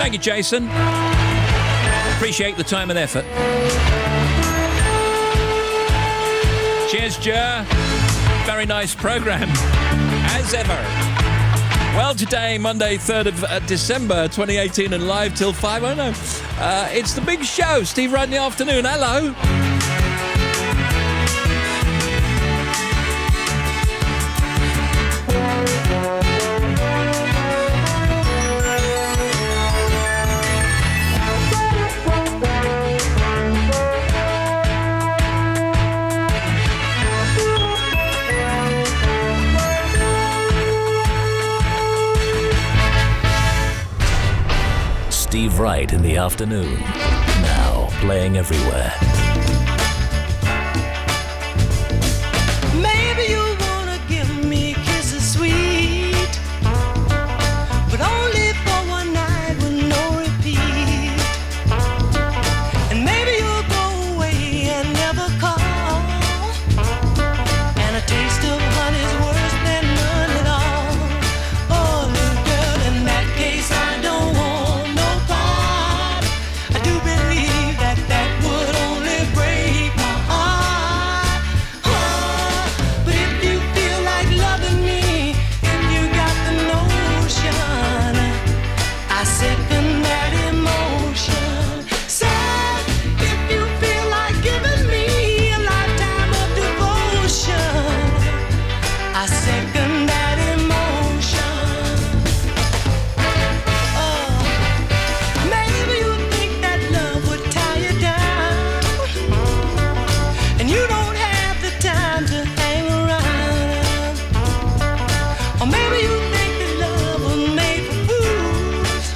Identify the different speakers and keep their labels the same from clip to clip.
Speaker 1: Thank you, Jason. Appreciate the time and effort. Cheers, Jer. Very nice program, as ever. Well, today, Monday, 3rd of December 2018, and live till 5. Oh, no. It's the big show. Steve Wright in the afternoon. Hello.
Speaker 2: Steve Wright in the afternoon. Now playing everywhere.
Speaker 3: Maybe you wanna give me kisses sweet, but only for one night with no repeat. And maybe you'll go away and never call, and a taste of honey's worse than none at all. Oh, little girl, in that case I don't want no part. I do believe that that would only break my heart. Oh, but if you feel like loving me, if you got the notion, I second that emotion. Say, if you feel like giving me a lifetime of devotion, I second that emotion. Oh, maybe you think that love would tie you down, and you don't have the time to hang around. Or maybe you think that love was made for fools,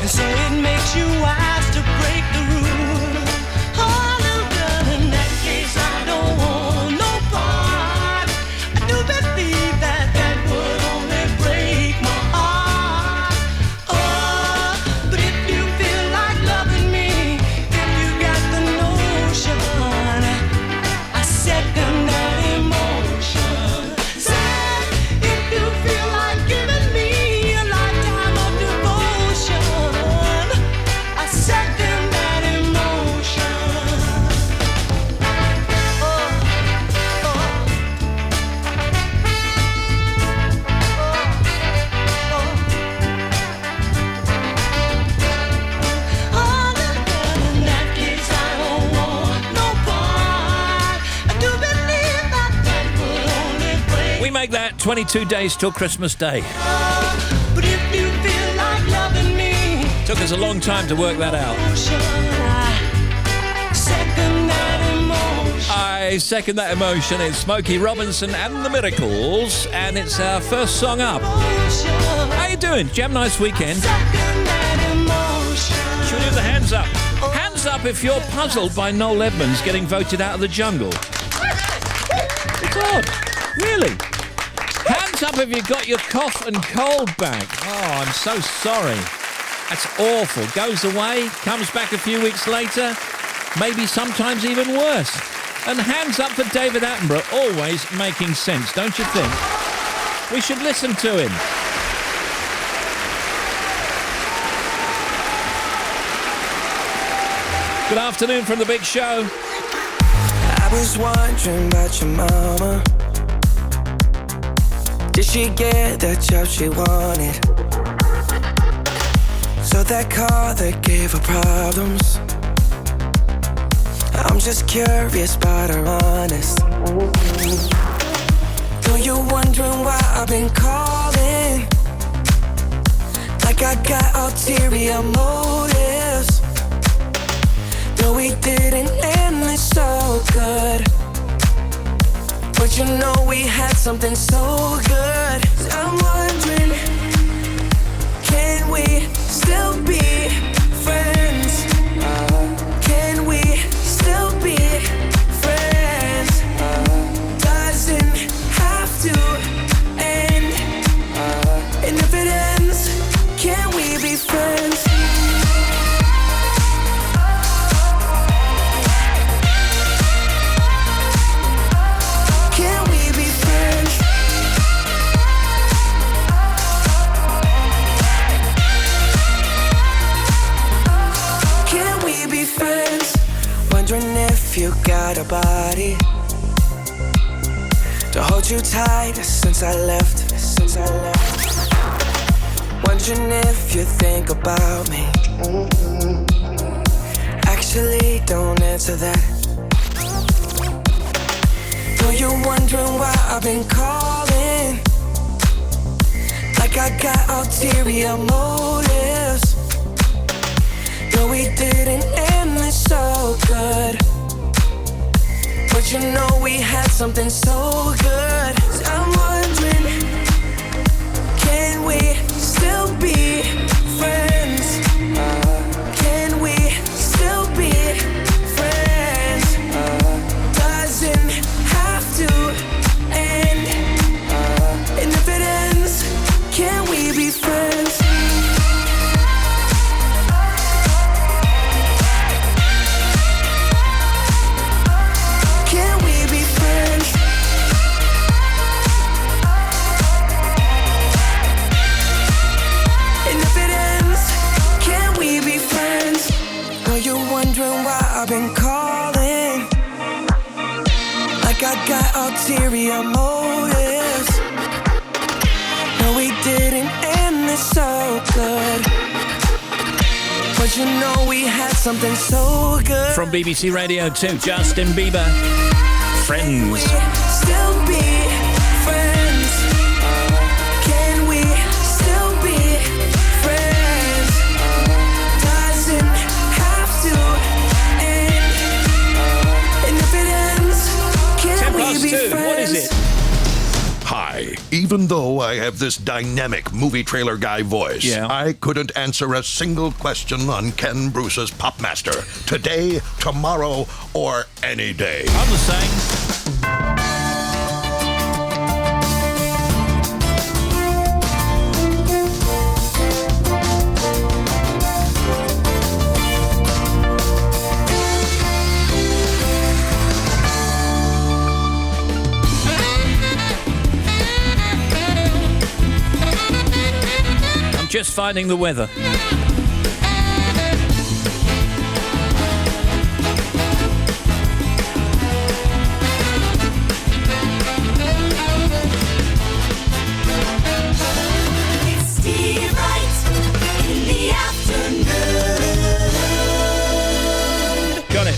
Speaker 3: and so it makes you wise to break the rules. Oh, little girl, in that case I don't want no part. I do believe that that would only break my heart. Oh, but if you feel like loving me, if you got the notion, I second that emotion. Say, if you feel like giving me a lifetime of devotion, I second that emotion. Oh, little girl, in that case I don't want no part. I do believe that that would only break.
Speaker 1: We make that 22 days till Christmas Day.
Speaker 3: But if you feel like loving me,
Speaker 1: Took us a long time to work that out.
Speaker 3: emotion, I second that emotion.
Speaker 1: I second that emotion. It's Smokey Robinson and the Miracles, and it's our first song up. How you doing? Did you have a nice weekend?
Speaker 3: Second that emotion.
Speaker 1: Should we do the hands up? Hands up if you're puzzled by Noel Edmonds getting voted out of the jungle. It's odd. Really? Hands up if you got your cough and cold back. Oh, I'm so sorry. That's awful. Goes away, comes back a few weeks later, maybe sometimes even worse. And hands up for David Attenborough, always making sense, don't you think? We should listen to him. Good afternoon from the big show.
Speaker 4: I was wondering about your mama. Did she get that job she wanted? So that car that gave her problems. I'm just curious about her honest. Though you're wondering why I've been calling, like I got ulterior motives. Though we didn't end this so good, but you know we had something so good. I'm wondering, can we still be friends? Can we still be friends? Doesn't have to end. And if it ends, can we be friends? Can we be friends? hold you tight since I left. Wondering if you think about me. Actually, don't answer that. Though you're wondering why I've been calling, like I got ulterior motives. No, we didn't end this so good, but you know we had something so good. So I'm wondering, can we still be friends? Can we still be friends? Doesn't have to end. And if it ends, can we be friends? Can we be friends? And if it ends, can we be friends? Are you wondering why I've been calling? Like I got ulterior motives. No, we didn't end this so good, but you know we had something so good.
Speaker 1: From BBC Radio 2, Justin Bieber. Friends.
Speaker 4: We still be friends. Can we still be friends? Doesn't have to end. And if it ends, can
Speaker 1: 10
Speaker 4: we
Speaker 1: past
Speaker 4: be
Speaker 1: 2.
Speaker 4: friends?
Speaker 1: What is it?
Speaker 5: Hi. Even though I have this dynamic movie trailer guy voice,
Speaker 1: Yeah.
Speaker 5: I couldn't answer a single question on Ken Bruce's Popmaster today, tomorrow, or any day.
Speaker 1: I'm the same. Just finding the weather.
Speaker 3: It's Steve Wright in the afternoon.
Speaker 1: Got it.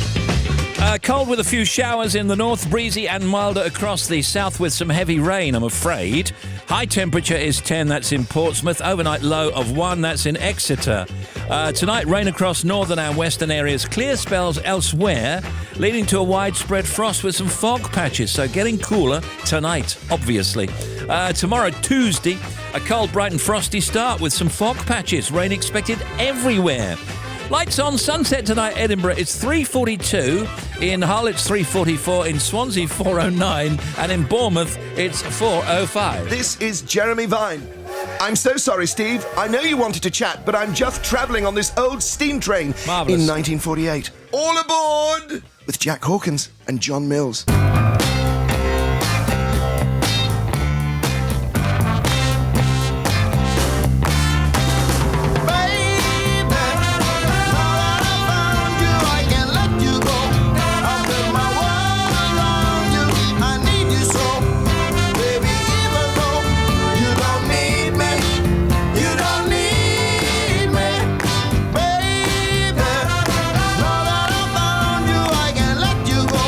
Speaker 1: Cold with a few showers in the north, breezy and milder across the south with some heavy rain, I'm afraid. High temperature is 10, that's in Portsmouth. Overnight low of 1, that's in Exeter. Tonight, rain across northern and western areas. Clear spells elsewhere, leading to a widespread frost with some fog patches. So getting cooler tonight, obviously. Tomorrow, Tuesday, a cold, bright and frosty start with some fog patches. Rain expected everywhere. Lights on, sunset tonight, Edinburgh, it's 3:42. In Hull, it's 3:44. In Swansea, 4:09. And in Bournemouth, it's 4:05.
Speaker 6: This is Jeremy Vine. I'm so sorry, Steve. I know you wanted to chat, but I'm just travelling on this old steam train
Speaker 1: Marvellous.
Speaker 6: in 1948. All aboard! With Jack Hawkins and John Mills.
Speaker 7: Now that I found you, I can't let you go.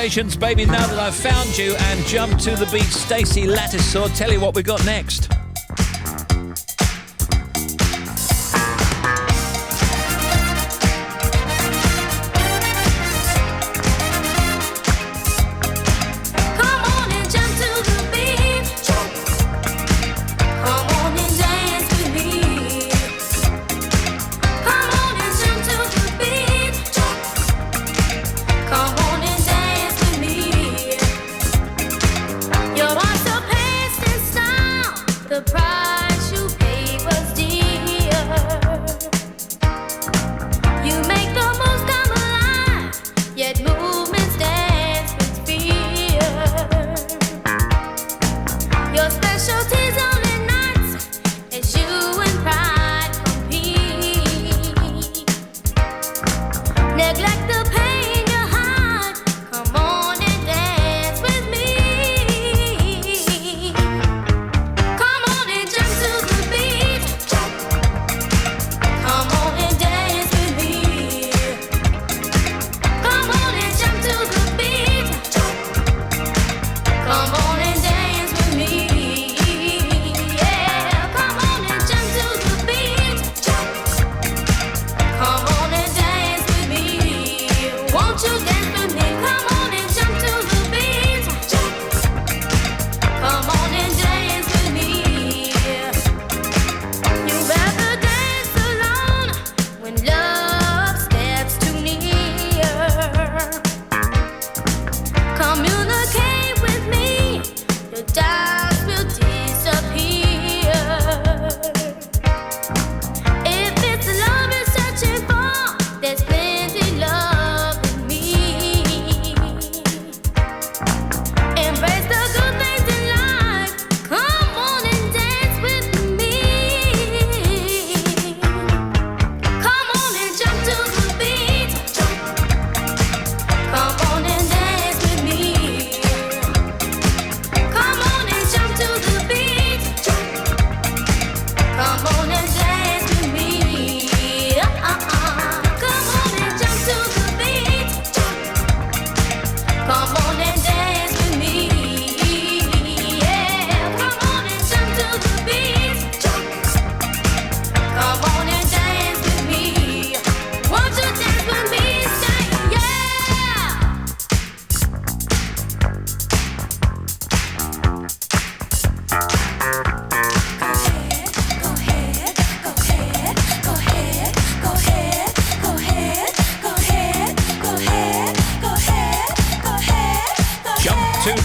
Speaker 1: Congratulations, baby, now that I've found you, and Jump to the Beat, Stacey Lattisaw. Tell you what we got next.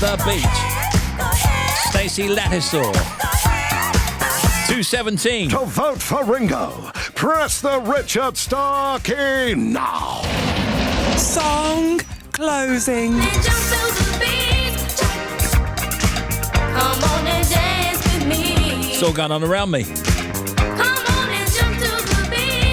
Speaker 1: The Beat, Stacey Lattisaw. 2:17.
Speaker 5: To vote for Ringo, press the Richard Star key now.
Speaker 3: Song closing.
Speaker 7: Come on and dance with me.
Speaker 1: It's all going on around me.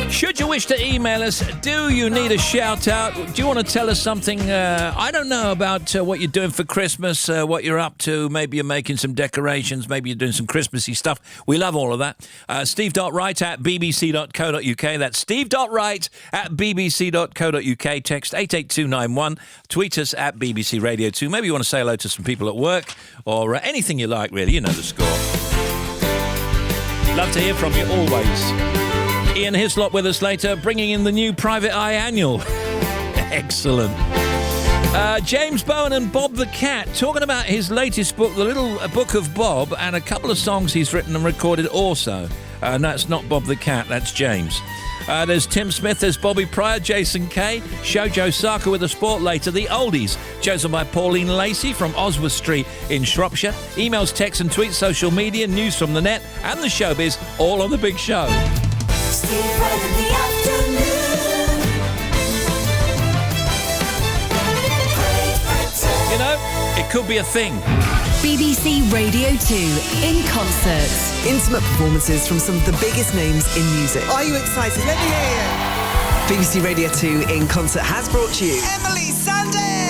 Speaker 1: Should you wish to email us, do you need a shout out? Do you want to tell us something, I don't know, about what you're doing for Christmas, what you're up to? Maybe you're making some decorations, maybe you're doing some Christmassy stuff. We love all of that. Steve.Wright at bbc.co.uk. That's Steve.Wright at bbc.co.uk. Text 88291. Tweet us at BBC Radio 2. Maybe you want to say hello to some people at work or anything you like, really. You know the score. Love to hear from you always. Ian Hislop with us later, bringing in the new Private Eye Annual. Excellent. James Bowen and Bob the Cat, talking about his latest book, The Little Book of Bob, and a couple of songs he's written and recorded also. And that's not Bob the Cat, that's James. There's Tim Smith, there's Bobby Pryor, Jason Kay, Shojo Saka with the sport later, The Oldies, chosen by Pauline Lacey from Oswald Street in Shropshire. Emails, texts and tweets, social media, news from the net, and the showbiz, all on The Big Show.
Speaker 7: Steve Wright in the afternoon.
Speaker 1: You know, it could be a thing.
Speaker 8: BBC Radio 2 in concert.
Speaker 9: Intimate performances from some of the biggest names in music. Are you excited? Let me hear you. BBC Radio 2 in concert has brought you Emily Sandé.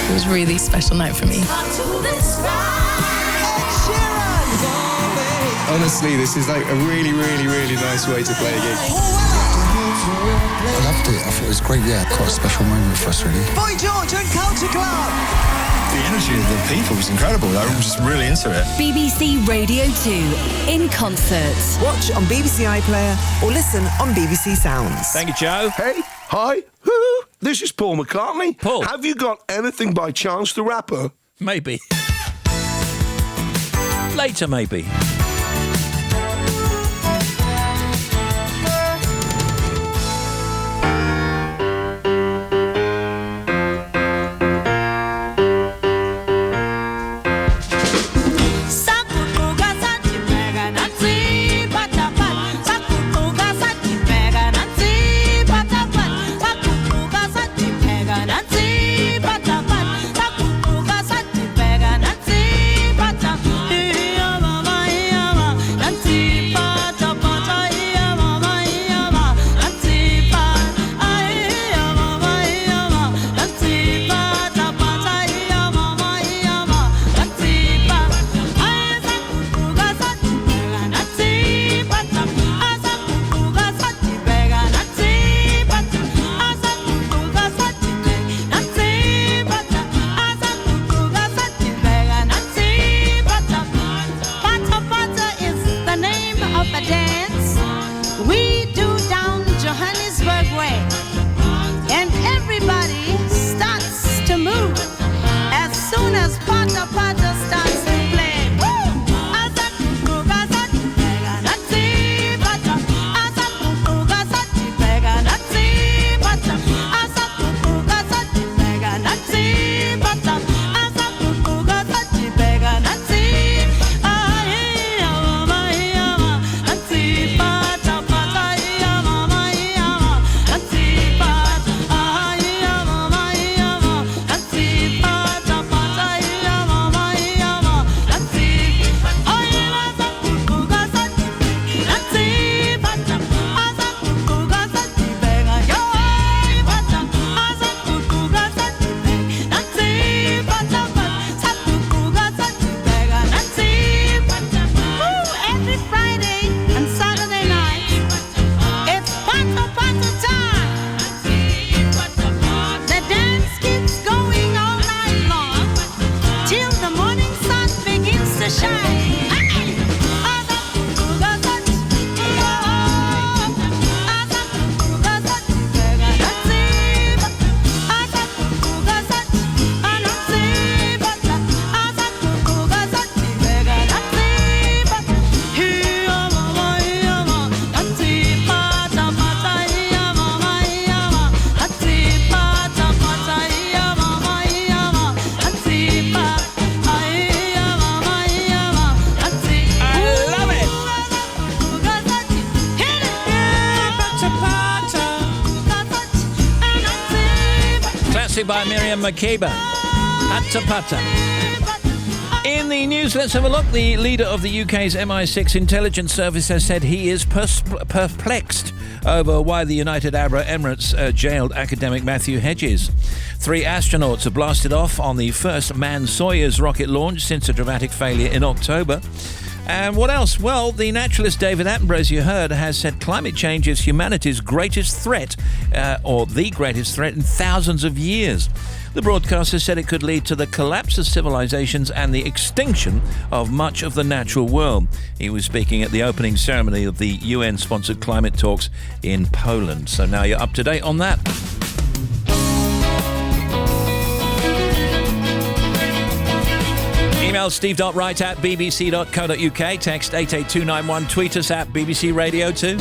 Speaker 10: It was a really special night for me.
Speaker 11: Honestly, this is like a really, really, really nice way to play a gig. I loved it. I thought it was great. Yeah, quite a special moment for us, really.
Speaker 9: Boy George and Culture Club.
Speaker 12: The energy of the people was incredible. I was just really into it.
Speaker 8: BBC Radio 2 in concert.
Speaker 9: Watch on BBC iPlayer or listen on BBC Sounds.
Speaker 1: Thank you, Joe.
Speaker 6: Hey, hi, who? This is Paul McCartney.
Speaker 1: Paul.
Speaker 6: Have you got anything by Chance the Rapper?
Speaker 1: Maybe. Later, maybe. By Miriam Makeba. Patta Patta. In the news, let's have a look. The leader of the UK's MI6 intelligence service has said he is perplexed over why the United Arab Emirates jailed academic Matthew Hedges. 3 astronauts have blasted off on the first manned Soyuz rocket launch since a dramatic failure in October. And what else? Well, the naturalist David Attenborough, as you heard, has said climate change is humanity's greatest threat, or the greatest threat in thousands of years. The broadcaster said it could lead to the collapse of civilizations and the extinction of much of the natural world. He was speaking at the opening ceremony of the UN-sponsored climate talks in Poland. So now you're up to date on that. Email steve.wright@bbc.co.uk. Text 88291. Tweet us at BBC Radio 2.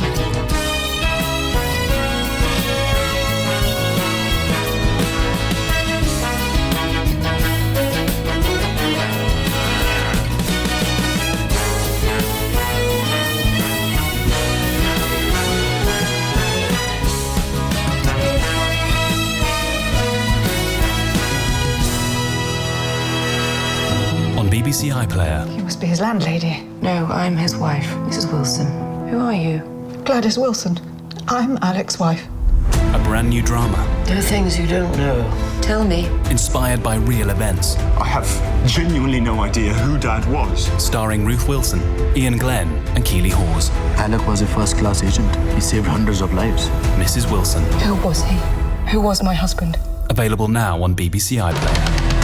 Speaker 2: BBC iPlayer.
Speaker 13: You must be his landlady.
Speaker 14: No, I'm his wife, Mrs. Wilson. Who are you?
Speaker 13: Gladys Wilson. I'm Alec's wife. a brand new drama.
Speaker 14: There are things you don't know. Tell me.
Speaker 13: Inspired by real events.
Speaker 15: I have genuinely no idea who Dad was.
Speaker 13: Starring Ruth Wilson, Ian Glenn, and Keely Hawes.
Speaker 16: Alec was a first-class agent. He saved hundreds of lives.
Speaker 13: Mrs. Wilson.
Speaker 17: Who was he? Who was my husband?
Speaker 13: Available now on BBC iPlayer.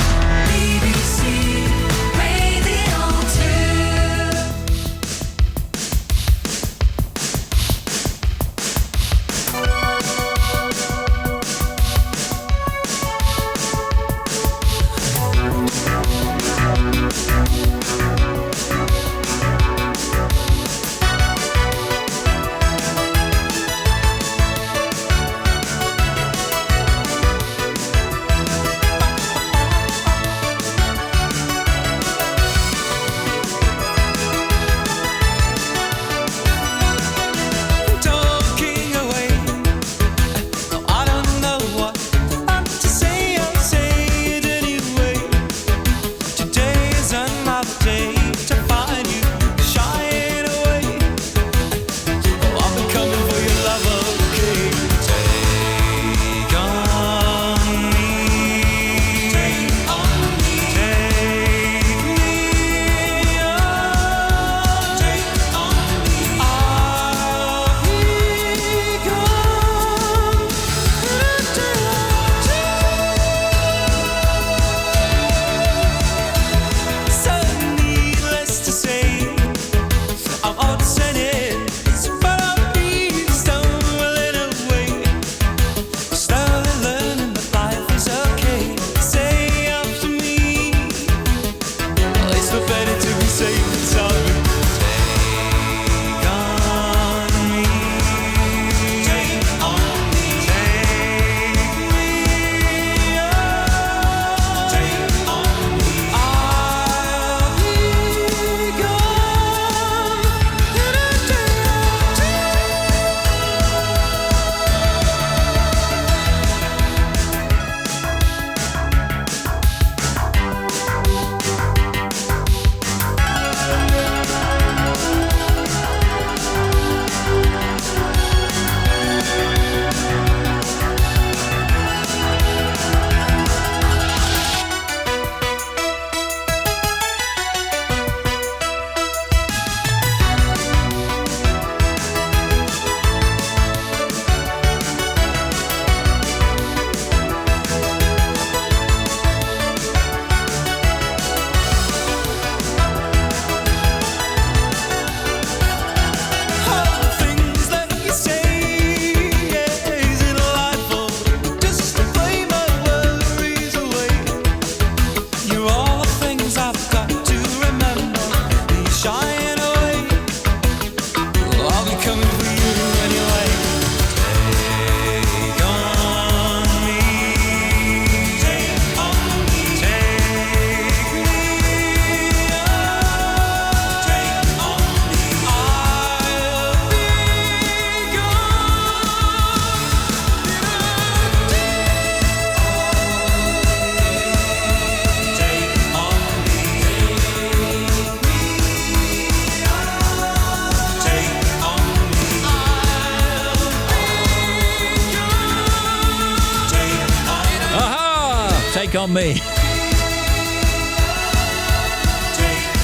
Speaker 1: On me.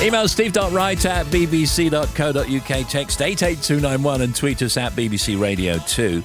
Speaker 1: Email steve.wright@bbc.co.uk, text 88291 and tweet us at BBC Radio 2.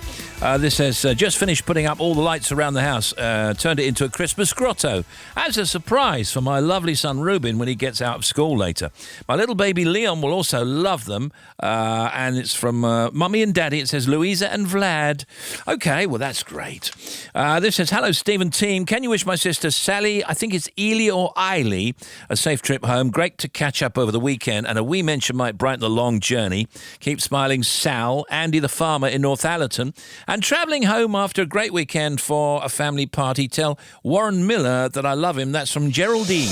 Speaker 1: This says, just finished putting up all the lights around the house, turned it into a Christmas grotto as a surprise for my lovely son Ruben when he gets out of school later. My little baby Leon will also love them, and it's from Mummy and Daddy. It says Louisa and Vlad. Okay, well, that's great. This says, hello, Steve and team. Can you wish my sister Sally, I think it's Ely or Eiley, a safe trip home? Great to catch up over the weekend, and a wee mention might brighten the long journey. Keep smiling, Sal, Andy the farmer in Northallerton. And travelling home after a great weekend for a family party, tell Warren Miller that I love him. That's from Geraldine.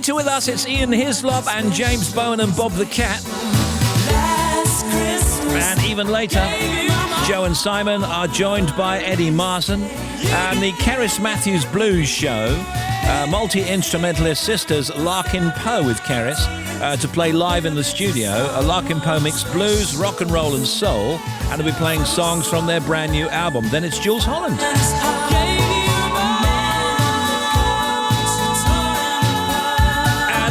Speaker 1: later with us, it's Ian Hislop and James Bowen and Bob the Cat. And even later, Joe and Simon are joined by Eddie Marson and the Kerris Matthews Blues Show. Multi-instrumentalist sisters Larkin Poe with Kerris to play live in the studio. Larkin Poe mixed blues, rock and roll and soul, and will be playing songs from their brand new album. Then it's Jules Holland.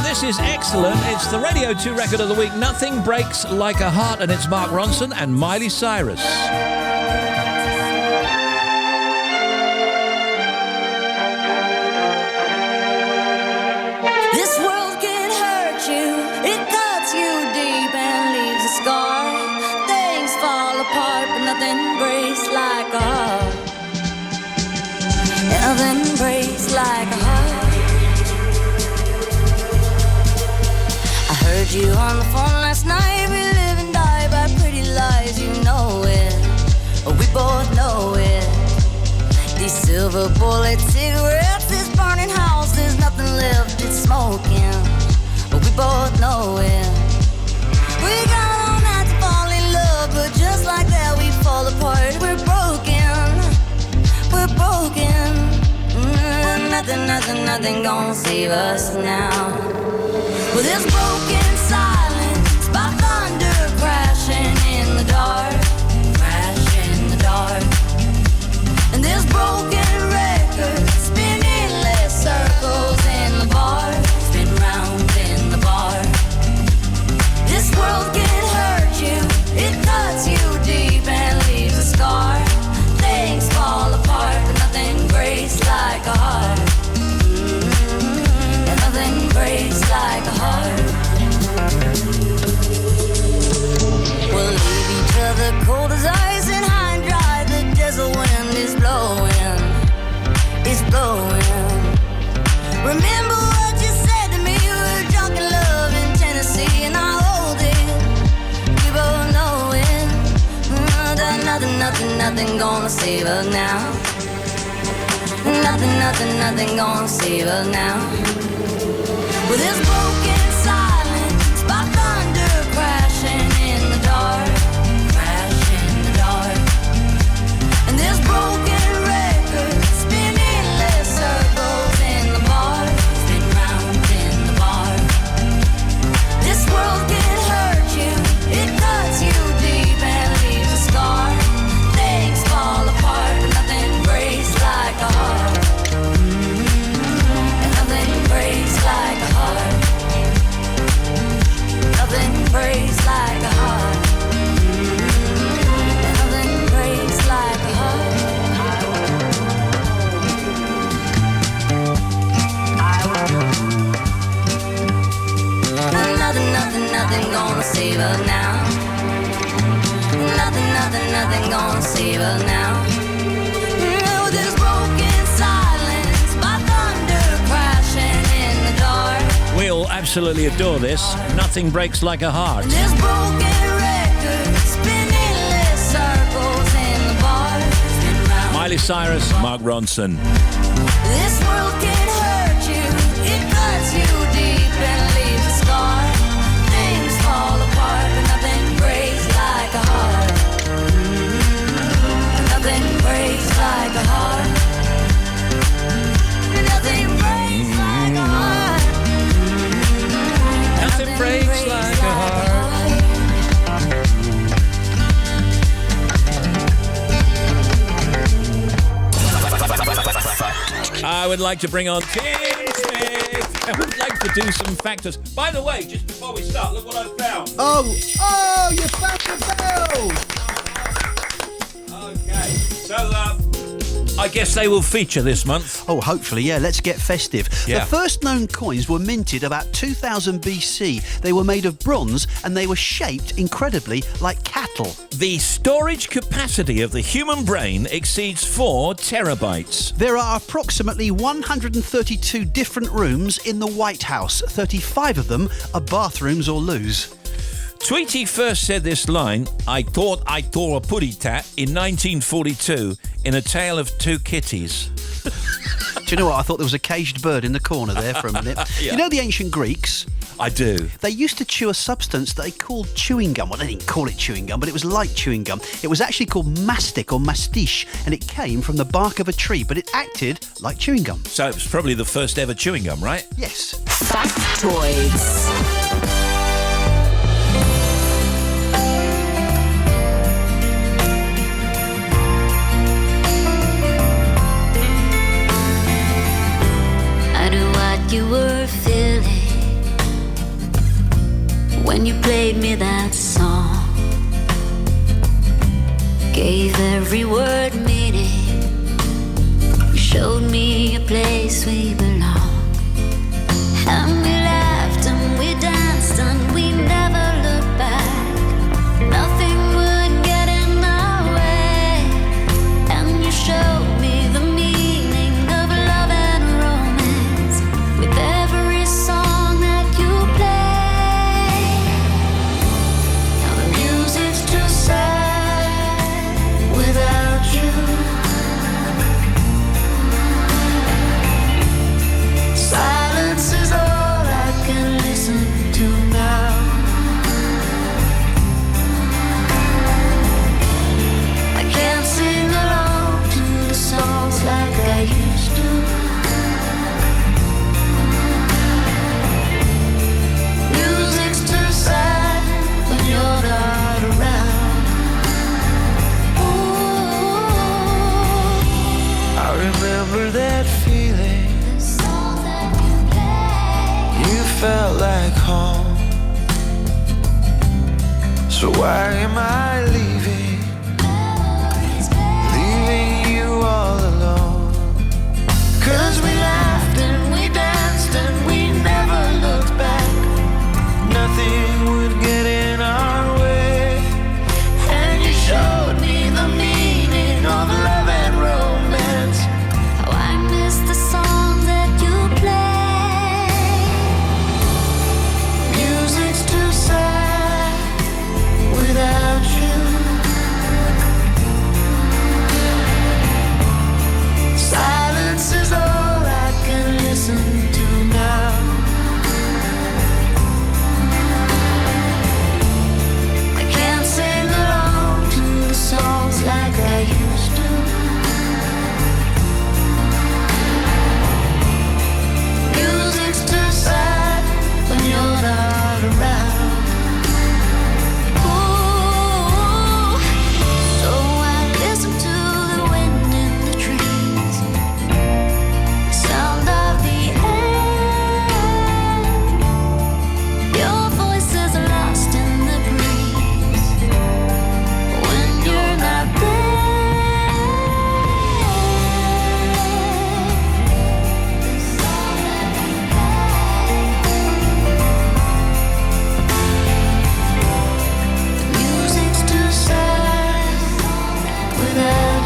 Speaker 1: This is excellent. It's the Radio 2 record of the week, Nothing Breaks Like a Heart, and it's Mark Ronson and Miley Cyrus.
Speaker 18: This world can hurt you, it cuts you deep and leaves a scar. Things fall apart, but nothing breaks like a heart. Nothing breaks like a heart. Heard you on the phone last night. We live and die by pretty lies. You know it, we both know it. These silver bullet cigarettes, this burning house, there's nothing left, it's smoking. We both know it. We got all night to fall in love, but just like that we fall apart. We're broken, we're broken. Nothing gonna save us now. Well, this broken silence by thunder crashing in the dark, crashing in the dark. And this broken record spinning less circles in the bar, spin round in the bar. This world can hurt you, it cuts you deep and leaves a scar. Things fall apart, but nothing breaks like a heart. And nothing breaks like a heart. We'll leave each other cold as ice and high and dry. The desert wind is blowing, it's blowing. Remember what you said to me? We were drunk in love in Tennessee, and I hold it. We both know it. That nothing gonna save us now. Nothing gonna save us now. With this broken silence by thunder crashing in the dark, crashing in the dark. And this broken record spinning less circles in the bar, spin round in the bar. This world can hurt you, it cuts you deep and leaves a scar. Things fall apart, but nothing breaks like a heart. And nothing breaks like a heart. Nothing breaks like a heart. Nothing breaks like a heart. Nothing gonna save us now. Nothing gonna save us now. No, this broken silence by thunder crashing in the dark.
Speaker 1: We all absolutely adore this. Nothing Breaks Like a Heart.
Speaker 18: This broken record spinning less circles in the bar. Spin round.
Speaker 1: Miley Cyrus, Mark Ronson.
Speaker 18: This world can hurt you, it cuts you deep and leaves a scar. Things fall apart, but nothing breaks like a heart. Nothing breaks like a heart. Nothing breaks like a heart.
Speaker 1: Nothing breaks like a heart. I would like to bring on Tim Smith. I would like to do some factors. By the way, just before we start, look what I found.
Speaker 19: Oh, you found the bell!
Speaker 1: Okay, so I guess they will feature this month.
Speaker 19: Oh, hopefully, yeah. Let's get festive.
Speaker 1: Yeah.
Speaker 19: The first known coins were minted about 2000 BC. They were made of bronze and they were shaped incredibly like cattle.
Speaker 1: The storage capacity of the human brain exceeds 4 terabytes.
Speaker 19: There are approximately 132 different rooms in the White House. 35 of them are bathrooms or loos.
Speaker 1: Tweety first said this line, "I thought I tore a putty tat" in 1942 in A Tale of Two Kitties.
Speaker 19: Do you know what? I thought there was a caged bird in the corner there for a minute.
Speaker 1: Yeah.
Speaker 19: You know the ancient Greeks?
Speaker 1: I do.
Speaker 19: They used to chew a substance that they called chewing gum. Well, they didn't call it chewing gum, but it was like chewing gum. It was actually called mastic or mastiche, and it came from the bark of a tree, but it acted like chewing gum.
Speaker 1: So it was probably the first ever chewing gum, right?
Speaker 19: Yes.
Speaker 8: Factoids.
Speaker 18: I knew what you were feeling when you played me that song. Gave every word meaning. You showed me a place we belong. And we laughed and we danced and we never looked back. Nothing would get in our way. And you showed me the meaning of love and romance with every song that you play. Now the music's too sad without you. Silence is all I can listen to now. I can't sing along to the songs like I used to. Music's too sad when you're not around. Ooh, I remember that feeling. You felt like home. So why am I leaving? Leaving you all alone. 'Cause we laughed and we danced and we never looked back. Nothing would get in our way. And you showed me the meaning of love and romance. How I miss the songs that you play. Music's too sad without you. Silence is all I can listen to now. I can't sing along to the songs like I used to. Music's too sad when you're not around. Ooh, so I listen to the wind in the trees, the sound of the air. Your voice is lost in the breeze when you're not Music's too sad without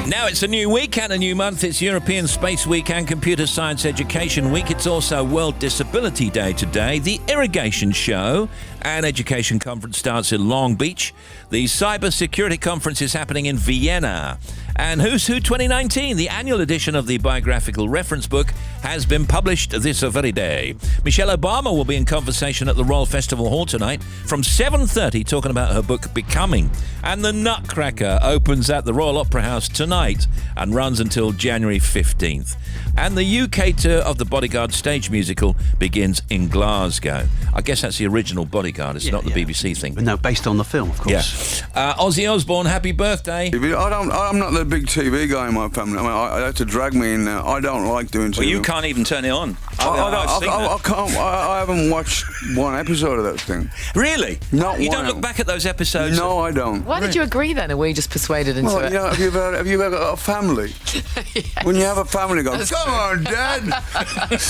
Speaker 18: you.
Speaker 1: Now it's a new week and a new month. It's European Space Week and Computer Science Education Week. It's also World Disability Day today. The Irrigation Show and Education Conference starts in Long Beach. The Cyber Security Conference is happening in Vienna. And Who's Who 2019, the annual edition of the biographical reference book, has been published this very day. Michelle Obama will be in conversation at the Royal Festival Hall tonight from 7:30, talking about her book Becoming. And The Nutcracker opens at the Royal Opera House tonight and runs until January 15th. And the UK tour of the Bodyguard stage musical begins in Glasgow. I guess that's the original Bodyguard. It's not the BBC thing.
Speaker 19: No, based on the film, of course.
Speaker 1: Yeah. Ozzy Osbourne, happy birthday.
Speaker 20: I'm not the big TV guy in my family. I mean, I had to drag me in there. I don't like doing TV.
Speaker 21: Well, you can't even turn it on.
Speaker 20: I can't. I haven't watched one episode of that thing.
Speaker 1: Really?
Speaker 20: Not
Speaker 1: You
Speaker 20: one.
Speaker 1: don't look back at those episodes?
Speaker 20: No, I don't.
Speaker 22: Why did you agree then, or were you just persuaded into
Speaker 20: Well,
Speaker 22: it?
Speaker 20: you know, have you ever got a family? When you have a family, go, come on, Dad,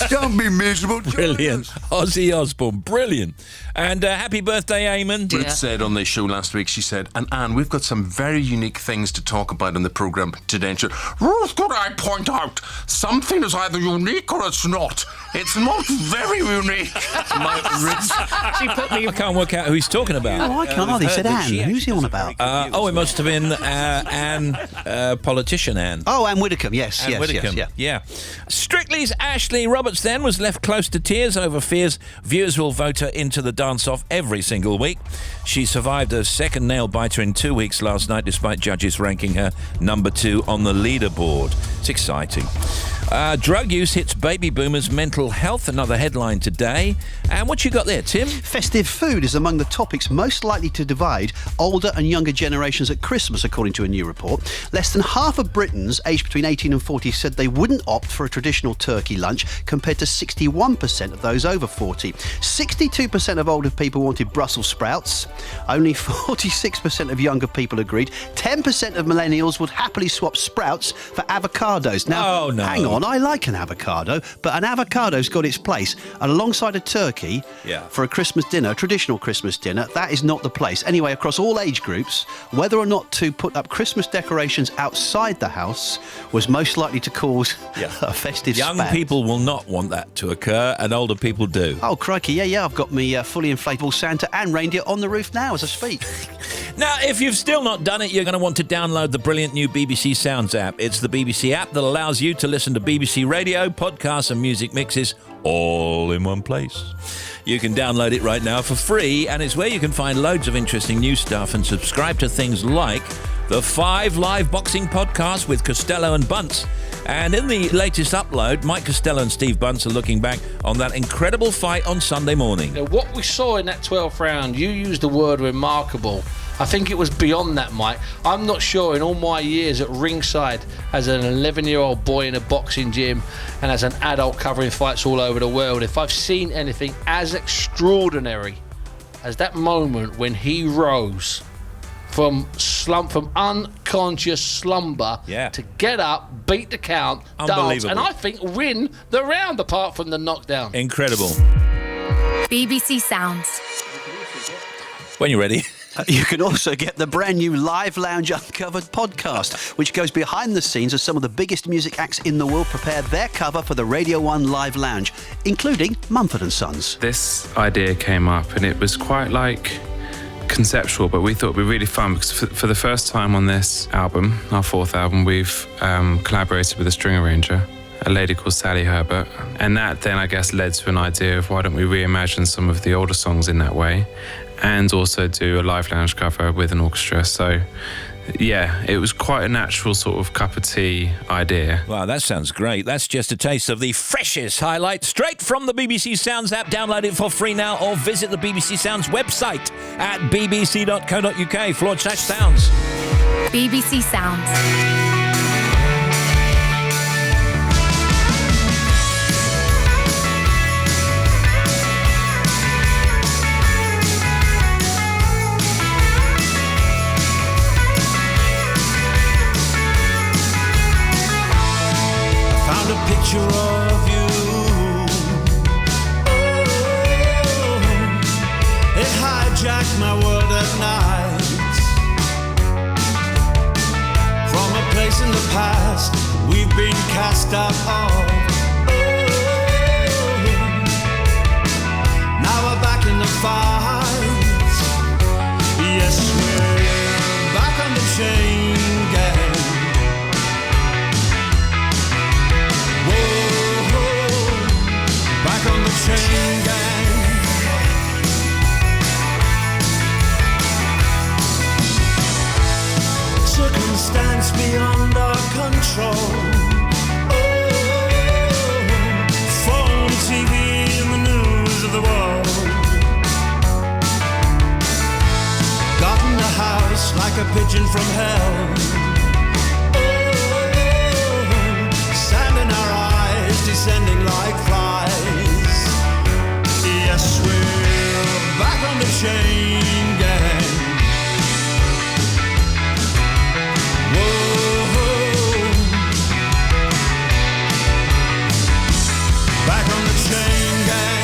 Speaker 20: don't be miserable.
Speaker 1: Brilliant. Ozzy Osbourne, brilliant. And happy birthday, Eamon.
Speaker 23: Ruth said on the show last week, she said, and Anne, we've got some very unique things to talk about in the programme today. And she said, Ruth, could I point out something is either unique or it's not? It's not very unique.
Speaker 22: She put me.
Speaker 1: I can't work out who he's talking about.
Speaker 19: Oh, I can't either. He said Anne. Who's he on about?
Speaker 1: It must have been Anne, politician Anne.
Speaker 19: Oh, Anne Widdecombe. Yes,
Speaker 1: Anne Widdecombe.
Speaker 19: yeah.
Speaker 1: Strictly's Ashley Roberts then was left close to tears over fears viewers will vote her into the dance-off every single week. She survived a second nail-biter in 2 weeks last night, despite judges ranking her number 2 on the leaderboard. It's exciting. Drug use hits baby boomers' mental health, another headline today. And what you got there, Tim?
Speaker 19: Festive food is among the topics most likely to divide older and younger generations at Christmas, according to a new report. Less than half of Britons aged between 18 and 40 said they wouldn't opt for a traditional turkey lunch, compared to 61% of those over 40. 62% of older people wanted Brussels sprouts. Only 46% of younger people agreed. 10% of millennials would happily swap sprouts for avocados. Now, hang on. I like an avocado, but an avocado's got its place. And alongside a turkey for a Christmas dinner, a traditional Christmas dinner, that is not the place. Anyway, across all age groups, whether or not to put up Christmas decorations outside the house was most likely to cause a festive
Speaker 1: Young
Speaker 19: spat.
Speaker 1: people will not want that to occur, and older people do.
Speaker 19: Oh, crikey, yeah, I've got me fully inflatable Santa and reindeer on the roof now as I speak.
Speaker 1: Now, if you've still not done it, you're going to want to download the brilliant new BBC Sounds app. It's the BBC app that allows you to listen to BBC radio, podcasts and music mixes all in one place. You can download it right now for free, and it's where you can find loads of interesting new stuff and subscribe to things like the 5 live boxing podcasts with Costello and Bunce. And in the latest upload, Mike Costello and Steve Bunce are looking back on that incredible fight on Sunday morning.
Speaker 4: Now, what we saw in that 12th round, you used the word remarkable. I think it was beyond that, Mike. I'm not sure in all my years at ringside as an 11-year-old boy in a boxing gym and as an adult covering fights all over the world, if I've seen anything as extraordinary as that moment when he rose from unconscious slumber to get up, beat the count, dance, and I think win the round apart from the knockdown.
Speaker 1: Incredible.
Speaker 5: BBC Sounds.
Speaker 1: When you're ready.
Speaker 19: You can also get the brand new Live Lounge Uncovered podcast, which goes behind the scenes as some of the biggest music acts in the world prepare their cover for the Radio 1 Live Lounge, including Mumford & Sons.
Speaker 21: This idea came up and it was quite conceptual, but we thought it would be really fun because for the first time on this album, our 4th album, we've collaborated with a string arranger, a lady called Sally Herbert, and that then I guess led to an idea of why don't we reimagine some of the older songs in that way and also do a live lounge cover with an orchestra. So yeah, it was quite a natural sort of cup of tea idea.
Speaker 1: Wow, that sounds great. That's just a taste of the freshest highlight straight from the BBC Sounds app. Download it for free now or visit the BBC Sounds website at bbc.co.uk/sounds.
Speaker 5: BBC Sounds.
Speaker 3: Found a picture of you. Oh, it hijacked my world at night. From a place in the past we've been cast out of. Oh, now we're back in the fight. Yes, we're back on the chain gang. Back on the chain gang. Circumstance beyond our control. Oh, phone, TV, and the news of the world. Got in the house like a pigeon from hell. Oh, sand in our eyes, descending like flies. Yes, we're back on the chain gang. Whoa, back on the chain gang.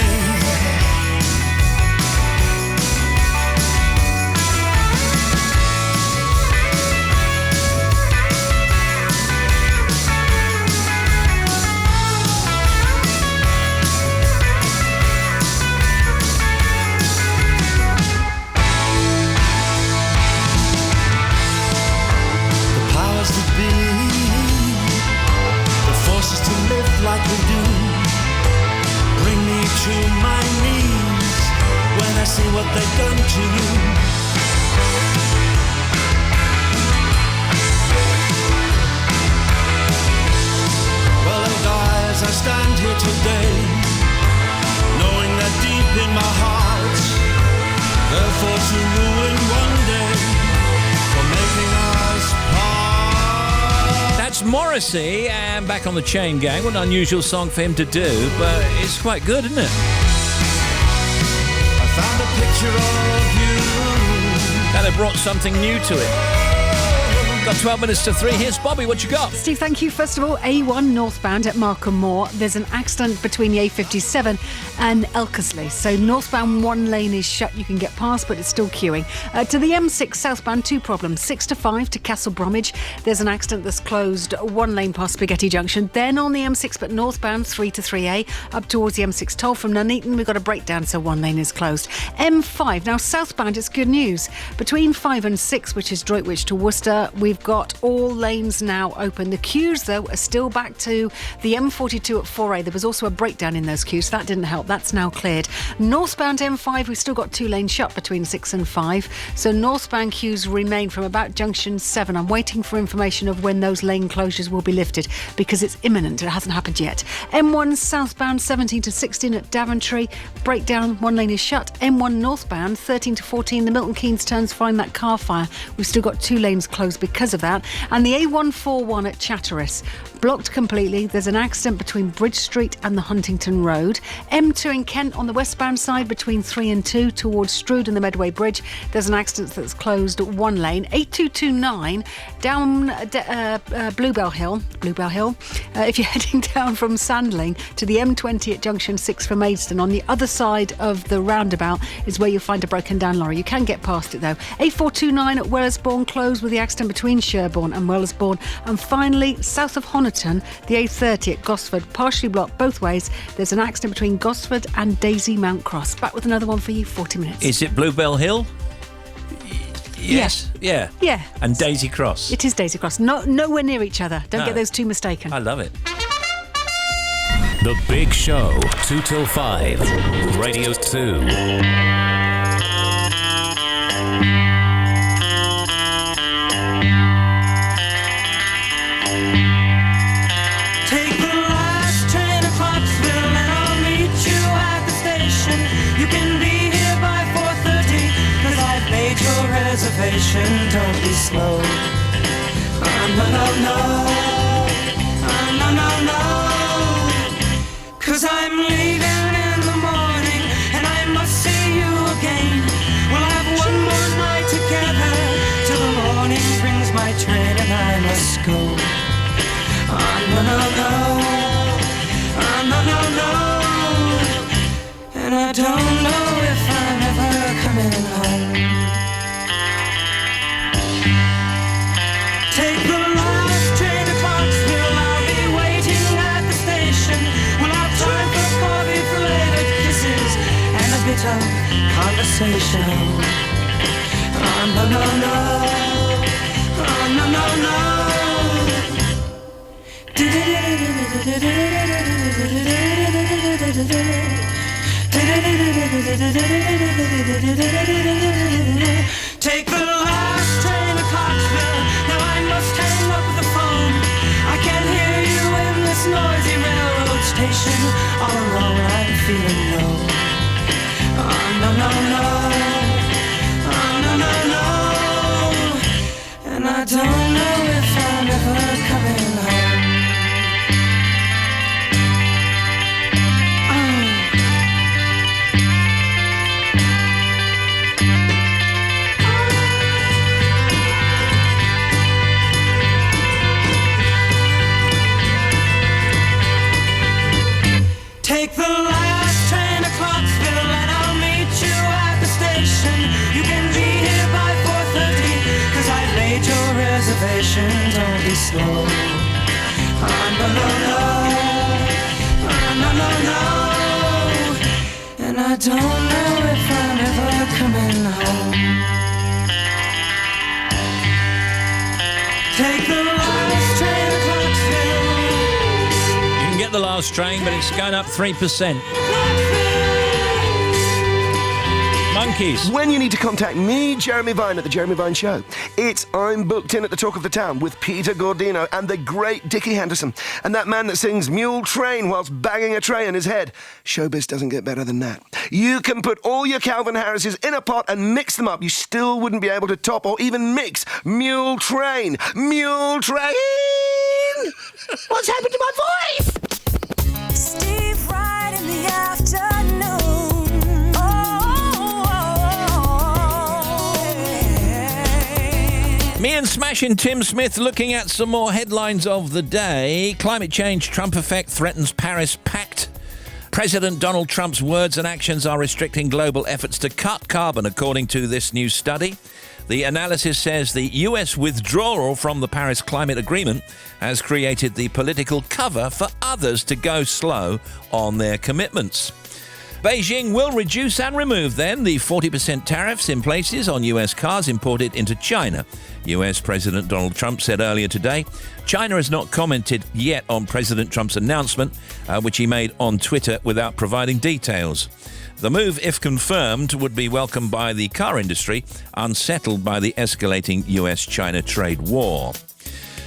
Speaker 3: me what they've done to you. Well, I'll die as I stand here today, knowing that deep in my heart they'll force a ruin one day for making us part.
Speaker 1: That's Morrissey and Back on the Chain Gang. What an unusual song for him to do, but it's quite good, isn't it?
Speaker 3: I found a picture of you.
Speaker 1: Now they brought something new to it. Got 12 minutes to 3. Here's Bobby. What you got?
Speaker 7: Steve, thank you. First of all, A1 northbound at Markham Moor. There's an accident between the A57 and Elkersley. So northbound one lane is shut. You can get past, but it's still queuing. To the M6 southbound, 2 problems. 6 to 5 to Castle Bromwich. There's an accident that's closed one lane past Spaghetti Junction. Then on the M6, but northbound, 3 to 3A. Up towards the M6 toll from Nuneaton, we've got a breakdown, so one lane is closed. M5. Now southbound, it's good news. Between 5 and 6, which is Droitwich to Worcester, we've got all lanes now open. The queues, though, are still back to the M42 at 4A. There was also a breakdown in those queues, so that didn't help. That's now cleared. Northbound M5, we've still got 2 lanes shut between 6 and 5. So northbound queues remain from about junction 7. I'm waiting for information of when those lane closures will be lifted because it's imminent. It hasn't happened yet. M1 southbound 17 to 16 at Daventry. Breakdown, 1 lane is shut. M1 northbound 13 to 14. The Milton Keynes turns find that car fire. We've still got 2 lanes closed because of that. And the A141 at Chatteris, blocked completely. There's an accident between Bridge Street and the Huntington Road. M2 in Kent on the westbound side between 3 and 2 towards Strood and the Medway Bridge. There's an accident that's closed 1 lane. 8229 down Bluebell Hill. If you're heading down from Sandling to the M20 at junction 6 from Maidstone, on the other side of the roundabout is where you'll find a broken down lorry. You can get past it though. A429 at Wellersbourne closed with the accident between Sherborne and Wellersbourne. And finally, south of Honiton, the A30 at Gosford, partially blocked both ways. There's an accident between Gosford and Daisy Mount Cross. Back with another one for you, 40 minutes.
Speaker 1: Is it Bluebell Hill? Yes. Yeah. And Daisy Cross.
Speaker 7: It is Daisy Cross. Nowhere near each other. Don't get those two mistaken.
Speaker 1: I love it.
Speaker 2: The Big Show, 2 till 5. Radio 2.
Speaker 3: Reservation, don't be slow. No. 'Cause I'm leaving in the morning and I must see you again. We'll have one more night together till the morning brings my train and I must go. No. And I don't know if I'm ever coming home. Take the last train to Clarksville, I'll be waiting at the station. We'll have time for coffee, flavored kisses, and a bit of conversation. Take the last train to Clarksville. Now I must hang up the phone. I can't hear you in this noisy railroad station. All alone I'm feeling low. No. And I don't know if I'm ever coming home. Take the last train to Clarksville and I'll meet you at the station. You can be here by 4:30 'cause I've made your reservation. Don't be slow. No. And I don't know if I'm ever coming home. Take the last train to Clarksville.
Speaker 1: You can get the last train, but it's going up 3%. Monkeys.
Speaker 6: When you need to contact me, Jeremy Vine, at The Jeremy Vine Show, it's I'm booked in at the Talk of the Town with Peter Gordino and the great Dickie Henderson and that man that sings Mule Train whilst banging a tray on his head. Showbiz doesn't get better than that. You can put all your Calvin Harrises in a pot and mix them up. You still wouldn't be able to top or even mix Mule Train. Mule Train! What's happened to my voice?
Speaker 18: Steve Wright in the afternoon.
Speaker 1: Me and Smashing Tim Smith looking at some more headlines of the day. Climate change, Trump effect threatens Paris Pact. President Donald Trump's words and actions are restricting global efforts to cut carbon, according to this new study. The analysis says the US withdrawal from the Paris Climate Agreement has created the political cover for others to go slow on their commitments. Beijing will reduce and remove then the 40% tariffs in places on US cars imported into China. US President Donald Trump said earlier today China has not commented yet on President Trump's announcement, which he made on Twitter without providing details. The move, if confirmed, would be welcomed by the car industry, unsettled by the escalating US-China trade war.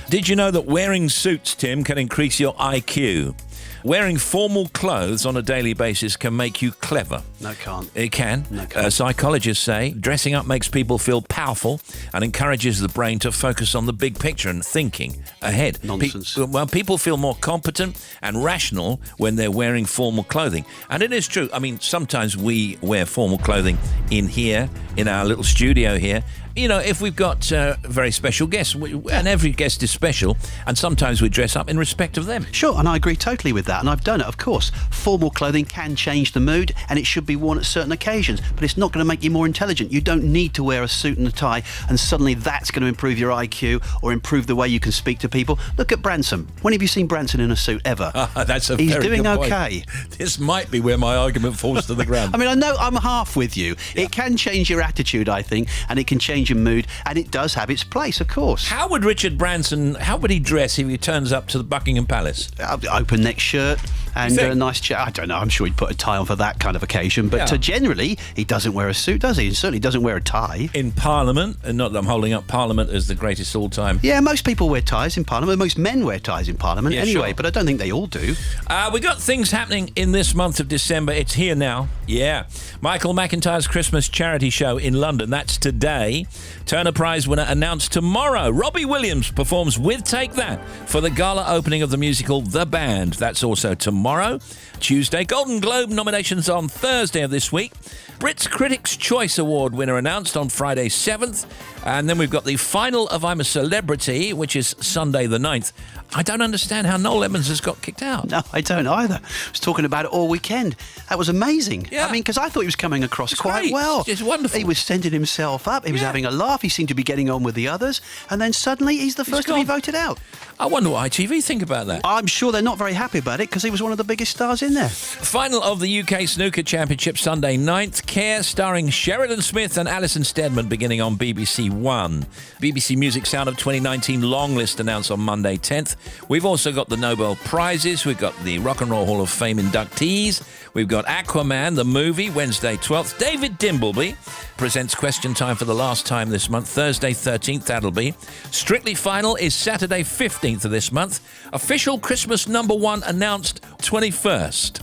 Speaker 1: Did you know that wearing suits, Tim, can increase your IQ? Wearing formal clothes on a daily basis can make you clever.
Speaker 19: No, it can't.
Speaker 1: It can.
Speaker 19: No, it can't.
Speaker 1: Psychologists say dressing up makes people feel powerful and encourages the brain to focus on the big picture and thinking ahead.
Speaker 19: Nonsense.
Speaker 1: People feel more competent and rational when they're wearing formal clothing. And it is true. I mean, sometimes we wear formal clothing in here, in our little studio here. You know, if we've got very special guests, and every guest is special, and sometimes we dress up in respect of them.
Speaker 19: Sure, and I agree totally with that, and I've done it, of course. Formal clothing can change the mood, and it should be worn at certain occasions, but it's not going to make you more intelligent. You don't need to wear a suit and a tie, and suddenly that's going to improve your IQ or improve the way you can speak to people. Look at Branson. When have you seen Branson in a suit, ever?
Speaker 1: That's a
Speaker 19: He's
Speaker 1: very
Speaker 19: doing
Speaker 1: good point.
Speaker 19: okay.
Speaker 1: This might be where my argument falls to the ground.
Speaker 19: I mean, I know I'm half with you. Yeah. It can change your attitude, I think, and it can change your mood, and it does have its place, of course.
Speaker 1: How would Richard Branson, how would he dress if he turns up to the Buckingham Palace?
Speaker 19: Open neck shirt and a nice chair. I don't know, I'm sure he'd put a tie on for that kind of occasion, but generally he doesn't wear a suit, does he? He certainly doesn't wear a tie.
Speaker 1: In Parliament, and not that I'm holding up Parliament as the greatest all-time.
Speaker 19: Yeah, most people wear ties in Parliament. Most men wear ties in Parliament anyway,
Speaker 1: sure.
Speaker 19: But I don't think they all do.
Speaker 1: We got things happening in this month of December. It's here now. Yeah. Michael McIntyre's Christmas charity show in London. That's today. Turner Prize winner announced tomorrow. Robbie Williams performs with Take That for the gala opening of the musical The Band. That's also tomorrow. Tuesday. Golden Globe nominations on Thursday of this week. Brits Critics' Choice Award winner announced on Friday 7th. And then we've got the final of I'm a Celebrity, which is Sunday the 9th. I don't understand how Noel Edmonds has got kicked out.
Speaker 19: No, I don't either. I was talking about it all weekend. That was amazing.
Speaker 1: Yeah.
Speaker 19: I mean, because I thought he was coming across quite
Speaker 1: great.
Speaker 19: well.
Speaker 1: It's wonderful.
Speaker 19: He was sending himself up. He was having a laugh. He seemed to be getting on with the others. And then suddenly he's the first to be voted out.
Speaker 1: I wonder what ITV think about that.
Speaker 19: I'm sure they're not very happy about it because he was one of the biggest stars in there.
Speaker 1: Final of the UK Snooker Championship Sunday 9th. Care starring Sheridan Smith and Alison Steadman beginning on BBC One. BBC Music Sound of 2019 long list announced on Monday 10th. We've also got the Nobel Prizes. We've got the Rock and Roll Hall of Fame inductees. We've got Aquaman, the movie, Wednesday 12th. David Dimbleby presents Question Time for the last time this month. Thursday 13th, that'll be. Strictly Final is Saturday 15th of this month. Official Christmas #1 announced 21st.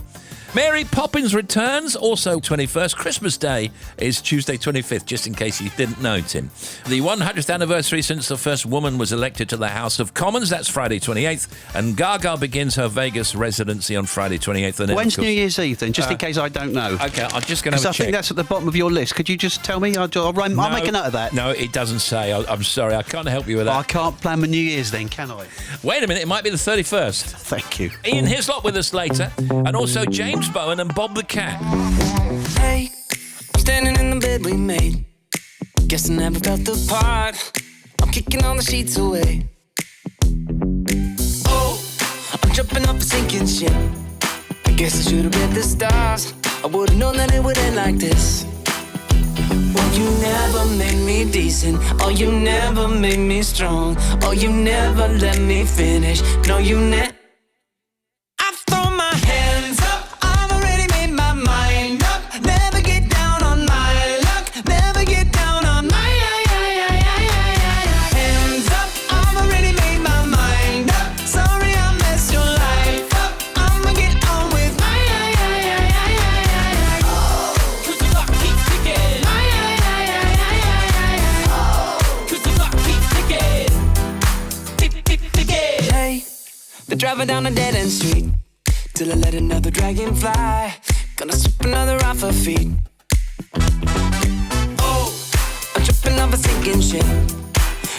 Speaker 1: Mary Poppins returns, also 21st. Christmas Day is Tuesday 25th, just in case you didn't know, Tim. The 100th anniversary since the first woman was elected to the House of Commons, that's Friday 28th. And Gaga begins her Vegas residency on Friday 28th. And
Speaker 19: when's New Year's Eve then, just in case I don't know?
Speaker 1: Okay, I'm just going to have a check.
Speaker 19: I think that's at the bottom of your list. Could you just tell me? I'll make a note of that.
Speaker 1: No, it doesn't say. I'm sorry, I can't help you with that.
Speaker 19: I can't plan my New Year's then, can I?
Speaker 1: Wait a minute, it might be the 31st.
Speaker 19: Thank you.
Speaker 1: Ian Hislop with us later. And also James Bowen and Bob the Cat.
Speaker 3: Hey, standing in the bed we made. Guess I never felt the part. I'm kicking all the sheets away. Oh, I'm jumping off a sinking ship. I guess I should've read the stars. I would've known that it would end like this. Well, you never made me decent. Oh, you never made me strong. Oh, you never let me finish. No, you never. My hands up, I've already made my mind up. Never get down on my dead end street till I let another dragon fly. Gonna slip another off her feet. Oh, I'm tripping off a sinking ship.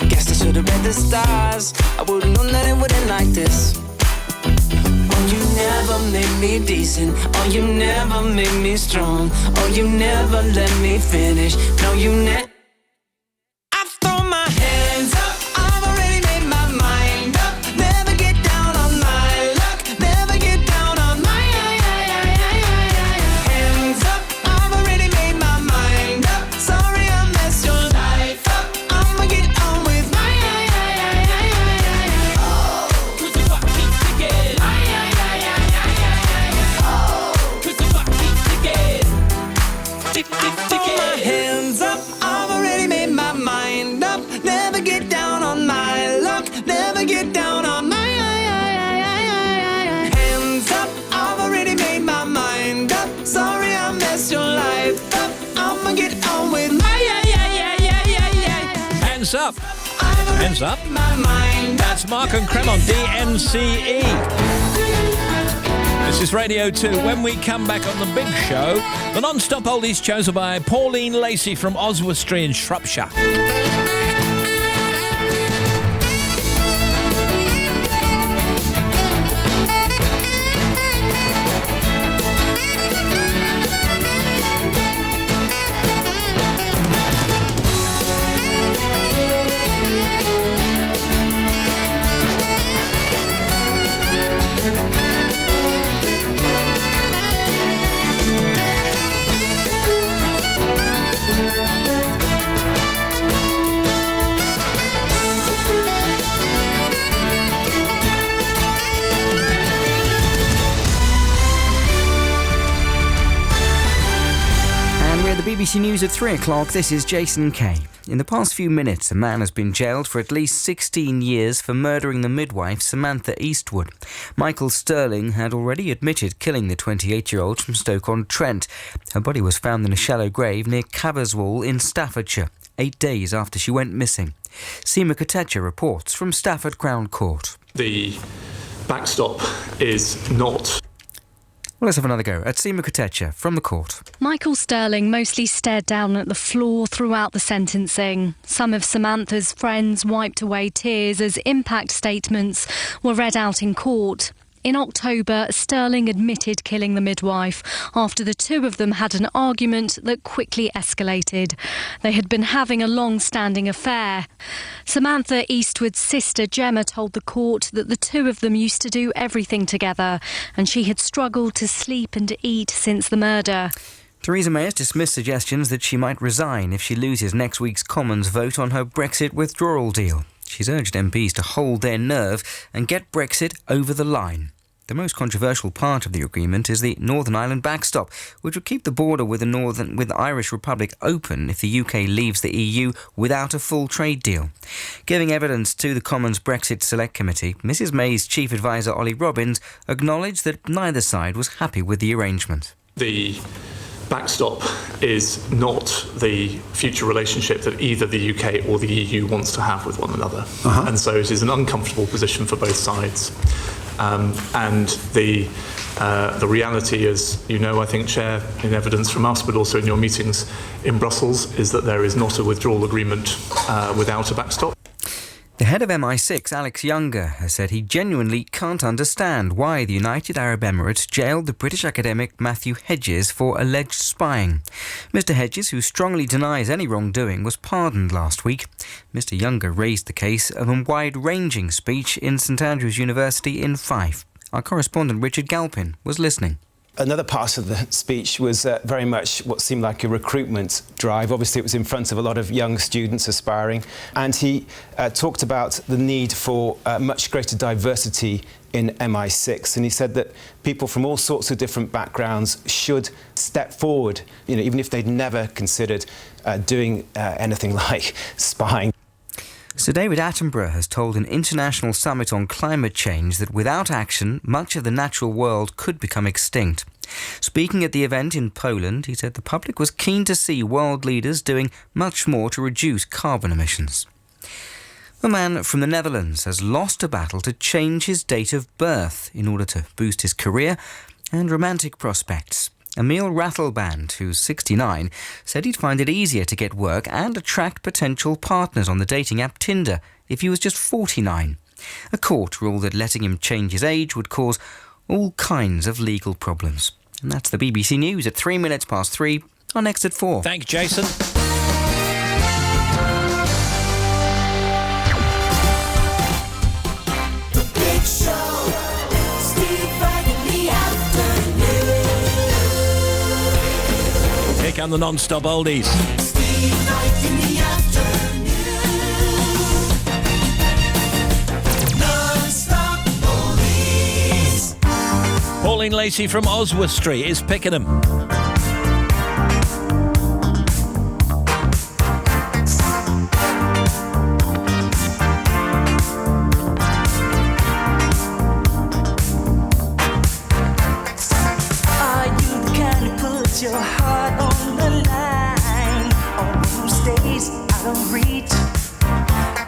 Speaker 3: Guess I should've read the stars. I would've known that it would end like this. Oh, you never made me decent. Oh, you never made me strong. Oh, you never let me finish. No, you never. I've thrown my hands up. I've already made my mind up. Never get down on my luck. Never get down on my hands up. I've already made my mind up. Sorry I messed your life up. I'ma get on with my Cause the clock keeps ticking. Cause the clock keeps ticking. Tick, tick, ticking. My hands up. I've already made my mind up. Never get down on my luck. Never get down on my hands up. I've already made my mind up. Sorry I messed your life up. I'ma get on with my
Speaker 1: Hands up. Hands up. That's Mark and Krem on DNCE. This is Radio 2. When we come back on the big show, the non-stop oldies chosen by Pauline Lacey from Oswestry in Shropshire.
Speaker 10: BBC News at 3 o'clock, this is Jason Kay. In the past few minutes, a man has been jailed for at least 16 years for murdering the midwife Samantha Eastwood. Michael Sterling had already admitted killing the 28-year-old from Stoke-on-Trent. Her body was found in a shallow grave near Caverswall in Staffordshire, 8 days after she went missing. Seema Kotecha reports from Stafford Crown Court.
Speaker 11: The backstop is not...
Speaker 10: Well, let's have another go at Seema Kotecha from the court.
Speaker 12: Michael Sterling mostly stared down at the floor throughout the sentencing. Some of Samantha's friends wiped away tears as impact statements were read out in court. In October, Sterling admitted killing the midwife after the two of them had an argument that quickly escalated. They had been having a long-standing affair. Samantha Eastwood's sister Gemma told the court that the two of them used to do everything together and she had struggled to sleep and eat since the murder.
Speaker 10: Theresa May has dismissed suggestions that she might resign if she loses next week's Commons vote on her Brexit withdrawal deal. She's urged MPs to hold their nerve and get Brexit over the line. The most controversial part of the agreement is the Northern Ireland backstop, which would keep the border with the Irish Republic open if the UK leaves the EU without a full trade deal. Giving evidence to the Commons Brexit Select Committee, Mrs May's chief advisor Ollie Robbins acknowledged that neither side was happy with the arrangement.
Speaker 11: The backstop is not the future relationship that either the UK or the EU wants to have with one another. And so it is an uncomfortable position for both sides. And the reality, as you know, I think, Chair, in evidence from us, but also in your meetings in Brussels, is that there is not a withdrawal agreement without a backstop.
Speaker 10: The head of MI6, Alex Younger, has said he genuinely can't understand why the United Arab Emirates jailed the British academic Matthew Hedges for alleged spying. Mr Hedges, who strongly denies any wrongdoing, was pardoned last week. Mr Younger raised the case of a wide-ranging speech in St Andrews University in Fife. Our correspondent Richard Galpin was listening.
Speaker 24: Another part of the speech was very much what seemed like a recruitment drive. Obviously, it was in front of a lot of young students aspiring, and he talked about the need for much greater diversity in MI6, and he said that people from all sorts of different backgrounds should step forward, even if they'd never considered doing anything like spying.
Speaker 10: Sir David Attenborough has told an international summit on climate change that without action, much of the natural world could become extinct. Speaking at the event in Poland, he said the public was keen to see world leaders doing much more to reduce carbon emissions. A man from the Netherlands has lost a battle to change his date of birth in order to boost his career and romantic prospects. Emil Rattleband, who's 69, said he'd find it easier to get work and attract potential partners on the dating app Tinder if he was just 49. A court ruled that letting him change his age would cause all kinds of legal problems. And that's the BBC News at 3 minutes past 3 on Next at 4.
Speaker 1: Thanks, Jason.
Speaker 3: The Big Show. Steve Wright in the afternoon.
Speaker 1: Here come the non-stop oldies.
Speaker 3: Steve Wright in the afternoon. Non-stop oldies.
Speaker 1: Pauline Lacey from Oswestry is picking them.
Speaker 3: Are you the kind who puts your heart on the line, or who stays out of reach?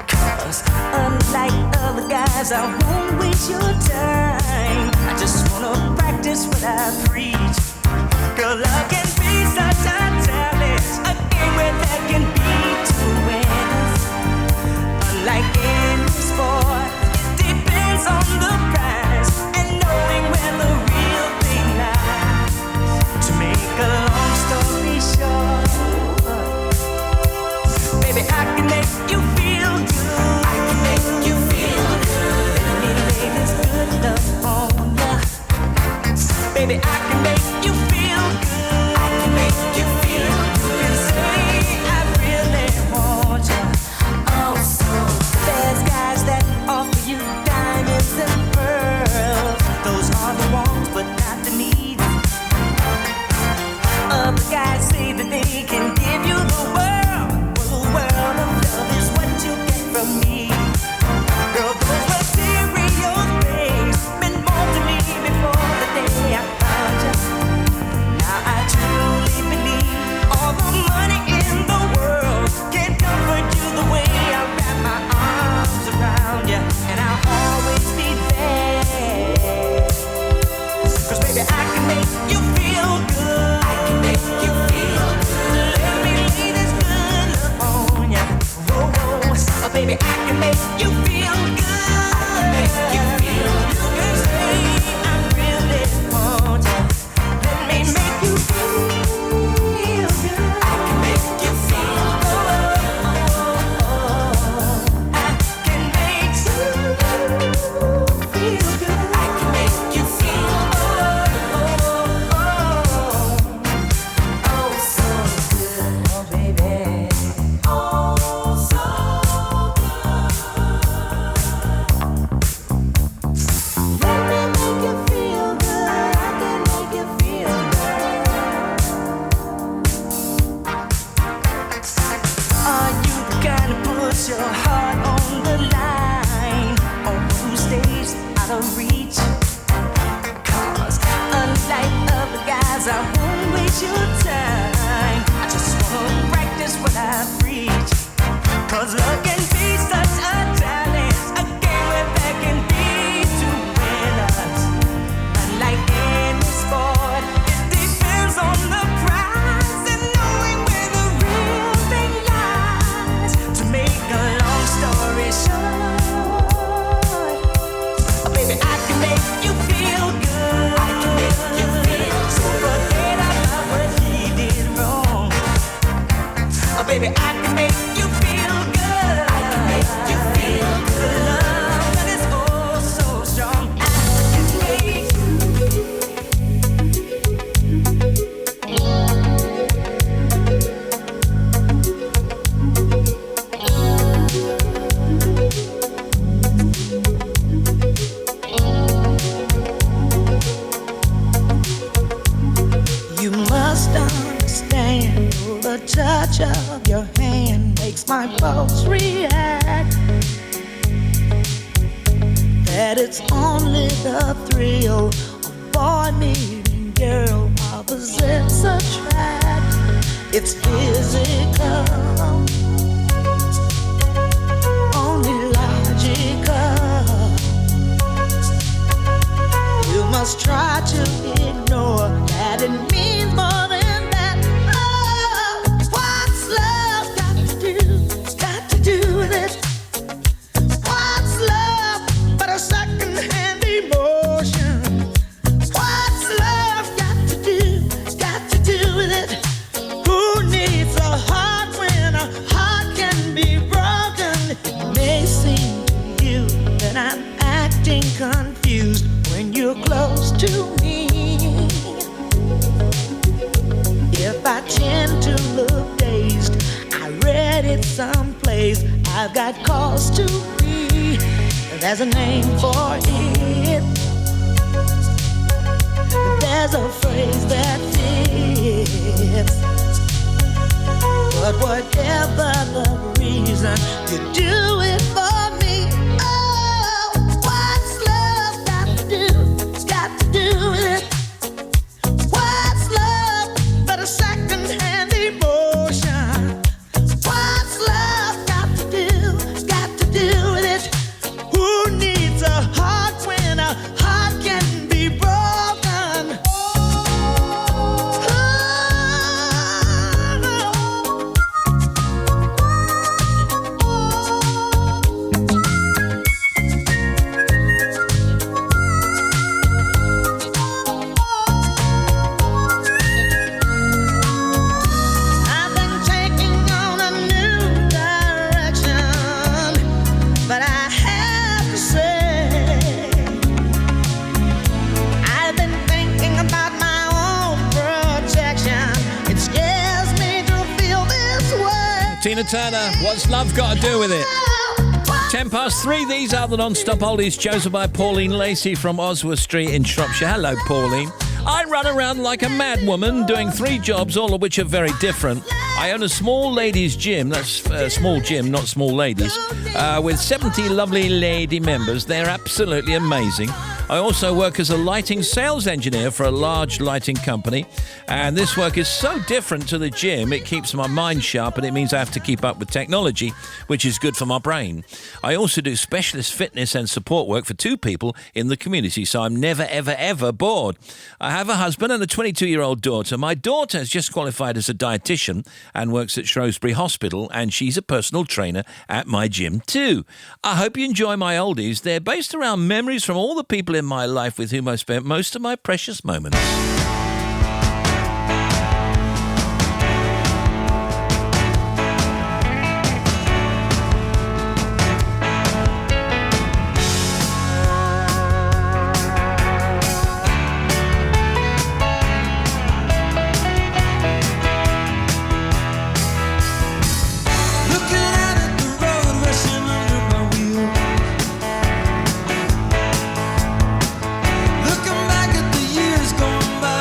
Speaker 3: 'Cause unlike other guys, I won't waste your time. I just wanna practice what I preach. Girl, love can be such a challenge, a game where there can be two winners. Unlike any sport, it depends on the prize and knowing where the real thing lies. To make a long story short, baby, I can make you feel good. I can make you feel good. Let me lay this good love on ya. Baby, I can make you feel good. I can make you feel good. And say I really want ya. Oh, so there's guys that offer you diamonds and pearls. Those are the wants, but not the needs. Other guys say that they can give you the world. Well, the world of love is what you get from me. Girl, those material things meant more to me before the day I found you. Now I truly believe all the money in the world can't comfort you the way I wrap my arms around you. And I'll always be there. 'Cause baby, I can make you feel good. I can make you feel good. Let me lay this good love on ya. Whoa, whoa. Oh, baby, I can make you feel good. I can make you feel good. Say I really want ya. Let me make you feel good. I can make you feel good. I can make you feel good. I can make you feel good. Oh, so good. Oh, baby. Oh, so good. Let me make you feel good. I can make you feel good. Are you the kind who puts your heart on the line, or who stays out of reach? 'Cause unlike other guys, I won't waste your time. I just wanna practice what I preach. 'Cause love can be such a challenge, a game where there can be two winners. Unlike any sport, it depends on the prize and knowing where the real thing lies. To make a long story short, oh, baby, I can make you feel good. I can make you feel so forget about what he did wrong. Oh, baby, I can make you feel good. I can make you feel good. Love that is oh so strong. I can make You must understand the touch of your hand makes my pulse react. That it's only the thrill of boy meeting girl opposites attract. It's physical, only just try to ignore that it means more than that. Oh, what's love got to do with it? What's love but a second-hand emotion? What's love got to do with it? Who needs a heart when a heart can be broken? It may seem to you that I'm acting confused when you're close to me. If I tend to look dazed, I read it someplace. I've got cause to be. There's a name for it. There's a phrase that fits. But whatever the reason, you do it for me. Oh, what's love got to do with it? What's love but a second-hand emotion? What's love got to do with it? Who needs a heart when a heart can be broken? I've been taking on a new direction, but I have to say, I've been thinking about my own protection. It scares me to feel this way.
Speaker 1: Tina Turner, what's love got to do with it? 3:10, these are the non-stop oldies chosen by Pauline Lacey from Oswald Street in Shropshire. Hello, Pauline. I run around like a mad woman doing 3 jobs, all of which are very different. I own a small ladies' gym, that's a small gym, not small ladies, with 70 lovely lady members. They're absolutely amazing. I also work as a lighting sales engineer for a large lighting company, and this work is so different to the gym, it keeps my mind sharp, and it means I have to keep up with technology, which is good for my brain. I also do specialist fitness and support work for 2 people in the community, so I'm never, ever, ever bored. I have a husband and a 22-year-old daughter. My daughter has just qualified as a dietitian and works at Shrewsbury Hospital, and she's a personal trainer at my gym too. I hope you enjoy my oldies. They're based around memories from all the people in my life with whom I spent most of my precious moments.
Speaker 3: Looking back at the years gone by.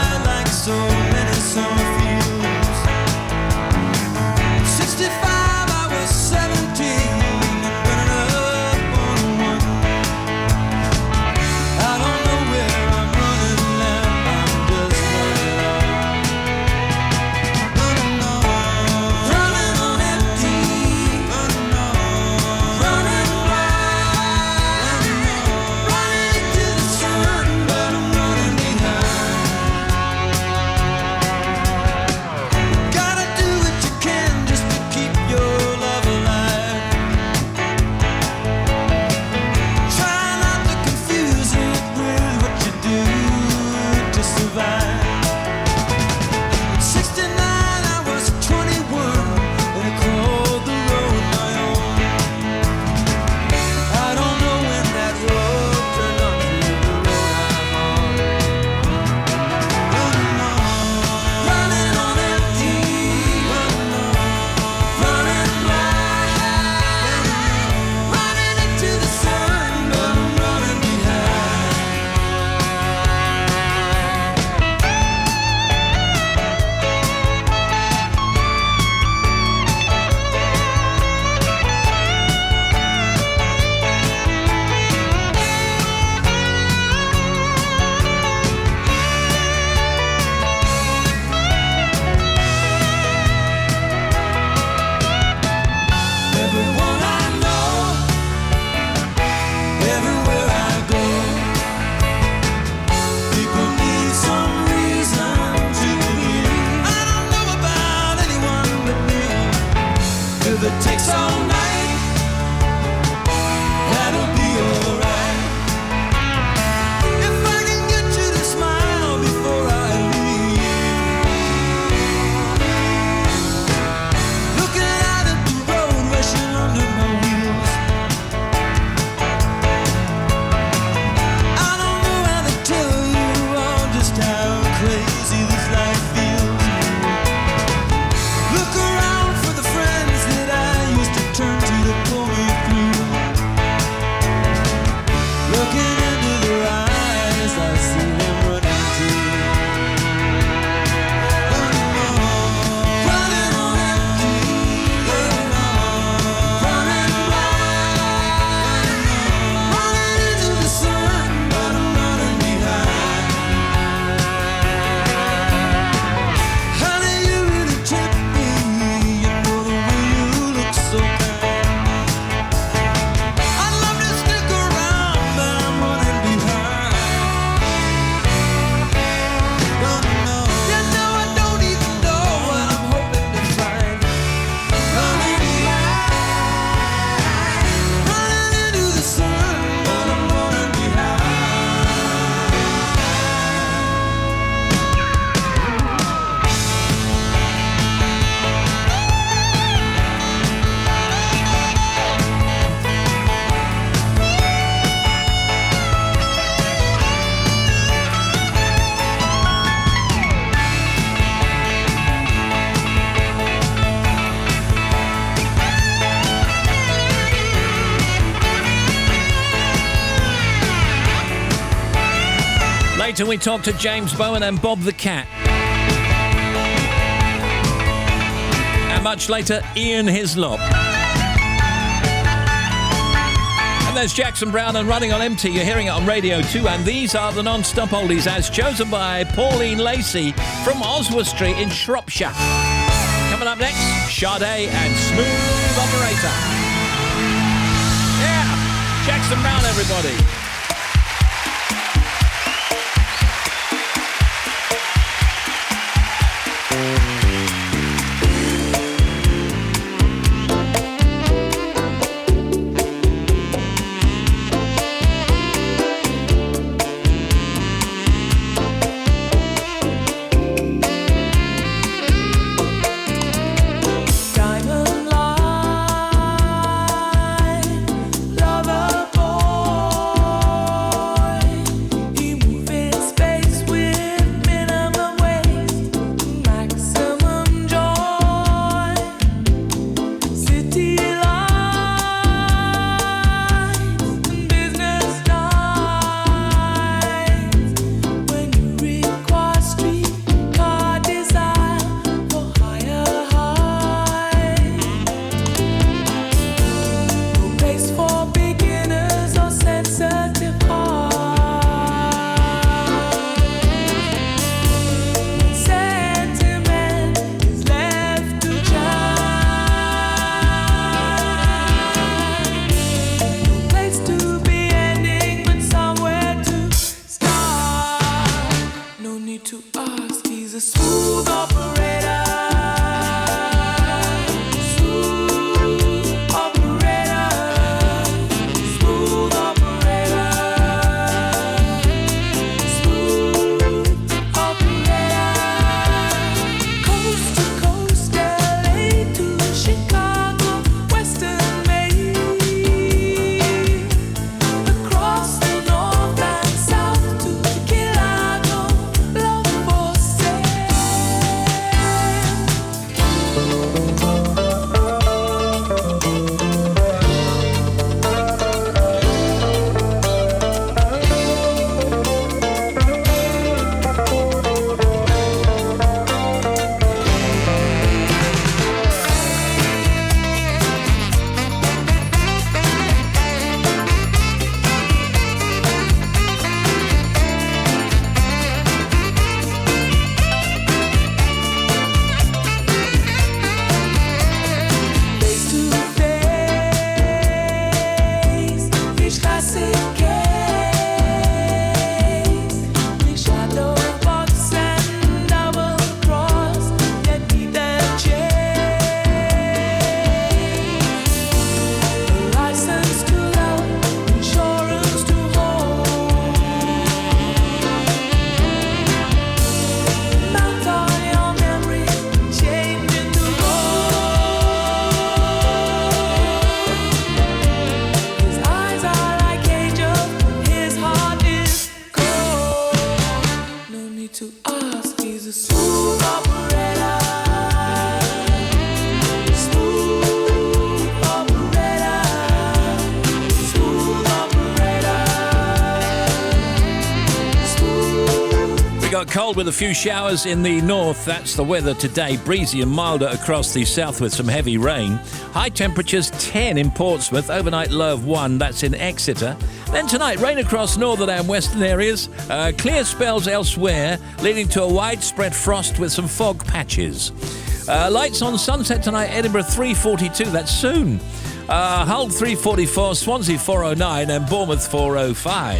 Speaker 3: crazy this life feels. Look around for the friends that I used to turn to pull me through. Looking into their eyes, I see them running too. Running on empty, running blind, running into the sun, but I'm running behind. Honey, you really trip me, you know the way you look so kind. I'd love to stick around, but I'm running behind. No, no, you know I don't even know what I'm hoping to find. Running behind, running into the sun, but I'm running behind.
Speaker 1: Later we talk to James Bowen and Bob the Cat. And much later, Ian Hislop. And there's Jackson Browne and Running on Empty. You're hearing it on Radio 2, and these are the non-stop oldies as chosen by Pauline Lacey from Oswald Street in Shropshire. Coming up next, Sade and Smooth Operator. Yeah, Jackson Browne, everybody.
Speaker 3: Diamond line, lover boy. He moves in space with minimum waste, maximum joy. City lights and business nights. When you require streetcar desire for higher heights. No place for beginners or sensitive hearts. Sentiment is left to chance. No place to be ending, but somewhere to start. No need to ask, he's a smooth operator. Smooth operator. Smooth operator. Smooth operator. Coast to coast, LA to Chicago, Western Maine. Across the north and south to Chicago, love for sale. He's a smooth operator. Smooth operator. Smooth operator. Smooth.
Speaker 1: We got cold with a few showers in the north. That's the weather today. Breezy and milder across the south with some heavy rain. High temperatures 10 in Portsmouth. Overnight low of 1. That's in Exeter. Then tonight, rain across northern and western areas. Clear spells elsewhere, leading to a widespread frost with some fog patches. Lights on sunset tonight. Edinburgh 3:42. That's soon. Hull 3:44. Swansea 4:09. And Bournemouth 4:05.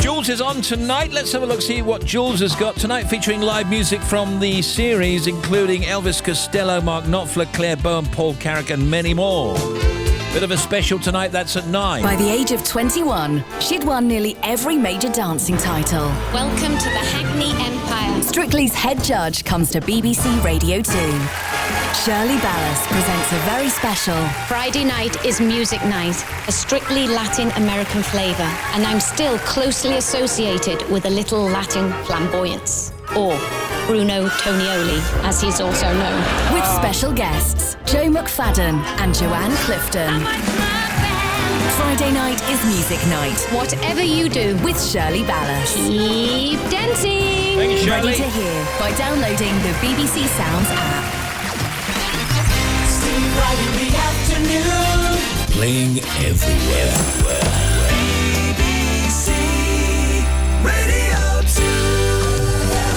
Speaker 1: Jules is on tonight. Let's have a look, see what Jules has got tonight, featuring live music from the series, including Elvis Costello, Mark Knopfler, Claire Bowen, Paul Carrick, and many more. Bit of a special tonight, that's at 9.
Speaker 8: By the age of 21, she'd won nearly every major dancing title.
Speaker 9: Welcome to the Hackney Empire.
Speaker 8: Strictly's head judge comes to BBC Radio 2. Shirley Ballas presents a very special
Speaker 9: Friday night is music night, a strictly Latin American flavour, and I'm still closely associated with a little Latin flamboyance. Or Bruno Tonioli, as he's also known.
Speaker 8: with special guests Joe McFadden and Joanne Clifton. Friday night is music night.
Speaker 9: Whatever you do
Speaker 8: with Shirley Ballas.
Speaker 9: Keep dancing.
Speaker 1: Thank you, Shirley.
Speaker 8: Ready to hear by downloading the BBC Sounds app.
Speaker 3: Steve Wright in the afternoon.
Speaker 2: Playing everywhere.
Speaker 3: BBC Radio 2.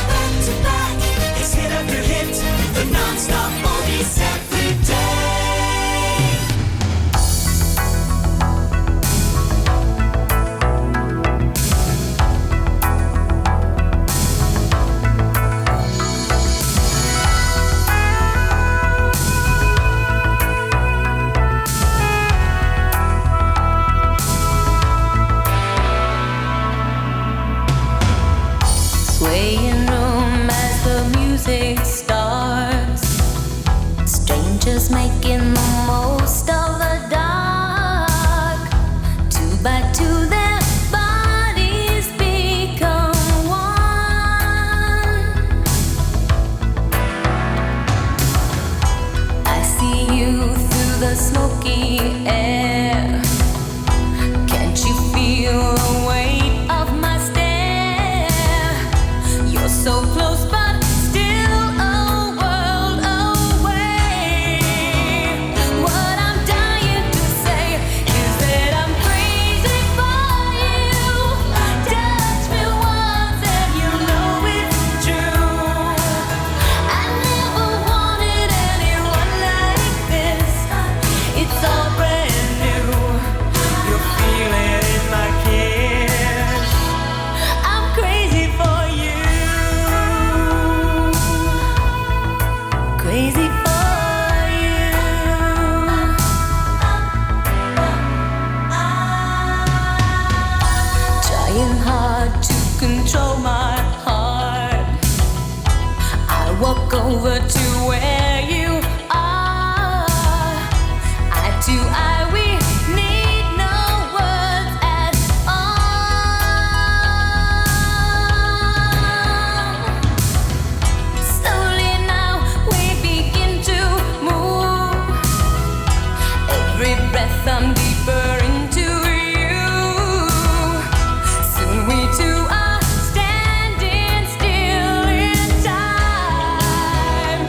Speaker 3: Back to back, it's hit after hit. The non-stop oldies every day.
Speaker 18: Swaying room as the music starts. Strangers making the most of the dark. Two by two, their bodies become one. I see you through the smoky air. Can't you feel the weight of my stare? You're so close, but still a world away. What I'm dying to say is that I'm crazy for you. Touch me once and you know it's true. I never wanted anyone like this. It's all brand new. You're feeling in my kiss. I'm crazy for you. Crazy for you. Trying hard to control my heart. I walk over to where you are. Eye to eye, we need no words at all. Slowly now we begin to move. Every breath I'm deeper into you. Soon we two are standing still in time.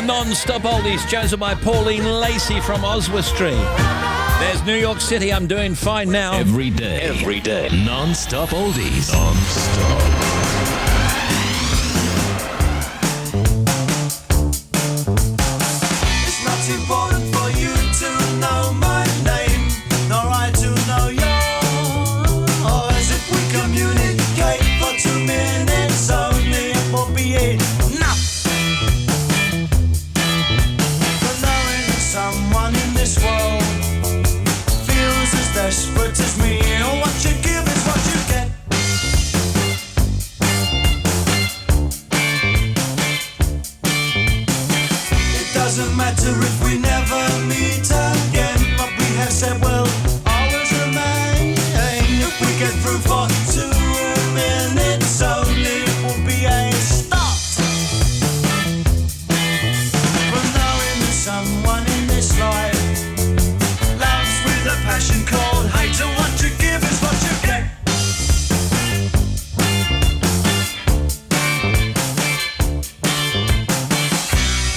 Speaker 1: non-stop oldies, chosen by Pauline Lacey from Oswestry. There's New York City, I'm doing fine now.
Speaker 2: Every day. Non-stop oldies. Non-stop.
Speaker 3: It's not important for you to know my name, nor I to know yours. If we communicate for 2 minutes only, it will be enough. For knowing that someone in this world feels as desperate as me, and what you give is what you get. Doesn't matter if we never meet again, but we have said we'll always remain. If we get through for 2 minutes only, it will be a start. For knowing that someone in this life loves with a passion called hate, and what you give is what you get.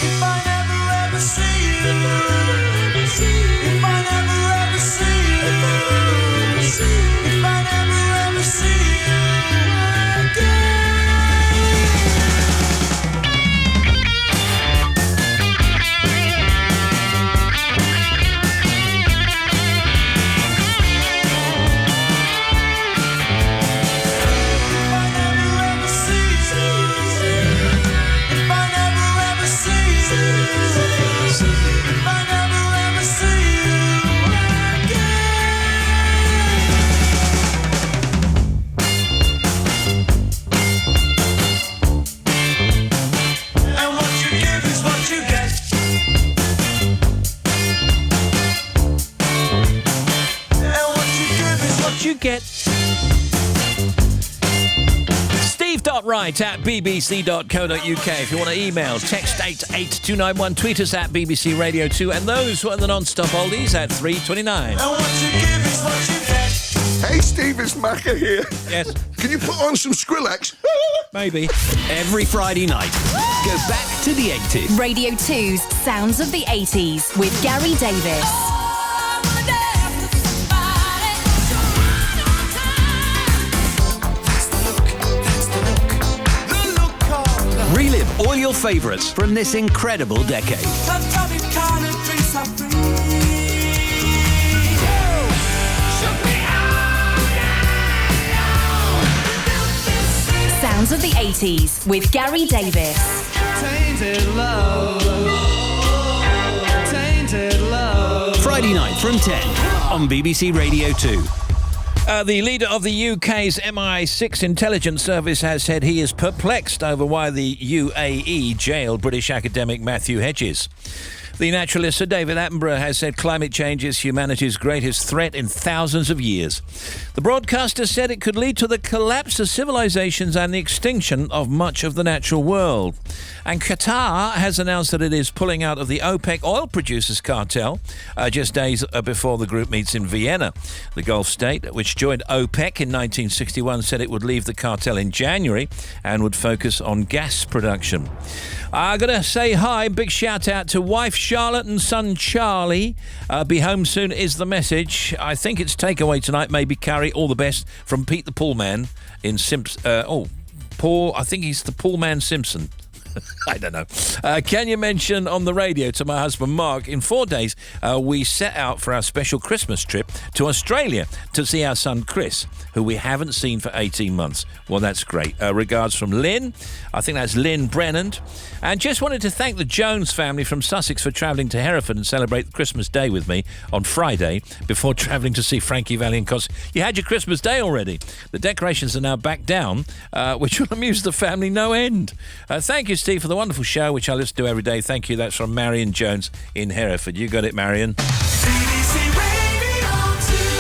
Speaker 3: If I never ever see you, if I never ever see you, if I never ever see you
Speaker 1: get. Steve.Wright at bbc.co.uk. If you want to email, text 88291, tweet us at BBC Radio 2, and those who are the non-stop oldies at 3:29.
Speaker 14: Hey Steve, it's Macca here.
Speaker 1: Yes.
Speaker 14: Can you put on some Skrillex?
Speaker 1: Maybe.
Speaker 2: Every Friday night, go back to the 80s.
Speaker 8: Radio 2's Sounds of the 80s with Gary Davis.
Speaker 2: Relive all your favourites from this incredible decade.
Speaker 8: Sounds of the 80s with Gary Davis.
Speaker 3: Tainted love. Tainted love.
Speaker 2: Friday night from 10 on BBC Radio 2.
Speaker 1: The leader of the UK's MI6 intelligence service has said he is perplexed over why the UAE jailed British academic Matthew Hedges. The naturalist Sir David Attenborough has said climate change is humanity's greatest threat in thousands of years. The broadcaster said it could lead to the collapse of civilizations and the extinction of much of the natural world. And Qatar has announced that it is pulling out of the OPEC oil producers cartel just days before the group meets in Vienna. The Gulf state, which joined OPEC in 1961, said it would leave the cartel in January and would focus on gas production. I got to say hi, big shout out to wife Charlotte and son Charlie. Be home soon is the message. I think it's takeaway tonight, maybe curry. All the best from Pete the Pool Man in Paul, I think he's the Pool Man Simpson. I don't know. Can you mention on the radio to my husband Mark, in 4 days we set out for our special Christmas trip to Australia to see our son Chris, who we haven't seen for 18 months. Well, that's great. Regards from Lynn. I think that's Lynn Brennan. And just wanted to thank the Jones family from Sussex for travelling to Hereford and celebrate Christmas Day with me on Friday before travelling to see Frankie Valli and Cos. You had your Christmas Day already. The decorations are now back down, which will amuse the family no end. Thank you, Steve, for the wonderful show, which I listen to every day. Thank you. That's from Marion Jones in Hereford. You got it, Marion.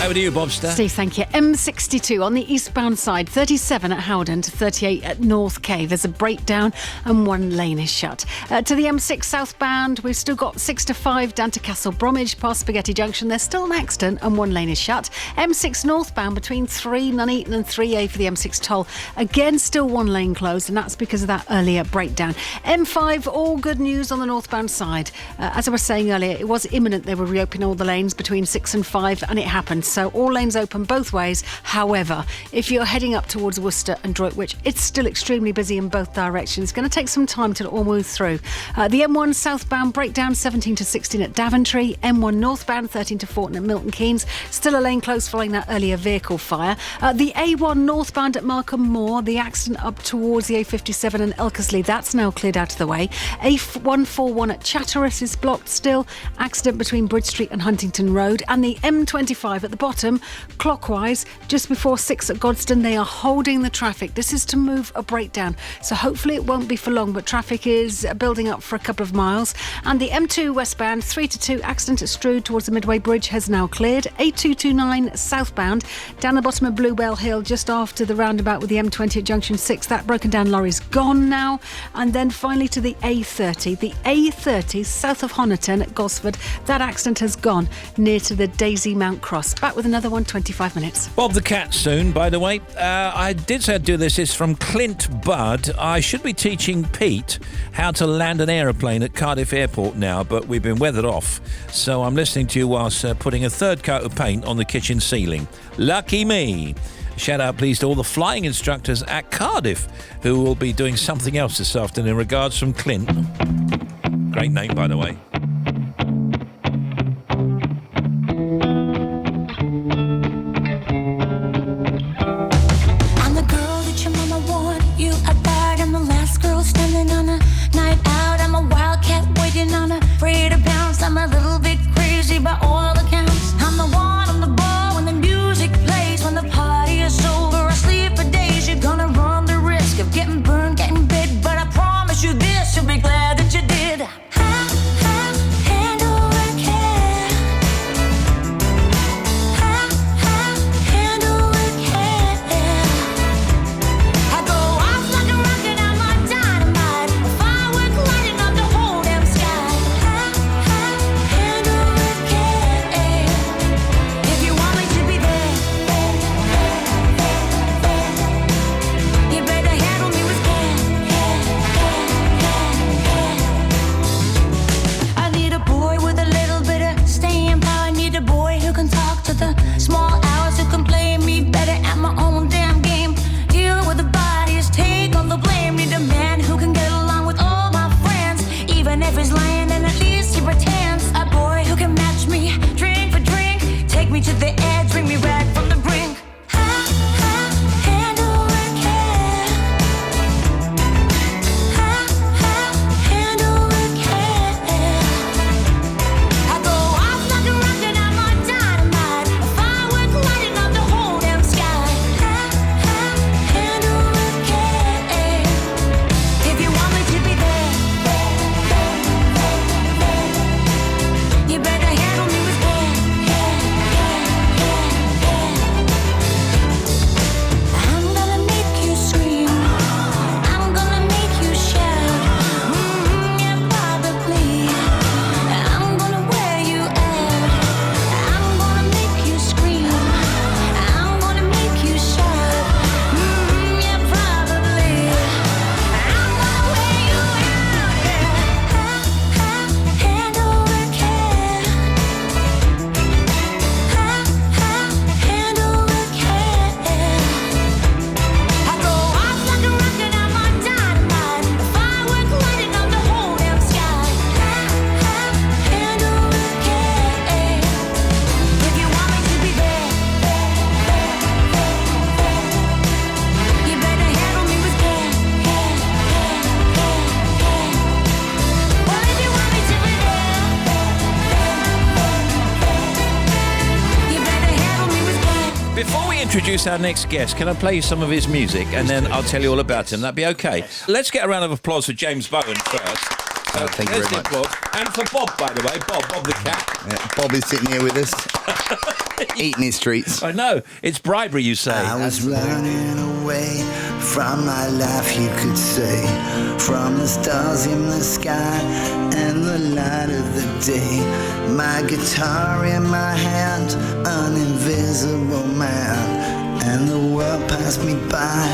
Speaker 1: Over to you, Bobster.
Speaker 7: Steve, thank you. M62 on the eastbound side, 37 at Howden to 38 at North Quay. There's a breakdown and one lane is shut. To the M6 southbound, we've still got 6 to 5 down to Castle Bromwich past Spaghetti Junction. There's still an accident and one lane is shut. M6 northbound between 3 Nuneaton and 3A for the M6 toll. Again, still one lane closed, and that's because of that earlier breakdown. M5, all good news on the northbound side. As I was saying earlier, it was imminent they would reopen all the lanes between 6 and 5, and it happened. So all lanes open both ways. However, if you're heading up towards Worcester and Droitwich, it's still extremely busy in both directions. It's going to take some time to all move through. The M1 southbound breakdown 17 to 16 at Daventry. M1 northbound 13 to 14 at Milton Keynes. Still a lane closed following that earlier vehicle fire. The A1 northbound at Markham Moor. The accident up towards the A57 and Elkersley, that's now cleared out of the way. A141 at Chatteris is blocked still. Accident between Bridge Street and Huntington Road. And the M25 at the bottom, clockwise, just before 6 at Godstone. They are holding the traffic. This is to move a breakdown, so hopefully it won't be for long, but traffic is building up for a couple of miles. And the M2 westbound 3 to 2 accident at Strood towards the Midway Bridge has now cleared. A229 southbound down the bottom of Bluebell Hill just after the roundabout with the M20 at Junction 6. That broken down lorry's gone now. And then finally to the A30. The A30 south of Honiton at Gosford. That accident has gone near to the Daisy Mount Cross. Back with another one, 25 minutes.
Speaker 1: Bob the Cat soon, by the way. I did say I'd do this. It's from Clint Budd. I should be teaching Pete how to land an aeroplane at Cardiff Airport now, but we've been weathered off. So I'm listening to you whilst putting a third coat of paint on the kitchen ceiling. Lucky me. Shout out, please, to all the flying instructors at Cardiff who will be doing something else this afternoon. Regards from Clint. Great name, by the way.
Speaker 18: I'm the girl that your mama warned you about. I'm the last girl standing on a night out. I'm a wildcat waiting on a afraid to bounce. I'm a little bit crazy by all accounts. I'm the one on the ball when the music plays. When the party is over, I sleep for days. You're gonna run the risk of getting burned, getting bit. But I promise you this, you'll be glad that you did. Small hours who can play me better at my own damn game. Deal with the bodies, take all the blame. Need a man who can get along with all my friends. Even if he's lying, then at least he pretends. A boy who can match me, drink for drink. Take me to the edge, bring me back from the brink.
Speaker 1: Introduce our next guest. Can I play you some of his music and then I'll tell you all about him? That'd be okay. Let's get a round of applause for James Bowen first. So
Speaker 13: thank you
Speaker 1: there's
Speaker 13: very
Speaker 1: your
Speaker 13: much.
Speaker 1: book. And for Bob, by the way, Bob the cat.
Speaker 13: Yeah, Bob is sitting here with us, eating his treats.
Speaker 1: I know. It's bribery, you say.
Speaker 15: I was running away from my life, you could say, from the stars in the sky and the light of the day. My guitar in my hand, an invisible man, and the world passed me by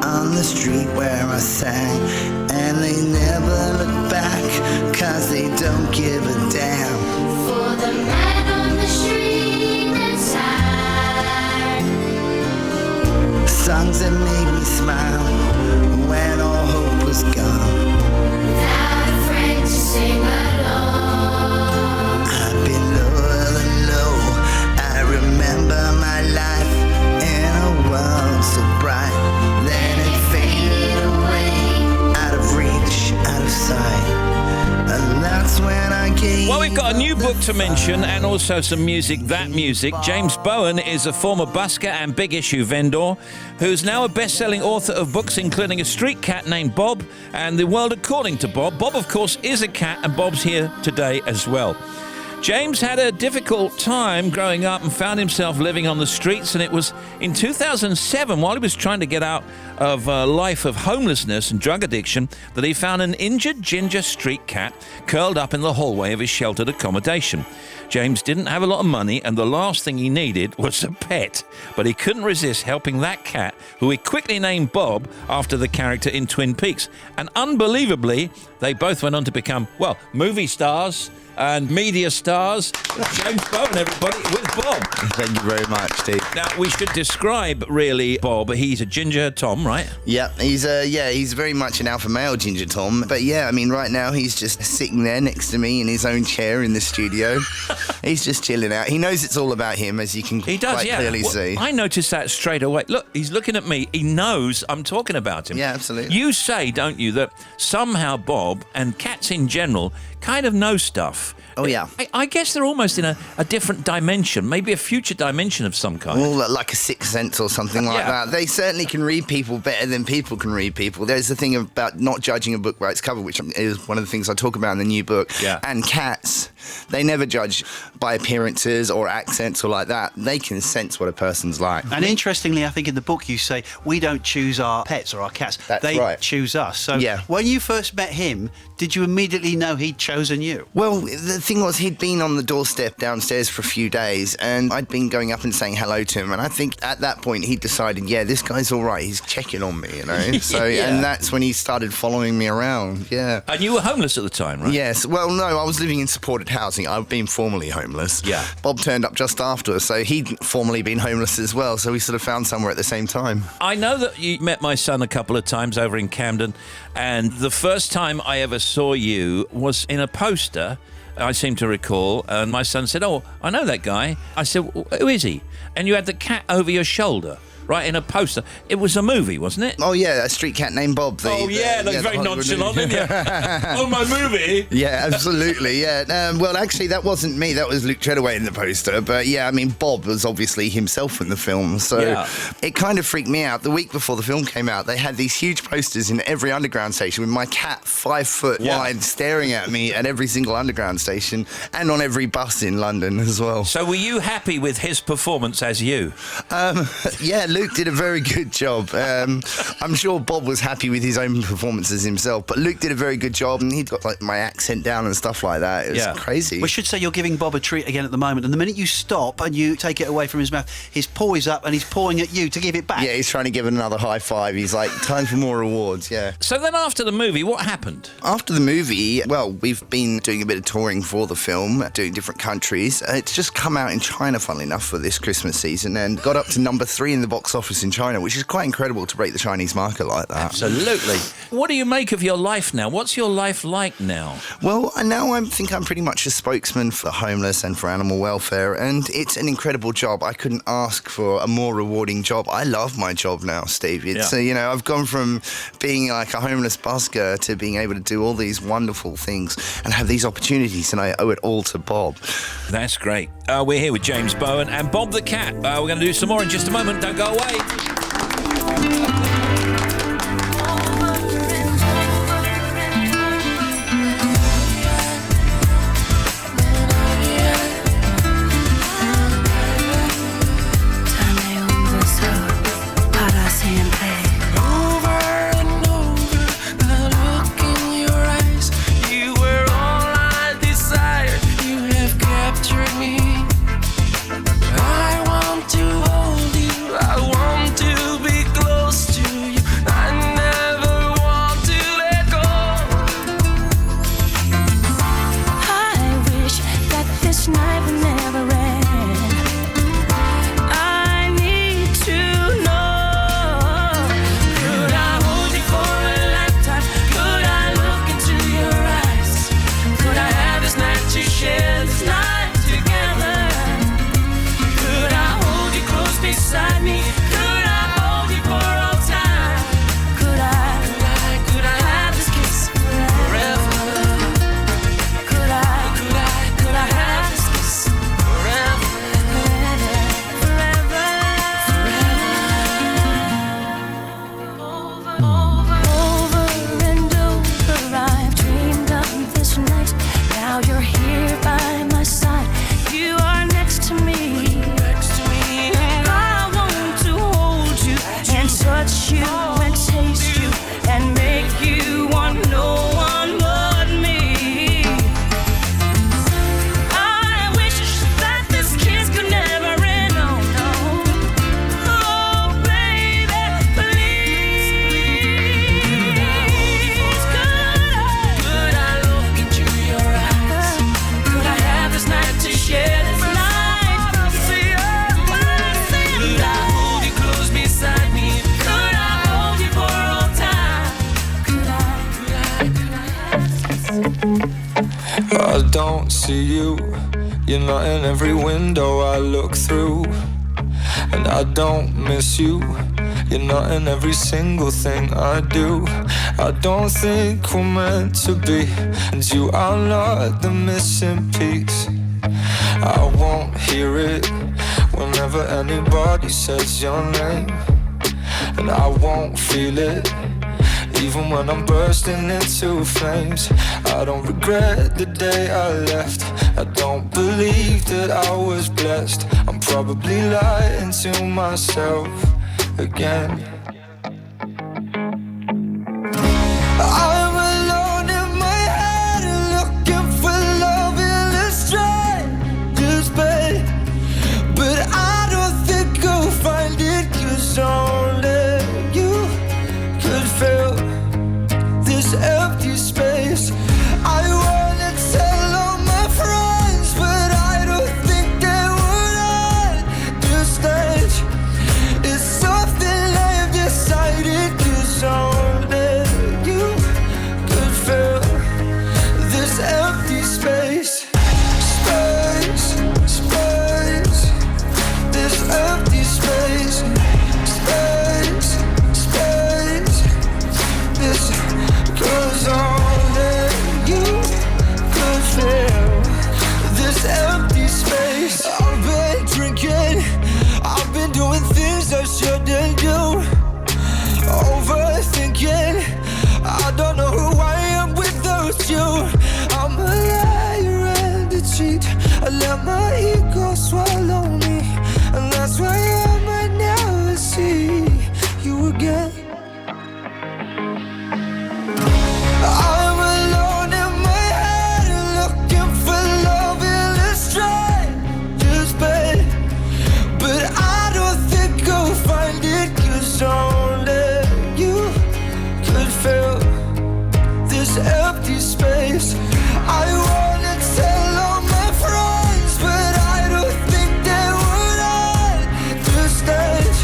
Speaker 15: on the street where I sang, and they never look back, 'cause they don't give a damn.
Speaker 18: For the man on the street inside.
Speaker 15: Songs that made me smile when all hope was gone.
Speaker 18: Without a friend to sing along.
Speaker 15: I've been lower than low. I remember my life in a world so bright. Then it faded away, out of reach, out of sight. And that's when I gave.
Speaker 1: Well, we've got a new book to mention and also some music, that music. James Bowen is a former busker and big issue vendor who's now a best-selling author of books including A Street Cat Named Bob and The World According to Bob. Bob, of course, is a cat, and Bob's here today as well. James had a difficult time growing up and found himself living on the streets, and it was in 2007, while he was trying to get out of a life of homelessness and drug addiction, that he found an injured ginger street cat curled up in the hallway of his sheltered accommodation. James didn't have a lot of money, and the last thing he needed was a pet, but he couldn't resist helping that cat, who he quickly named Bob after the character in Twin Peaks. And unbelievably, they both went on to become, well, movie stars and media stars. James Bowen, everybody, with Bob.
Speaker 13: Thank you very much, Steve.
Speaker 1: Now, we should describe, really, Bob. He's a ginger Tom, right?
Speaker 15: Yeah, he's very much an alpha male, Ginger Tom. But yeah, I mean, right now he's just sitting there next to me in his own chair in the studio. He's just chilling out. He knows it's all about him, as you can quite clearly see.
Speaker 1: I noticed that straight away. Look, he's looking at me. He knows I'm talking about him.
Speaker 15: Yeah, absolutely.
Speaker 1: You say, don't you, that somehow Bob and cats in general kind of know stuff.
Speaker 15: Oh, yeah.
Speaker 1: I guess they're almost in a different dimension, maybe a future dimension of some kind.
Speaker 15: Well, like a sixth sense or something like that. They certainly can read people better than people can read people. There's the thing about not judging a book by its cover, which is one of the things I talk about in the new book.
Speaker 1: Yeah.
Speaker 15: And cats, they never judge by appearances or accents or like that. They can sense what a person's like.
Speaker 19: And interestingly, I think in the book you say, we don't choose our pets or our cats. They choose us. So when you first met him, did you immediately know he'd chosen you?
Speaker 15: Well, the thing was, he'd been on the doorstep downstairs for a few days, and I'd been going up and saying hello to him, and I think at that point he decided, yeah, this guy's all right, he's checking on me, you know? So, and that's when he started following me around, yeah.
Speaker 1: And you were homeless at the time, right?
Speaker 15: Yes, well, no, I was living in supported housing. I've been formerly homeless.
Speaker 1: Yeah.
Speaker 15: Bob turned up just after, so he'd formerly been homeless as well, so we sort of found somewhere at the same time.
Speaker 1: I know that you met my son a couple of times over in Camden, and the first time I ever saw you was in a poster, I seem to recall, and my son said, "Oh, I know that guy." I said, "Who is he?" And you had the cat over your shoulder, right, in a poster. It was a movie, wasn't it?
Speaker 15: Oh, yeah, A Street Cat Named Bob.
Speaker 1: That's very nonchalant, isn't it? Oh, my movie?
Speaker 15: Yeah, absolutely, yeah. Well, actually, that wasn't me. That was Luke Treadaway in the poster. But, yeah, I mean, Bob was obviously himself in the film. So it kind of freaked me out. The week before the film came out, they had these huge posters in every underground station with my cat 5 foot wide staring at me at every single underground station and on every bus in London as well.
Speaker 1: So were you happy with his performance as you?
Speaker 15: Yeah, Luke did a very good job. I'm sure Bob was happy with his own performances himself, but Luke did a very good job, and he'd got like my accent down and stuff like that. It was crazy.
Speaker 19: We should say you're giving Bob a treat again at the moment, and the minute you stop and you take it away from his mouth, his paw is up and he's pawing at you to give it back.
Speaker 15: Yeah, he's trying to give it another high five. He's like, time for more rewards, yeah.
Speaker 1: So then after the movie, what happened?
Speaker 15: After the movie, well, we've been doing a bit of touring for the film, doing different countries. It's just come out in China, funnily enough, for this Christmas season, and got up to number 3 in the box office in China, which is quite incredible to break the Chinese market like that.
Speaker 1: Absolutely. What do you make of your life now? What's your life like now?
Speaker 15: Well, now I think I'm pretty much a spokesman for the homeless and for animal welfare, and it's an incredible job. I couldn't ask for a more rewarding job. I love my job now, Steve. It's you know, I've gone from being like a homeless busker to being able to do all these wonderful things and have these opportunities, and I owe it all to Bob.
Speaker 1: That's great. We're here with James Bowen and Bob the Cat. We're going to do some more in just a moment. Don't go away.
Speaker 16: I don't see you. You're not in every window I look through. And I don't miss you. You're not in every single thing I do. I don't think we're meant to be, and you are not the missing piece. I won't hear it whenever anybody says your name, and I won't feel it even when I'm bursting into flames. I don't regret the day I left. I don't believe that I was blessed. I'm probably lying to myself again. I'm alone in my head and looking for love in a stranger's bed, but I don't think I'll find it, 'cause only you could fill this empty space. I wanna tell all my friends, but I don't think they would understand. It's something I've decided, 'cause only you could fill this empty space. Space, space, this empty space. Space, space, this, 'cause only you could fill this empty space. I've been drinking, I've been doing things I shouldn't do, overthinking, I don't know who I am without you. I'm a liar and a cheat, I let my ego swallow me, and that's why I might never see you again. I'm alone in my head and looking for love in a stranger's bed, but I don't think I'll find it, 'cause only you could fill this empty space. I wanna tell all my friends, but I don't think they would understand.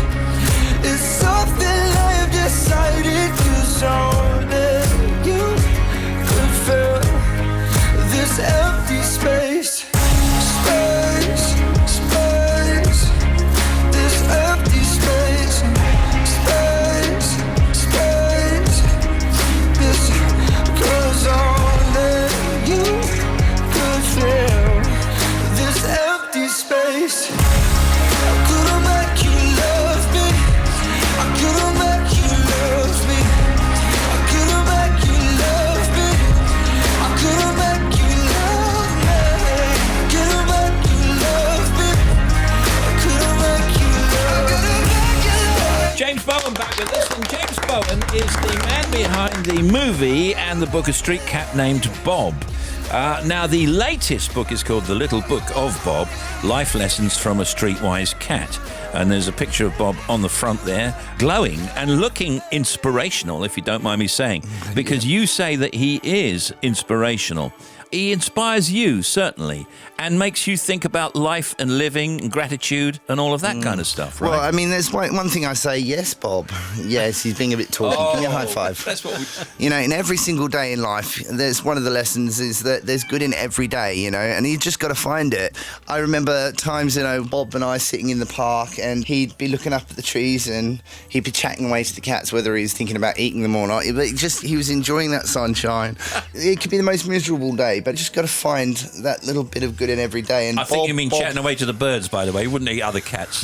Speaker 16: It's something I've decided, 'cause only you could fill this empty space. Space, space, this empty space. Space, space, this, 'cause only you could fill this empty space. I couldn't make you love me, I couldn't make you love me, I couldn't make you love me, I couldn't make you love me, couldn't make you love me, I couldn't make you love me.
Speaker 1: James Bowen back with us, and James Bowen is the man behind the movie and the book A Street Cat Named Bob. Now, the latest book is called The Little Book of Bob, Life Lessons from a Streetwise Cat. And there's a picture of Bob on the front there, glowing and looking inspirational, if you don't mind me saying, because you say that he is inspirational. He inspires you, certainly, and makes you think about life and living and gratitude and all of that kind of stuff, right?
Speaker 13: Well, I mean, there's one thing I say, yes, Bob. Yes, he's being a bit talky. Give me a high five.
Speaker 1: That's what we...
Speaker 13: You know, in every single day in life, there's one of the lessons is that there's good in every day, you know, and you just got to find it. I remember times, you know, Bob and I sitting in the park, and he'd be looking up at the trees and he'd be chatting away to the cats, whether he's thinking about eating them or not. But he was enjoying that sunshine. It could be the most miserable day, but just got to find that little bit of good in every day. And
Speaker 1: I think you mean chatting away to the birds, by the way. He wouldn't eat other cats.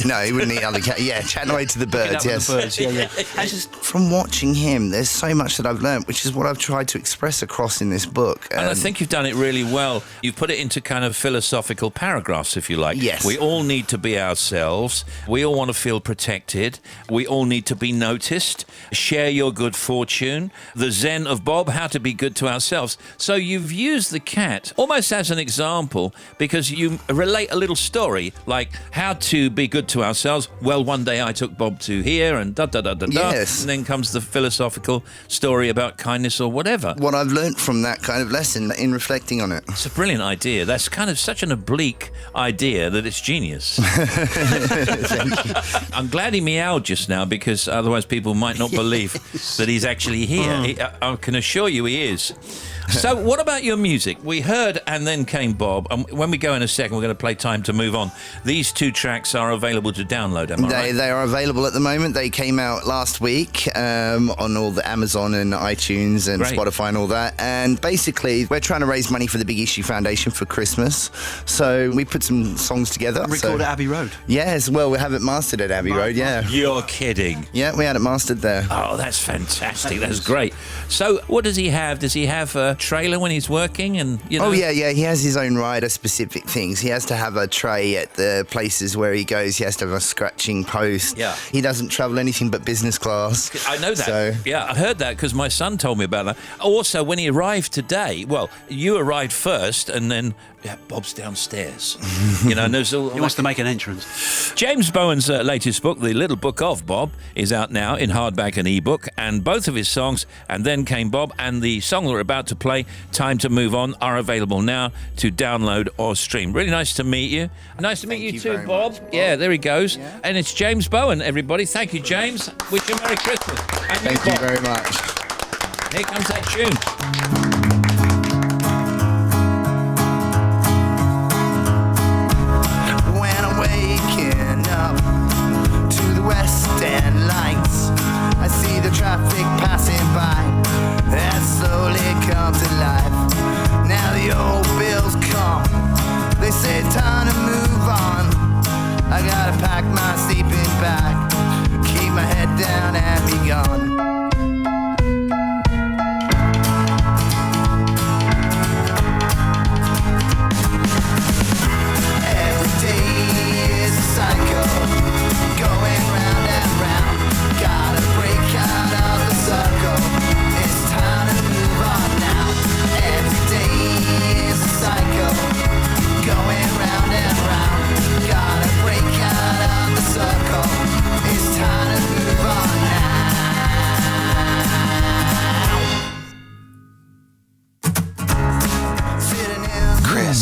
Speaker 13: No, he wouldn't eat other cats. Yeah, chatting away to the birds, yes.
Speaker 1: The birds, yeah.
Speaker 13: And just from watching him, there's so much that I've learned, which is what I've tried to express across in this book.
Speaker 1: And I think you've done it really well. You've put it into kind of philosophical paragraphs, if you like.
Speaker 13: Yes.
Speaker 1: We all need to be ourselves. We all want to feel protected. We all need to be noticed. Share your good fortune. The Zen of Bob, how to be good to ourselves. So you've used the cat almost as an example, because you relate a little story, like how to be good to ourselves. Well, one day I took Bob to here and da-da-da-da-da.
Speaker 13: Yes.
Speaker 1: And then comes the philosophical story about kindness or whatever.
Speaker 13: What I've learnt from that kind of lesson in reflecting on it.
Speaker 1: It's a brilliant idea. That's kind of such an oblique idea that it's genius.
Speaker 13: Thank you.
Speaker 1: I'm glad he meowed just now, because otherwise people might not believe that he's actually here. I can assure you he is. So what about about your music? We heard And Then Came Bob, and when we go in a second, we're going to play Time to Move On. These two tracks are available to download, am I right?
Speaker 13: They are available at the moment. They came out last week on all the Amazon and iTunes and
Speaker 1: Great.
Speaker 13: Spotify and all that. And basically, we're trying to raise money for the Big Issue Foundation for Christmas. So we put some songs together.
Speaker 19: Record at Abbey Road.
Speaker 13: Yes, well, we have it mastered at Abbey Road, yeah.
Speaker 1: You're kidding.
Speaker 13: Yeah, we had it mastered there.
Speaker 1: Oh, that's fantastic. That's great. So what does he have? Does he have a trailer when he's working? And you know?
Speaker 13: Oh, yeah. He has his own rider-specific things. He has to have a tray at the places where he goes. He has to have a scratching post.
Speaker 1: Yeah.
Speaker 13: He doesn't travel anything but business class.
Speaker 1: I know that.
Speaker 13: So,
Speaker 1: Yeah, I heard that because my son told me about that. Also, when he arrived today, well, you arrived first and then Bob's downstairs. You know, and there's all...
Speaker 19: He wants to make an entrance.
Speaker 1: James Bowen's latest book, The Little Book of Bob, is out now in hardback and ebook, and both of his songs, And Then Came Bob, and the song we're about to play, Time to Move On, are available now to download or stream. Really nice to meet you. Nice to meet you too, Bob. Yeah, there he goes. Yeah. And it's James Bowen, everybody. Thank you, James. Wish you a Merry Christmas. And
Speaker 13: thank you very much.
Speaker 1: Here comes that tune.
Speaker 15: West End lights, I see the traffic passing by that slowly come to life. Now the old bills come, they say time to move on. I gotta pack my sleeping bag, keep my head down and be gone. Every day is a cycle, going round and round. Gotta break out of the circle. It's time to move on now. Every day is a cycle, going round and round. Gotta break out of the circle. It's time to move on now. Sitting in Chris.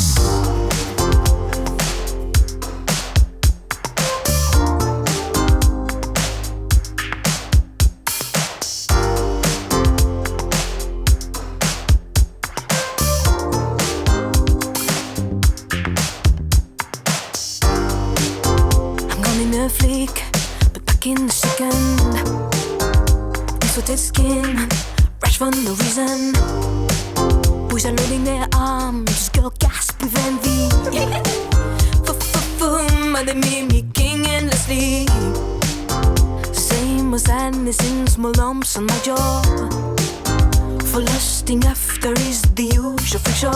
Speaker 18: Flick, but back in the second. Distorted skin, rash for no reason. Boys are loading their arms, girl gasp with envy. Are they mimicking endlessly? Same as sadness in small lumps on my jaw. For lusting after is the usual friction.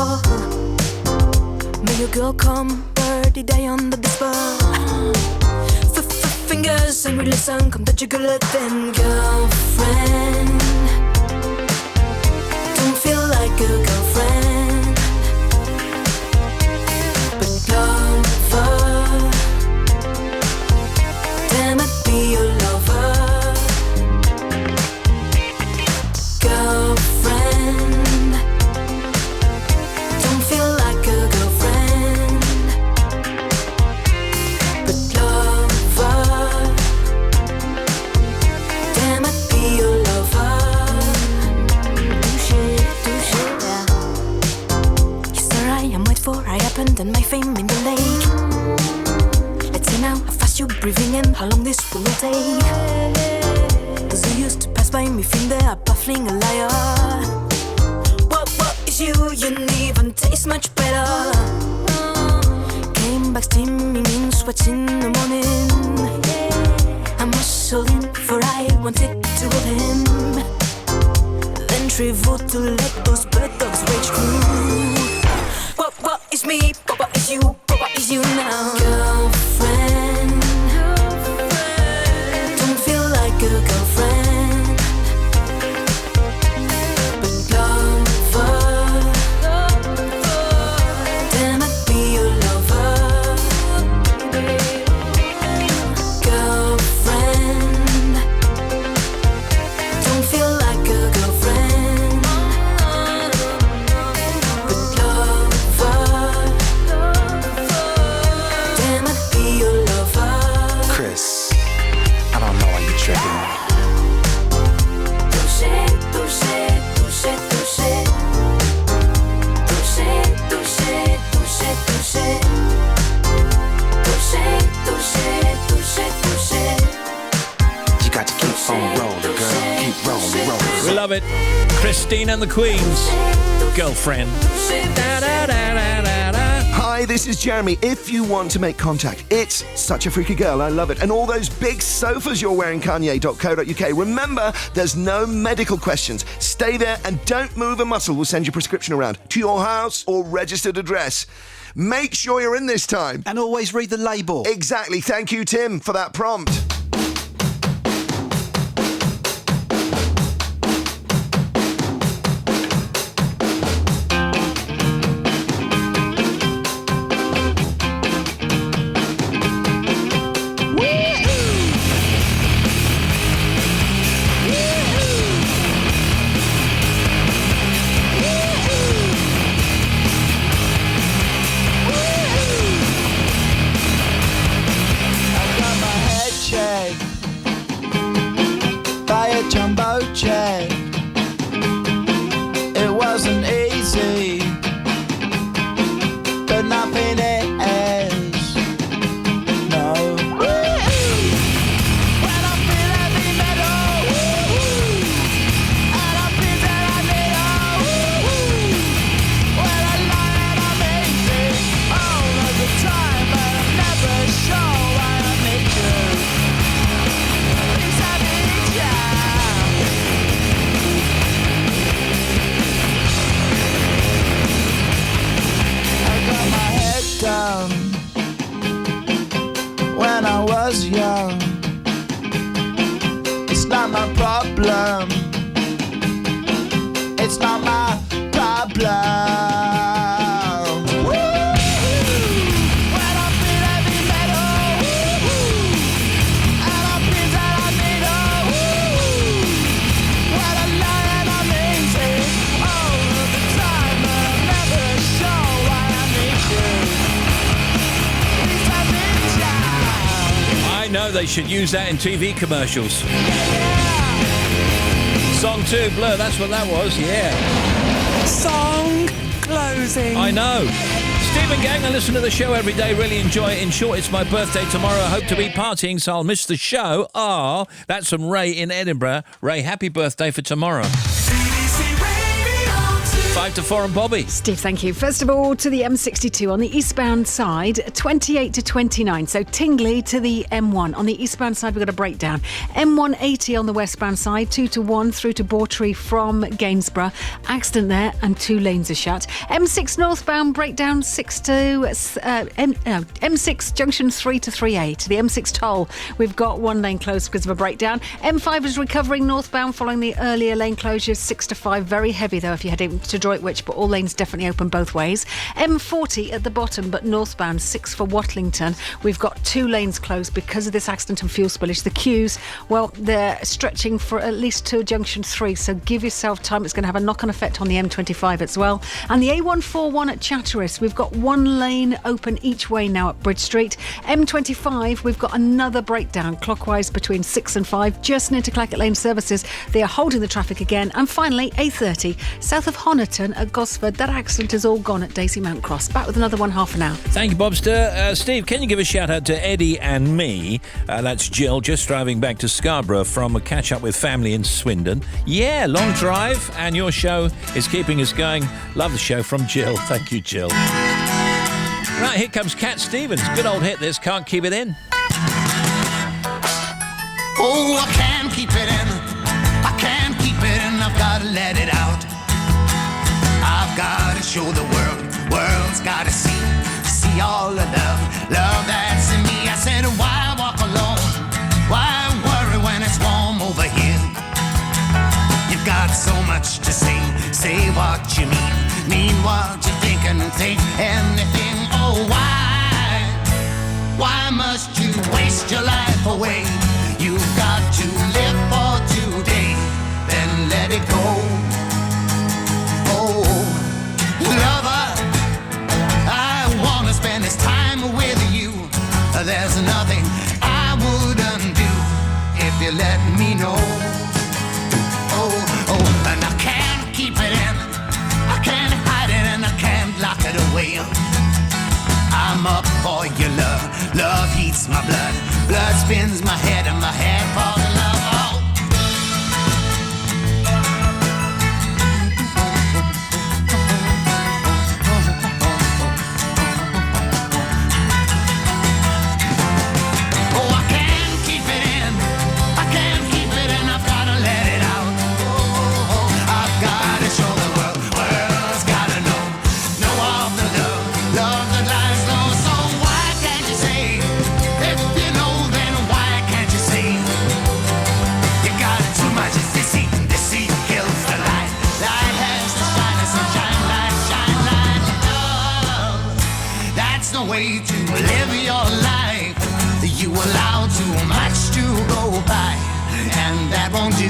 Speaker 18: May your girl come, birdie die under the spur. Fingers and listen, come touch your girl then girlfriend. Don't feel like a girlfriend, but lover. Damn it, be your lover. Girlfriend. Don't feel like a girlfriend, but lover. Damn it, be your lover. Do shit, yeah. Yes, alright, I'm wait for I happened and my fame in the lake. Let's see now how fast you're breathing in, how long this will take. Cause you used to pass by me, feel they are baffling a liar. What is you? You didn't even taste much better. Came back steaming in sweats in the morning. I muscled in for I wanted to hold him. Then traveled to let those bird dogs rage through. What is me? What is you? What is you now? Girlfriend. Don't feel like a girlfriend, but lover. Damn it, be your lover. Girlfriend. Don't feel like a girlfriend, but lover. Damn it, be your lover.
Speaker 17: Chris, I don't know why you're tripping.
Speaker 1: keep on rolling, girl. Keep rolling, rolling. We love it. Christine and the Queens. Girlfriend. Da, da, da, da, da, da.
Speaker 6: Hi, this is Jeremy. If you want to make contact, it's Such a Freaky Girl. I love it. And all those big sofas you're wearing, Kanye.co.uk. Remember, there's no medical questions. Stay there and don't move a muscle. We'll send your prescription around to your house or registered address. Make sure you're in this time.
Speaker 19: And always read the label.
Speaker 6: Exactly. Thank you, Tim, for that prompt.
Speaker 17: Jumbo jet. It wasn't easy, but nothing is. No. When I feel heavy metal, and I feel that I need when I lie and I'm easy all of the time, but I'm never sure why I need you. Please I need you. Down when I was young. It's not my problem. It's not my problem. When I feel heavy metal, and I feel that I need when I lie and I'm easy all of the time, but I'm never sure why I need you.
Speaker 1: I know they should use that in TV commercials. Song 2, Blur, that's what that was, yeah.
Speaker 7: Song closing.
Speaker 1: I know. Stephen Gang, I listen to the show every day, really enjoy it. In short, it's my birthday tomorrow. I hope to be partying, so I'll miss the show. That's from Ray in Edinburgh. Ray, happy birthday for tomorrow. 5 to 4 and Bobby.
Speaker 7: Steve, thank you. First of all, to the M62 on the eastbound side, 28 to 29. So Tingley to the M1. On the eastbound side, we've got a breakdown. M180 on the westbound side, 2 to 1 through to Bawtry from Gainsborough. Accident there and 2 lanes are shut. M6 northbound breakdown, 6 to M6 junction 3 to 3A. To the M6 toll, we've got 1 lane closed because of a breakdown. M5 is recovering northbound following the earlier lane closures, 6 to 5. Very heavy though if you're heading to Droitwich, but all lanes definitely open both ways. M40 at the bottom, but northbound, 6 for Watlington. We've got 2 lanes closed because of this accident and fuel spillage. The queues, well, they're stretching for at least to junction 3, so give yourself time. It's going to have a knock-on effect on the M25 as well. And the A141 at Chatteris, we've got 1 lane open each way now at Bridge Street. M25, we've got another breakdown clockwise between 6 and 5, just near to Clackett Lane Services. They are holding the traffic again. And finally, A30, south of Honiton at Gosford. That accident is all gone at Daisy Mount Cross. Back with another one half an hour.
Speaker 1: Thank you, Bobster. Steve, can you give a shout out to Eddie and me? That's Jill, just driving back to Scarborough from a catch up with family in Swindon. Yeah, long drive, and your show is keeping us going. Love the show from Jill. Thank you, Jill. Right, here comes Cat Stevens. Good old hit, this. Can't Keep It In.
Speaker 20: Oh, I can't keep it in. I can't keep it in. I've got to let it out. I've got to show the world's got to see all the love that's in me. I said, why walk alone? Why worry when it's warm over here? You've got so much to say what you mean what you think and think anything. Oh, why must you waste your life away? You've got to live for today, then let it go. Lover, I wanna spend this time with you. There's nothing I wouldn't do if you let me know. Oh, and I can't keep it in. I can't hide it and I can't lock it away. I'm up for your love. Love heats my blood. Blood spins my head and my head falls in love. Oh. goodbye, and that won't do.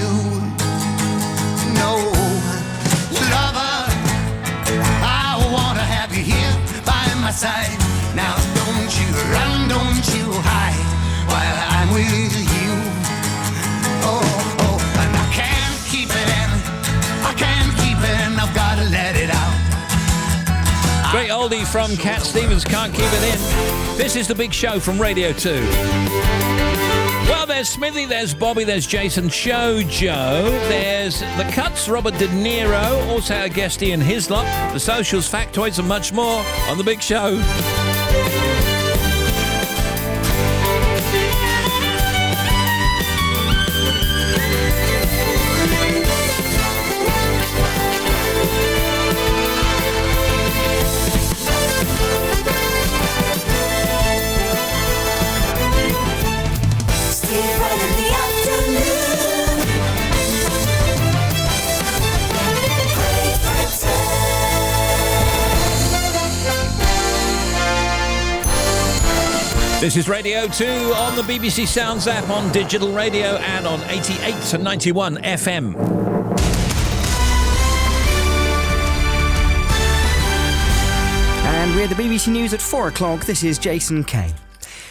Speaker 20: No, lover, I wanna have you here by my side. Now don't you run, don't you hide, while I'm with you. Oh, and I can't keep it in, I can't keep it in, I've gotta let it out.
Speaker 1: Great oldie from Cat Stevens, Can't Keep It In. This is The Big Show from Radio 2. Well, there's Smithy, there's Bobby, there's Jason, Joe, there's The Cuts, Robert De Niro, also our guest Ian Hislop, the socials, factoids and much more on The Big Show. This is Radio 2 on the BBC Sounds app, on digital radio and on 88 to 91 FM.
Speaker 10: And we're the BBC News at 4 o'clock. This is Jason Kay.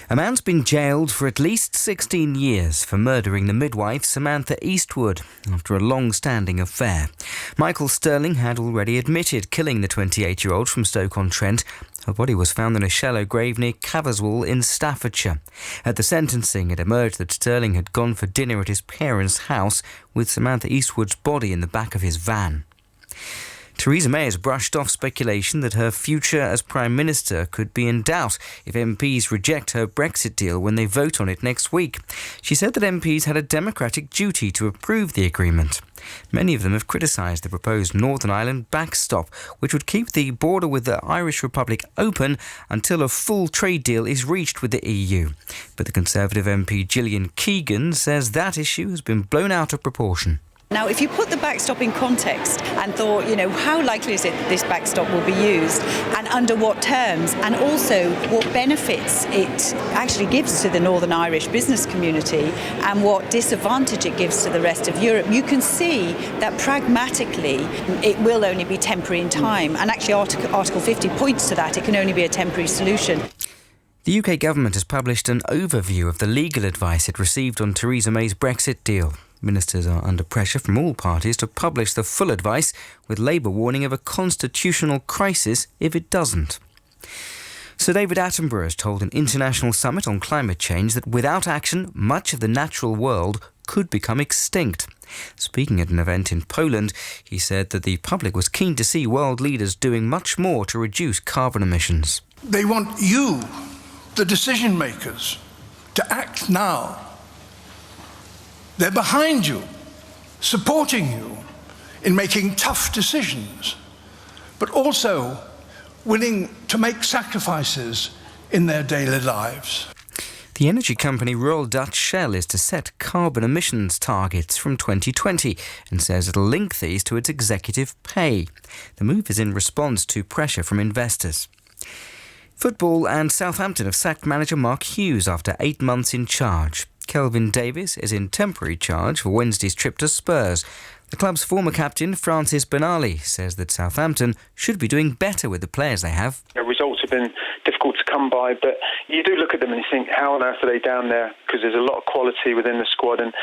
Speaker 10: A man's been jailed for at least 16 years for murdering the midwife Samantha Eastwood after a long-standing affair. Michael Sterling had already admitted killing the 28-year-old from Stoke-on-Trent. Her body was found in a shallow grave near Caverswall in Staffordshire. At the sentencing, it emerged that Sterling had gone for dinner at his parents' house with Samantha Eastwood's body in the back of his van. Theresa May has brushed off speculation that her future as Prime Minister could be in doubt if MPs reject her Brexit deal when they vote on it next week. She said that MPs had a democratic duty to approve the agreement. Many of them have criticised the proposed Northern Ireland backstop, which would keep the border with the Irish Republic open until a full trade deal is reached with the EU. But the Conservative MP Gillian Keegan says that issue has been blown out of proportion.
Speaker 4: Now, if you put the backstop in context and thought, how likely is it that this backstop will be used and under what terms, and also what benefits it actually gives to the Northern Irish business community and what disadvantage it gives to the rest of Europe, you can see that pragmatically it will only be temporary in time. And actually Article 50 points to that. It can only be a temporary solution.
Speaker 10: The UK government has published an overview of the legal advice it received on Theresa May's Brexit deal. Ministers are under pressure from all parties to publish the full advice, with Labour warning of a constitutional crisis if it doesn't. Sir David Attenborough has told an international summit on climate change that without action, much of the natural world could become extinct. Speaking at an event in Poland, he said that the public was keen to see world leaders doing much more to reduce carbon emissions.
Speaker 14: They want you, the decision makers, to act now. They're behind you, supporting you in making tough decisions, but also willing to make sacrifices in their daily lives.
Speaker 10: The energy company Royal Dutch Shell is to set carbon emissions targets from 2020 and says it'll link these to its executive pay. The move is in response to pressure from investors. Football, and Southampton have sacked manager Mark Hughes after 8 months in charge. Kelvin Davis is in temporary charge for Wednesday's trip to Spurs. The club's former captain, Francis Benali, says that Southampton should be doing better with the players they have.
Speaker 21: Results have been difficult to come by, but you do look at them and you think, how on earth are they down there? Because there's a lot of quality within the squad and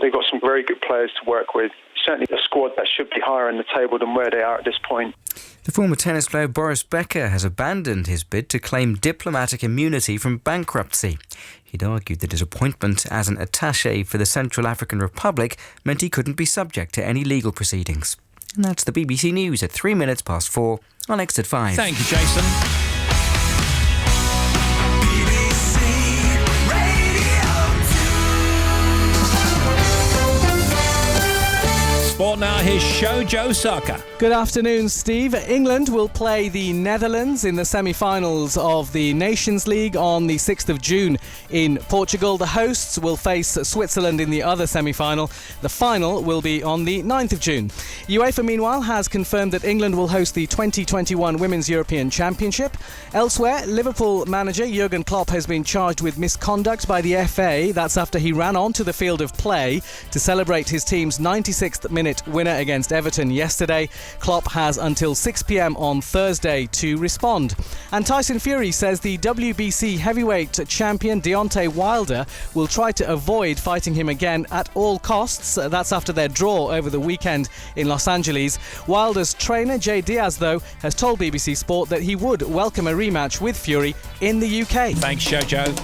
Speaker 21: they've got some very good players to work with. Certainly a squad that should be higher in the table than where they are at this point.
Speaker 10: The former tennis player Boris Becker has abandoned his bid to claim diplomatic immunity from bankruptcy. He'd argued that his appointment as an attaché for the Central African Republic meant he couldn't be subject to any legal proceedings. And that's the BBC News at 3 minutes past 4 on X at 5.
Speaker 1: Thank you, Jason. Sport now. Here's Shoujo Saka.
Speaker 5: Good afternoon, Steve. England will play the Netherlands in the semi-finals of the Nations League on the 6th of June in Portugal. The hosts will face Switzerland in the other semi-final. The final will be on the 9th of June. UEFA, meanwhile, has confirmed that England will host the 2021 Women's European Championship. Elsewhere, Liverpool manager Jurgen Klopp has been charged with misconduct by the FA. That's after he ran onto the field of play to celebrate his team's 96th minute winner against Everton yesterday. Klopp has until 6 p.m. on Thursday to respond. And Tyson Fury says the WBC heavyweight champion Deontay Wilder will try to avoid fighting him again at all costs. That's after their draw over the weekend in Los Angeles. Wilder's trainer Jay Diaz, though, has told BBC Sport that he would welcome a rematch with Fury in the UK.
Speaker 1: Thanks, Jojo.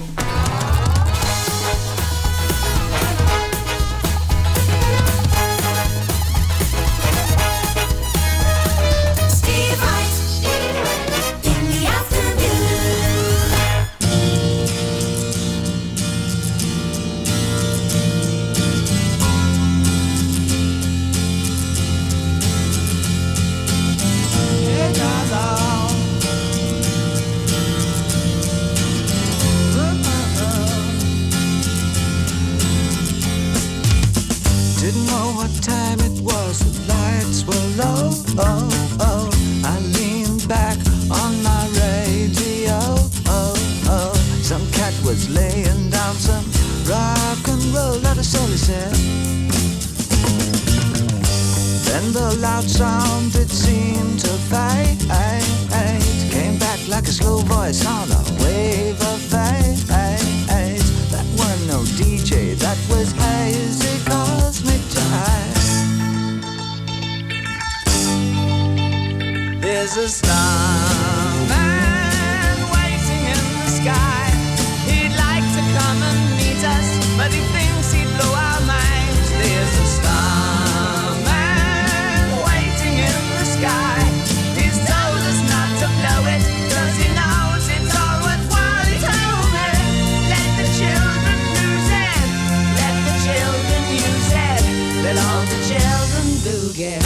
Speaker 17: Didn't know what time it was, the lights were low. I leaned back on my radio. Some cat was laying down some rock and roll, not a soul he said. Then the loud sound, it seemed to fade. Came back like a slow voice on a wave of fate. That wasn't no DJ, that was hazy cosmic jive. There's a starman waiting in the sky. He'd like to come and meet us, but he thinks he'd blow our minds. There's a starman waiting in the sky. He's told us not to blow it, 'cause he knows it's all worthwhile. He told me, let the children lose it, let the children use it, let all the children boogie.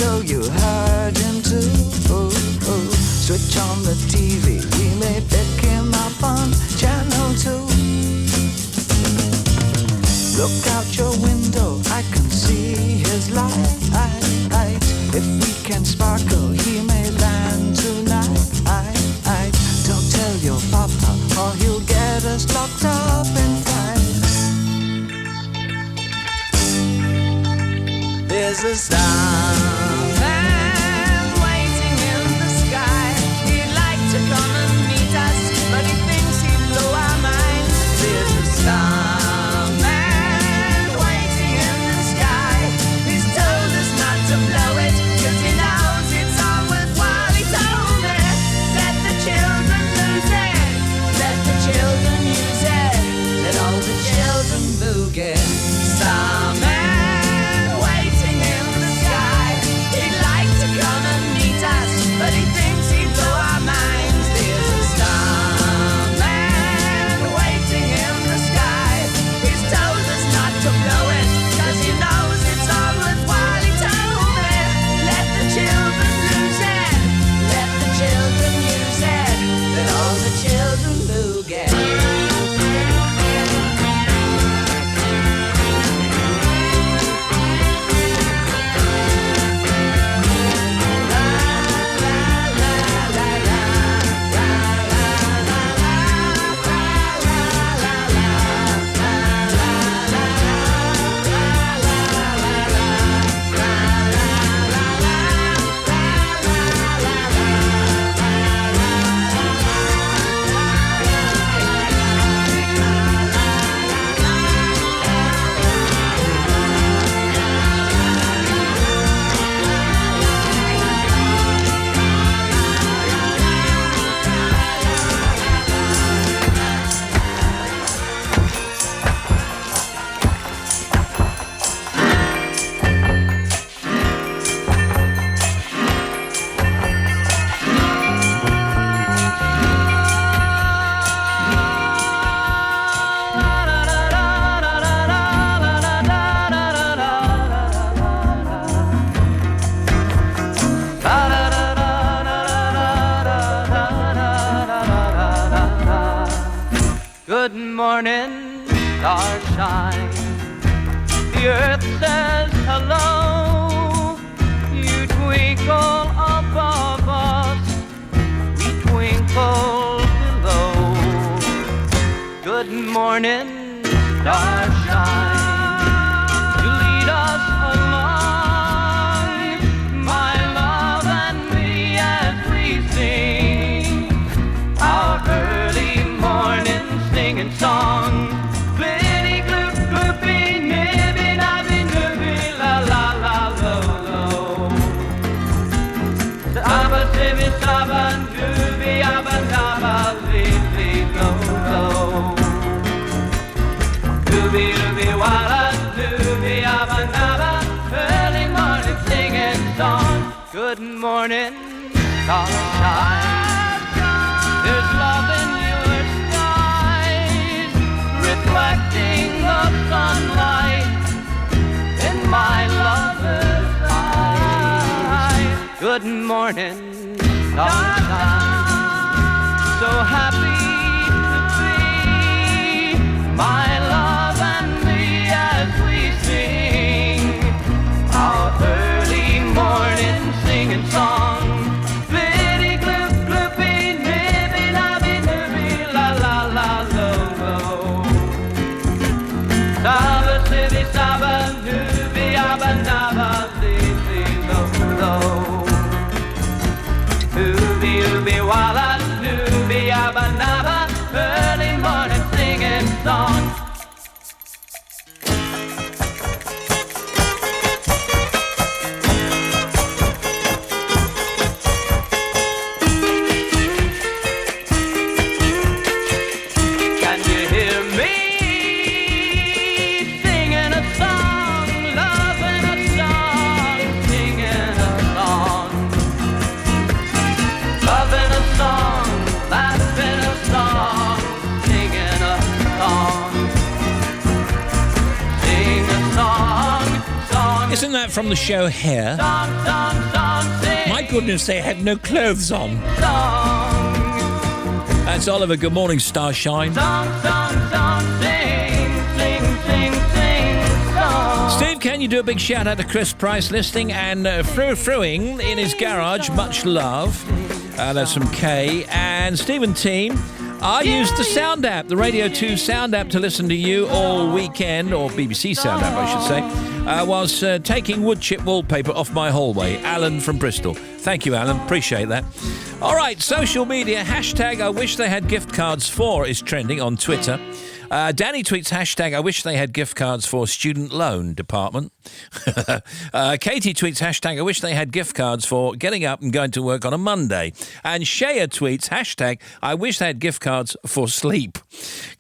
Speaker 17: So you heard him too. Switch on the TV, we may pick him up on channel 2. Look out your window, I can see his light. If we can sparkle, he may land tonight. Don't tell your papa, or he'll get us locked up in fight. There's a starman waiting in the sky. He'd like to come and meet us, but he thinks he'd blow our minds. There's a starman waiting in the sky. He's told us not to blow it, 'cause he knows it's all worthwhile. He told me, let the children lose it, let the children use it, let all the children boogie. Starman waiting in the sky. Good morning, starshine. The earth says hello. You twinkle above us, we twinkle below. Good morning, starshine. You lead us along, my love and me, as we sing our early morning singing song. Glitty gloop gloopy, nibby nabby nibby, la la la lo lo. Saba sibby saba nubby abba nabba lily lo lo. Nubby nubby walla nubby abba nabba, early morning singing song. Good morning, sunshine. There's love in your skies, reflecting the sunlight in my lover's eyes. Good morning, sunshine. So happy to be my love and me as we sing our early morning singing song. Glitty gloop gloopy, nibby nabby nibby, la la la lo lo. Saba sibby saba nubby abba nabba lily lo lo. Ooby ooby walla nubby abba nabba, early morning singing song. Can you hear me singing a song, loving a song, singing a song, loving a song, laughing a song, singing a song, sing a song, song.
Speaker 1: Isn't that from the show Hair? My goodness, they had no clothes on. That's Oliver. Good morning, Starshine. Steve, can you do a big shout out to Chris Price listening and Fruing in his garage? Much love. That's from Kay. And Stephen Team, I used the Sound app, the Radio 2 Sound app, to listen to you all weekend, or BBC Sound app, I should say, whilst taking wood chip wallpaper off my hallway. Alan from Bristol. Thank you, Alan. Appreciate that. All right, social media. Hashtag I wish they had gift cards for is trending on Twitter. Danny tweets hashtag I wish they had gift cards for student loan department. Katie tweets hashtag I wish they had gift cards for getting up and going to work on a Monday. And Shea tweets hashtag I wish they had gift cards for sleep.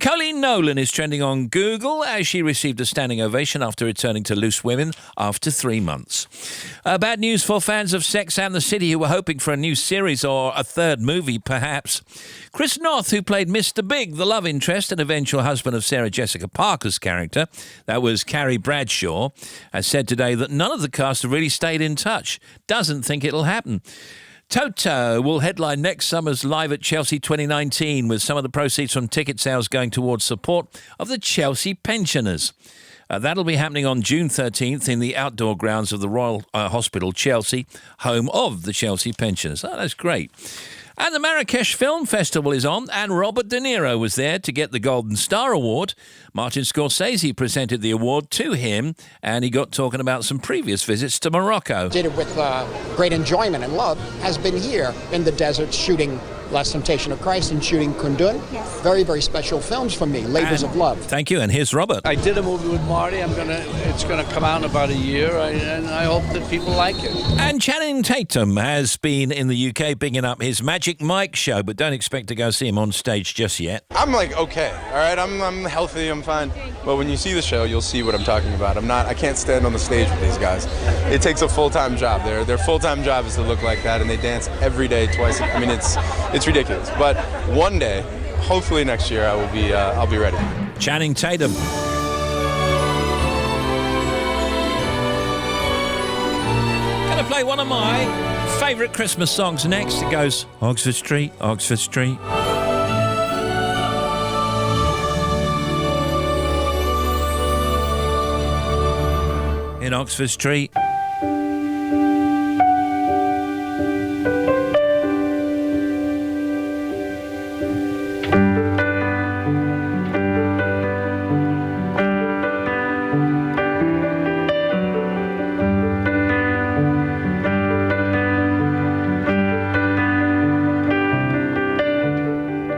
Speaker 1: Colleen Nolan is trending on Google as she received a standing ovation after returning to Loose Women after 3 months. Bad news for fans of Sex and the City who were hoping for a new series or a third movie, perhaps. Chris North, who played Mr. Big, the love interest and eventual husband of Sarah Jessica Parker's character, that was Carrie Bradshaw, has said today that none of the cast have really stayed in touch. Doesn't think it'll happen. Toto will headline next summer's Live at Chelsea 2019, with some of the proceeds from ticket sales going towards support of the Chelsea pensioners. That'll be happening on June 13th in the outdoor grounds of the Royal Hospital, Chelsea, home of the Chelsea pensioners. Oh, that's great. And the Marrakesh Film Festival is on, and Robert De Niro was there to get the Golden Star Award. Martin Scorsese presented the award to him, and he got talking about some previous visits to Morocco.
Speaker 11: Did it with great enjoyment and love, has been here in the desert shooting Last Temptation of Christ and shooting Kundun. Yes. Very, very special films for me, labors of love.
Speaker 1: Thank you, and here's Robert.
Speaker 12: I did a movie with Marty. It's gonna come out in about a year, and I hope that people like it.
Speaker 1: And Channing Tatum has been in the UK bigging up his Magic Mike show, but don't expect to go see him on stage just yet.
Speaker 22: I'm okay, all right? I'm healthy, I'm fine. But when you see the show, you'll see what I'm talking about. I can't stand on the stage with these guys. It takes a full-time job. Their full-time job is to look like that, and they dance every day, twice. I mean, it's ridiculous. But one day, hopefully next year, I'll be ready.
Speaker 1: Channing Tatum. Gonna play one of my favourite Christmas songs next. It goes, Oxford Street, Oxford Street. Oxford Street.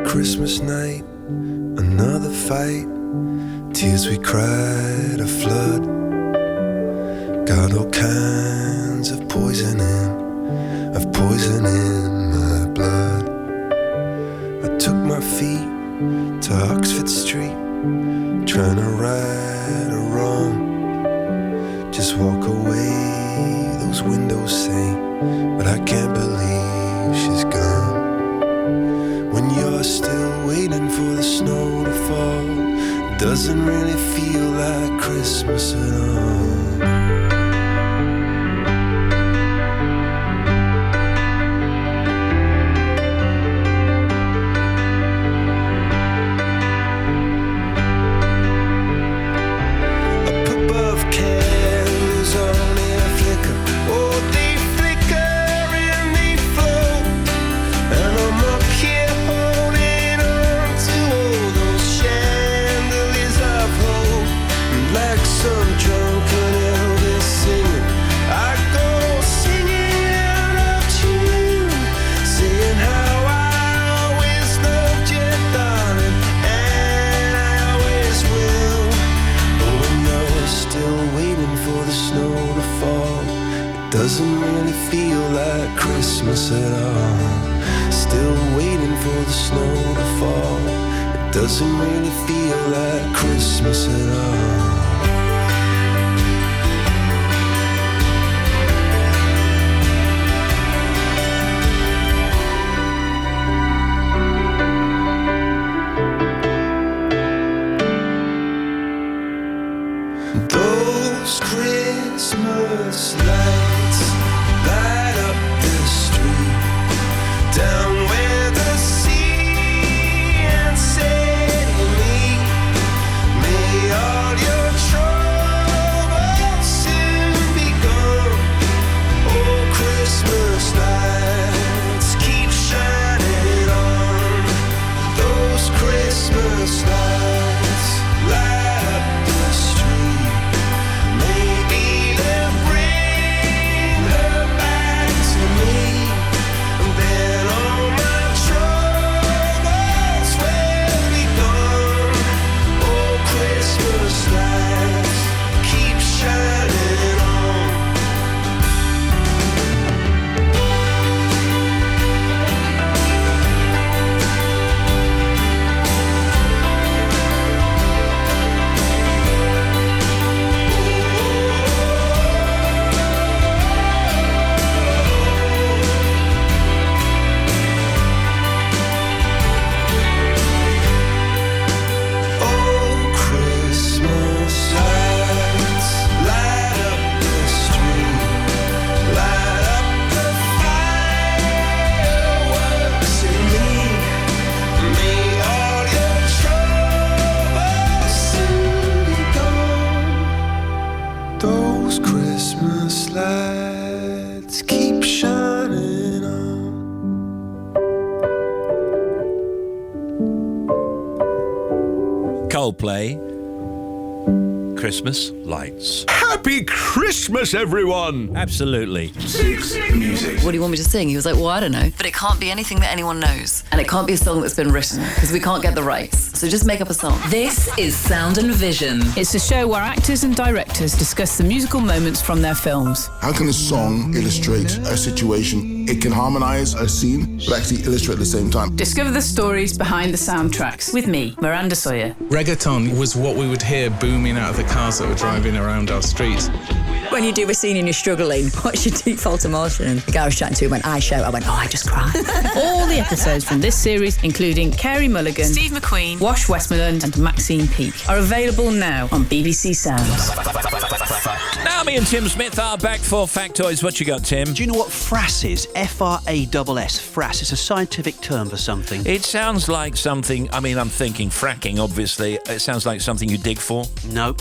Speaker 8: Christmas night, another fight. Tears we cried, a flood. Got all kinds of poison in my blood. I took my feet to Oxford Street, trying to right a wrong. Just walk away, those windows say, but I can't believe she's gone. When you're still waiting for the snow to fall, it doesn't really feel like Christmas at all. Doesn't really feel like Christmas at all. Still waiting for the snow to fall. It doesn't really feel like Christmas at all. Those Christmas lights light up the street, down where the sea and say to me, may all your troubles soon be gone. Oh, Christmas lights keep shining on. Those Christmas lights light up the street. Maybe they'll bring her back to me, and then all my troubles will be gone. Oh, Christmas lights keep shining on. Oh, Christmas lights light up the street, light up the fireworks in me. May all your troubles soon be gone. Those Christmas lights keep shining on.
Speaker 1: Coldplay, Christmas Lights.
Speaker 9: Happy Christmas, everyone!
Speaker 1: Absolutely.
Speaker 9: Music.
Speaker 23: What do you want me to sing? He was like, well, I don't know. But it can't be anything that anyone knows. And it can't be a song that's been written, because we can't get the rights. So just make up a song.
Speaker 24: This is Sound and Vision. It's a show where actors and directors discuss the musical moments from their films.
Speaker 25: How can a song illustrate a situation? It can harmonise a scene, but actually illustrate at the same time.
Speaker 24: Discover the stories behind the soundtracks with me, Miranda Sawyer.
Speaker 26: Reggaeton was what we would hear booming out of the cars that were driving around our streets.
Speaker 23: When you do a scene and you're struggling, what's your default emotion? The guy I was chatting to went, I shout. I went, oh, I just cry.
Speaker 24: All the episodes from this series, including Carey Mulligan, Steve McQueen, Wash Westmoreland and Maxine Peake, are available now on BBC Sounds.
Speaker 1: Naomi and Tim Smith are back for Factoids. What you got, Tim?
Speaker 19: Do you know what frass is? F-R-A-S-S. Frass. It's a scientific term for something.
Speaker 1: It sounds like something, I'm thinking fracking, obviously. It sounds like something you dig for.
Speaker 19: No.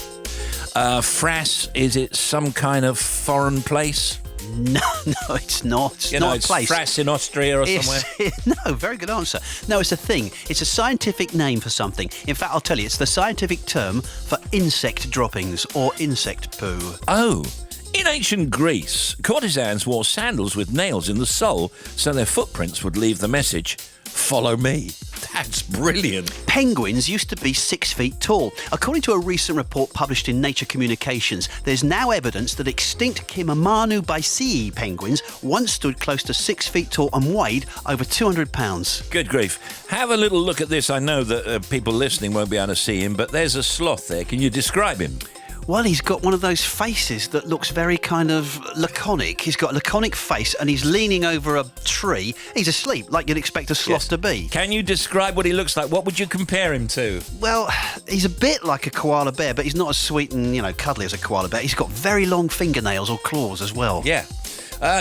Speaker 1: Frass, is it some kind of foreign place?
Speaker 19: No, it's not. It's
Speaker 1: You
Speaker 19: not
Speaker 1: know,
Speaker 19: a
Speaker 1: it's
Speaker 19: place.
Speaker 1: Frass in Austria or
Speaker 19: It's-
Speaker 1: somewhere?
Speaker 19: No, very good answer. No, it's a thing. It's a scientific name for something. In fact, I'll tell you, it's the scientific term for insect droppings or insect poo.
Speaker 1: Oh. In ancient Greece, courtesans wore sandals with nails in the sole so their footprints would leave the message, "Follow me." That's brilliant.
Speaker 19: Penguins used to be 6 feet tall. According to a recent report published in Nature Communications, there's now evidence that extinct Kimamanu baisii penguins once stood close to 6 feet tall and weighed over 200 pounds.
Speaker 1: Good grief. Have a little look at this. I know that people listening won't be able to see him, but there's a sloth there. Can you describe him?
Speaker 19: Well, he's got one of those faces that looks very kind of laconic. He's got a laconic face and he's leaning over a tree. He's asleep, like you'd expect a sloth to be.
Speaker 1: Can you describe what he looks like? What would you compare him to?
Speaker 19: Well, he's a bit like a koala bear, but he's not as sweet and, cuddly as a koala bear. He's got very long fingernails or claws as well.
Speaker 1: Yeah.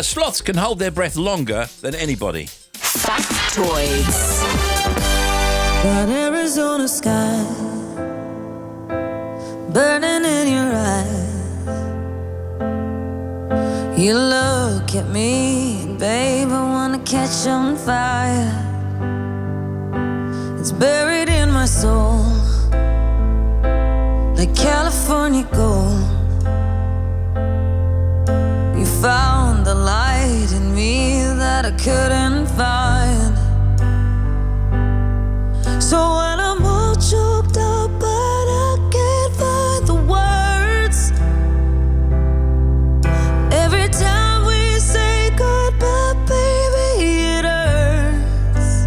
Speaker 1: Sloths can hold their breath longer than anybody.
Speaker 17: Factoids. That Arizona sky burning in your eyes. You look at me, babe, I wanna catch on fire. It's buried in my soul, like California gold. You found the light in me that I couldn't find. So when I'm all choked up, but I can't find the words. Every time we say goodbye, baby, it hurts.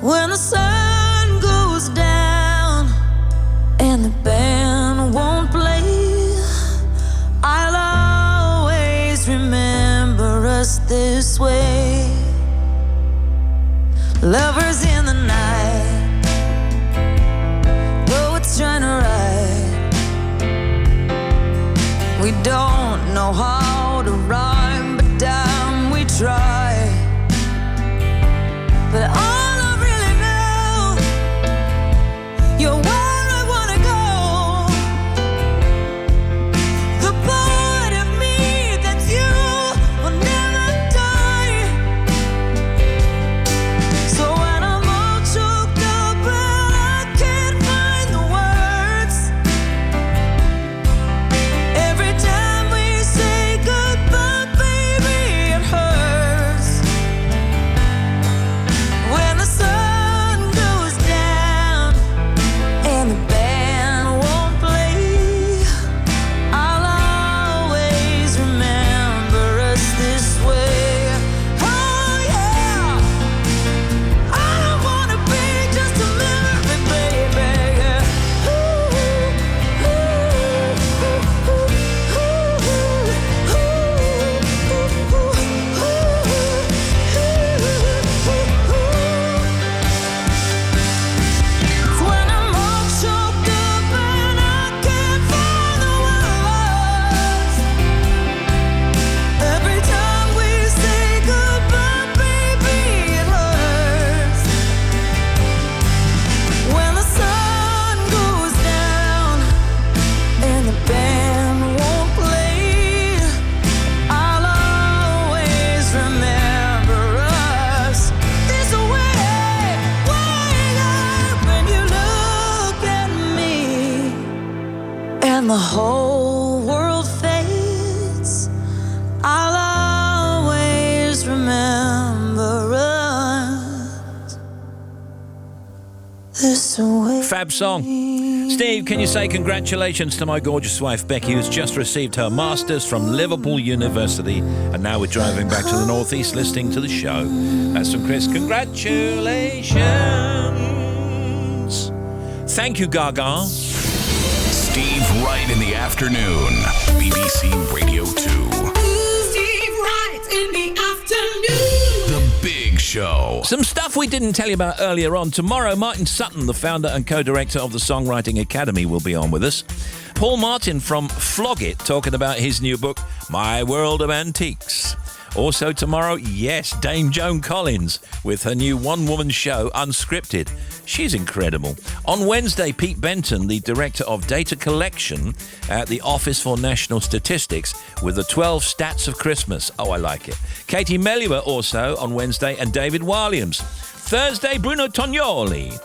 Speaker 17: When the sun goes down and the band won't play, I'll always remember us this way. Lovers in the night, poets trying to write. We don't know how to rhyme, but damn, we try. But all I really know, you're where I wanna go. The part of me that's you will never die. So when I'm all choked up and I can't find the words, every time we say goodbye, baby, it hurts. When the sun goes down and the band won't play, I'll always remember us this way. Oh yeah, I don't wanna be just a memory, baby. When I'm all choked up and I can't find the words, every time we say goodbye, baby, it hurts. When the sun goes down and the band won't play, I'll always remember us this way. Wake up when you look at me and the whole world fades, I'll always remember us this way.
Speaker 1: Fab song. Steve, can you say congratulations to my gorgeous wife Becky, who's just received her Masters from Liverpool University, and now we're driving back to the Northeast listening to the show. That's from Chris. Congratulations. Thank you, Gaga.
Speaker 9: Steve Wright in the afternoon. BBC Radio 2.
Speaker 17: Steve Wright in the afternoon.
Speaker 9: The Big Show.
Speaker 1: Some stuff we didn't tell you about earlier on. Tomorrow, Martin Sutton, the founder and co-director of the Songwriting Academy, will be on with us. Paul Martin from Flog It, talking about his new book, My World of Antiques. Also tomorrow, yes, Dame Joan Collins with her new one-woman show, Unscripted. She's incredible. On Wednesday, Pete Benton, the Director of Data Collection at the Office for National Statistics, with the 12 Stats of Christmas. Oh, I like it. Katie Melua also on Wednesday, and David Williams. Thursday, Bruno Tognoli.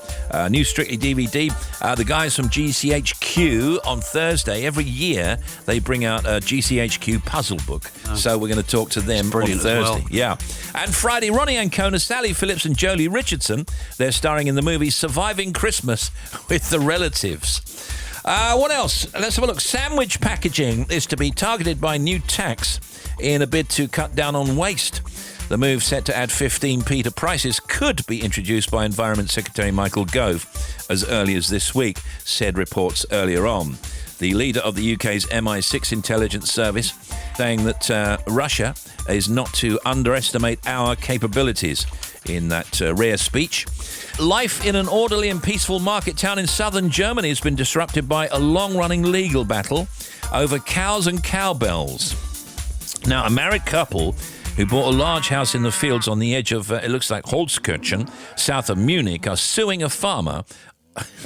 Speaker 1: New Strictly DVD. The guys from GCHQ on Thursday. Every year they bring out a GCHQ puzzle book. So we're going to talk to them on Thursday.
Speaker 19: Well.
Speaker 1: Yeah. And Friday, Ronnie Ancona, Sally Phillips and Jolie Richardson. They're starring in the movie Surviving Christmas with the Relatives. What else? Let's have a look. Sandwich packaging is to be targeted by new tax in a bid to cut down on waste. The move, set to add 15p to prices, could be introduced by Environment Secretary Michael Gove as early as this week, said reports earlier on. The leader of the UK's MI6 intelligence service saying that Russia is not to underestimate our capabilities in that rare speech. Life in an orderly and peaceful market town in southern Germany has been disrupted by a long-running legal battle over cows and cowbells. Now, a married couple who bought a large house in the fields on the edge of, it looks like Holzkirchen, south of Munich, are suing a farmer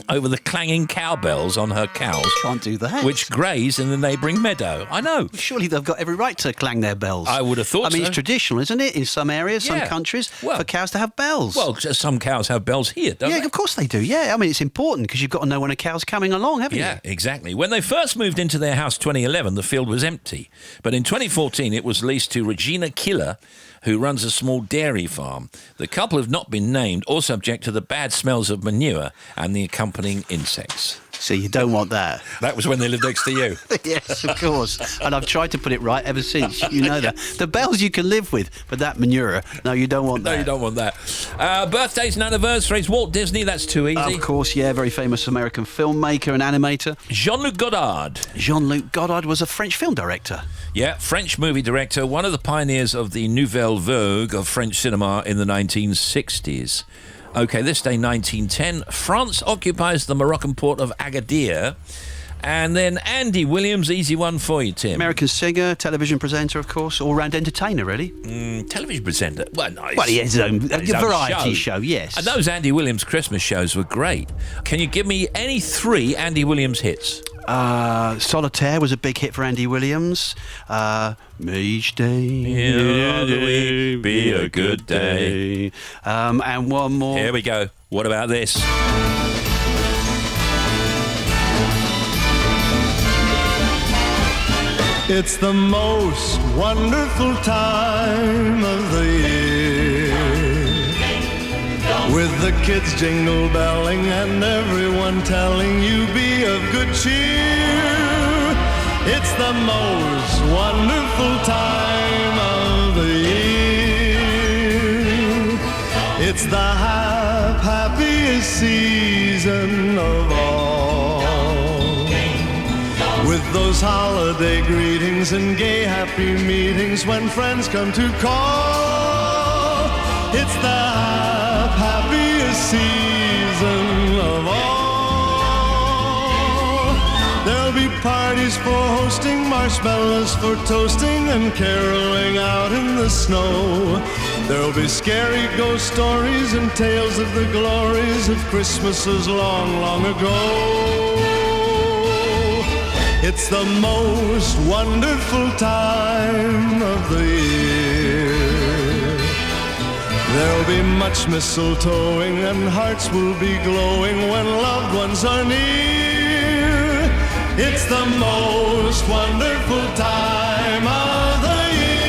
Speaker 1: over the clanging cowbells on her cows.
Speaker 19: Can't do that.
Speaker 1: Which graze in the neighbouring meadow. I know.
Speaker 19: Surely they've got every right to clang their bells.
Speaker 1: I would have thought so.
Speaker 19: I mean, it's traditional, isn't it, in some areas, some countries, for cows to have bells.
Speaker 1: Well, some cows have bells here, don't they?
Speaker 19: Yeah, of course they do, yeah. I mean, it's important because you've got to know when a cow's coming along, haven't you?
Speaker 1: Yeah, exactly. When they first moved into their house 2011, the field was empty. But in 2014, it was leased to Regina Killer, who runs a small dairy farm. The couple have not been named or subject to the bad smells of manure and the accompanying insects.
Speaker 19: See, you don't want that.
Speaker 1: That was when they lived next to you.
Speaker 19: Yes, of course. And I've tried to put it right ever since. You know that. The bells you can live with, but that manure, no, you don't want that.
Speaker 1: No, you don't want that. Birthdays and anniversaries. Walt Disney, that's too easy.
Speaker 19: Of course, yeah, very famous American filmmaker and animator.
Speaker 1: Jean-Luc Godard.
Speaker 19: Jean-Luc Godard was a French film director.
Speaker 1: Yeah, French movie director, one of the pioneers of the Nouvelle Vogue of French cinema in the 1960s. Okay, this day, 1910, France occupies the Moroccan port of Agadir. And then Andy Williams, easy one for you, Tim.
Speaker 19: American singer, television presenter, of course, all-round entertainer, really.
Speaker 1: Television presenter? Well, no.
Speaker 19: Well, he has his own variety show, yes.
Speaker 1: And those Andy Williams Christmas shows were great. Can you give me any 3 Andy Williams hits?
Speaker 19: Solitaire was a big hit for Andy Williams. Each day
Speaker 1: be a good day.
Speaker 19: And one more.
Speaker 1: Here we go. What about this?
Speaker 2: It's the most wonderful time of the year, with the kids jingle belling and everyone telling you be of good cheer. It's the most wonderful time of the year. It's the happiest season of all, with those holiday greetings and gay happy meetings when friends come to call. It's the happiest season of all. There'll be parties for hosting, marshmallows for toasting, and caroling out in the snow. There'll be scary ghost stories and tales of the glories of Christmases long, long ago. It's the most wonderful time of the year. There'll be much mistletoeing and hearts will be glowing when loved ones are near. It's the most wonderful time of the year.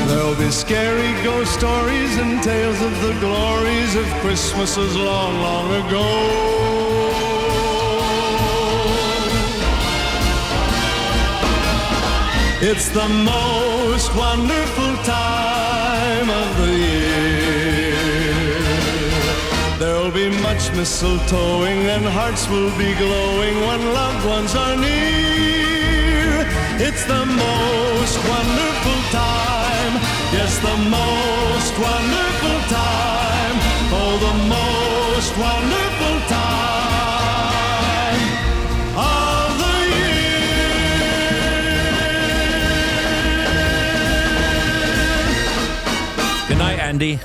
Speaker 2: There'll be scary ghost stories and tales of the glories of Christmases long, long ago. It's the most wonderful time of the year. There'll be much mistletoeing and hearts will be glowing when loved ones are near. It's the most wonderful time. Yes, the most wonderful time. Oh, the most wonderful time of the year.
Speaker 1: Good night, Andy.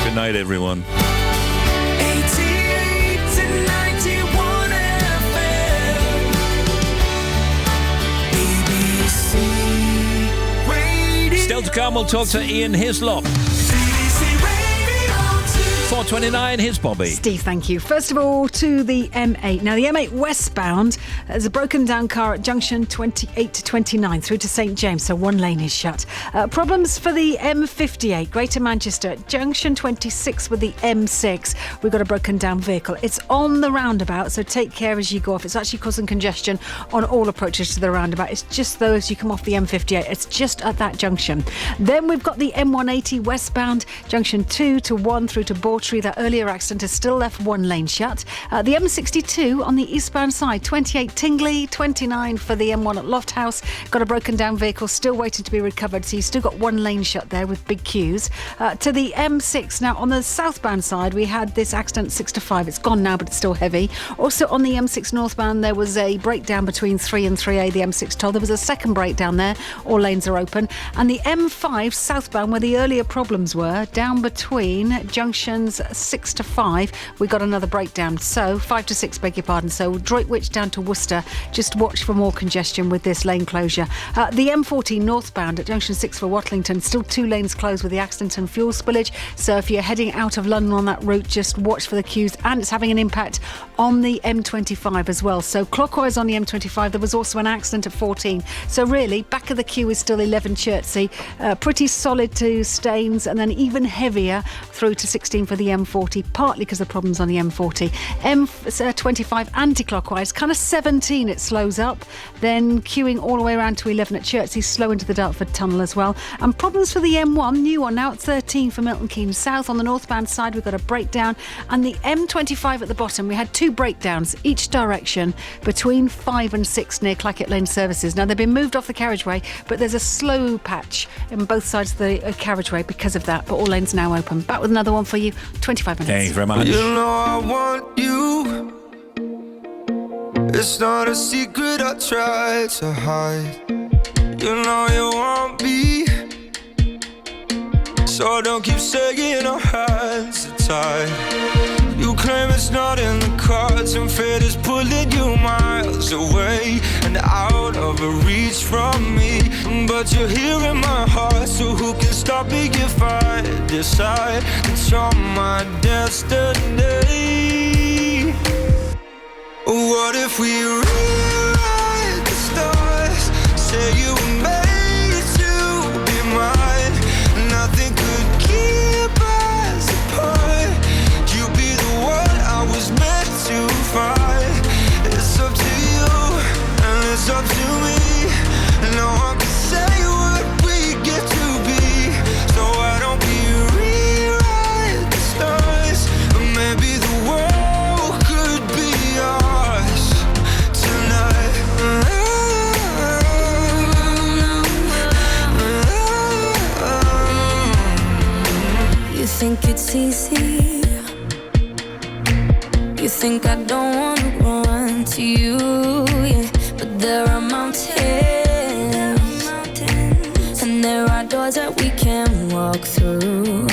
Speaker 1: Good night, everyone.
Speaker 17: 88 to 91 FM. BBC Radio.
Speaker 1: Still to come, we'll talk to Ian Hislop.
Speaker 17: BBC Radio
Speaker 1: 4:29, here's Bobby.
Speaker 7: Steve, thank you. First of all, to the M8. Now, the M8 westbound, there's a broken down car at junction 28 to 29 through to St James, so one lane is shut. Problems for the M58, Greater Manchester, at junction 26 with the M6. We've got a broken down vehicle. It's on the roundabout, so take care as you go off. It's actually causing congestion on all approaches to the roundabout. It's just though as you come off the M58. It's just at that junction. Then we've got the M180 westbound, junction 2 to 1 through to Bawtry. That earlier accident has still left one lane shut. The M62 on the eastbound side, 28 Tingley, 29 for the M1 at Lofthouse. Got a broken down vehicle still waiting to be recovered, so you've still got one lane shut there with big queues. To the M6, now on the southbound side, we had this accident 6 to 5. It's gone now, but it's still heavy. Also on the M6 northbound, there was a breakdown between 3 and 3A, the M6 toll. There was a second breakdown there. All lanes are open. And the M5 southbound, where the earlier problems were, down between junctions 6 to 5, we got another breakdown. So 5 to 6, beg your pardon. So Droitwich down to Worcester, just watch for more congestion with this lane closure. The M40 northbound at junction 6 for Watlington, still 2 lanes closed with the accident and fuel spillage. So if you're heading out of London on that route, just watch for the queues, and it's having an impact on the M25 as well. So clockwise on the M25, there was also an accident at 14. So really, back of the queue is still 11 Chertsey, pretty solid to Staines, and then even heavier through to 16 for the M40, partly because of the problems on the M40. M25 anti-clockwise, kind of 17 it slows up, then queuing all the way around to 11 at Chertsey, slow into the Dartford Tunnel as well. And problems for the M1, new one now at 13 for Milton Keynes South. On the northbound side, we've got a breakdown, and the M25 at the bottom, we had 2 breakdowns each direction between 5 and 6 near Clackett Lane Services. Now, they've been moved off the carriageway, but there's a slow patch in both sides of the carriageway because of that, but all lanes now open. Back with another one for you, 25 minutes.
Speaker 1: Thanks very much.
Speaker 8: You know I want you. It's not a secret I try to hide. You know you want me, so don't keep saying our hands are tied. You claim it's not in the cards, and fate is pulling you miles away and out of reach from me. But you're here in my heart, so who can stop me if I decide that you're my destiny? What if we rewrite the stars? Say you were made to be mine. Nothing could keep us apart. You be the one I was meant to find. It's up to you and it's up to me. No one can say what we get to be. So why don't we rewrite the stars? Or maybe the world could be ours tonight.
Speaker 3: You think it's easy? You think I don't wanna run to you, yeah. But there are mountains, and there are doors that we can walk through.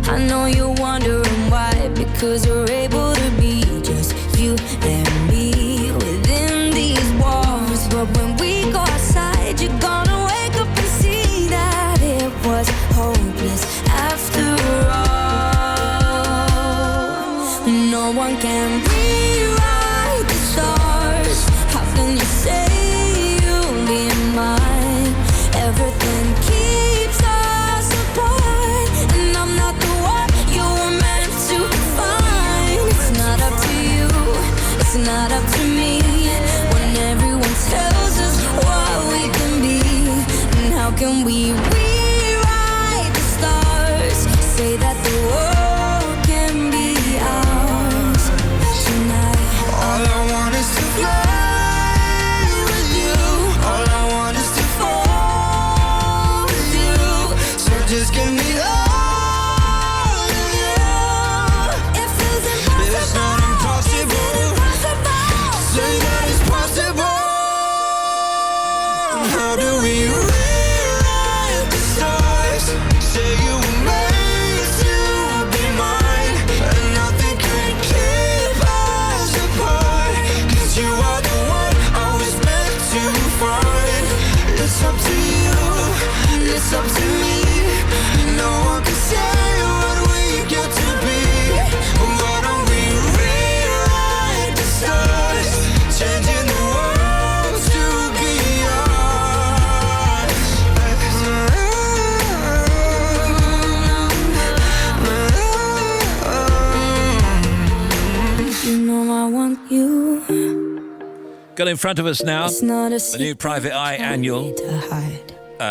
Speaker 3: I know you're wondering why, because we're able to be just you and me within these walls. But when we go outside, you're gonna wake up and see that it was hopeless after all. No one can rewrite the stars. How can you say you'll be mine? Everything keeps us apart, and I'm not the one you were meant to find. It's not up to you, it's not up to me, when everyone tells us what we can be. And how can we rewrite the stars? Say that the world can be ours.
Speaker 17: just give me all of you. It feels impossible. It's not impossible. Say that it's possible. How do we rewrite the stars? Say you were made to be mine, and nothing can keep us apart. 'Cause you are the one I was meant to find. It's up to you, it's up to me. No one can say what we get to be. Why don't we rewrite the stars? Changing the world to be ours. You know I want you.
Speaker 1: Got in front of us now,
Speaker 17: It's not a
Speaker 1: the new Private Eye annual.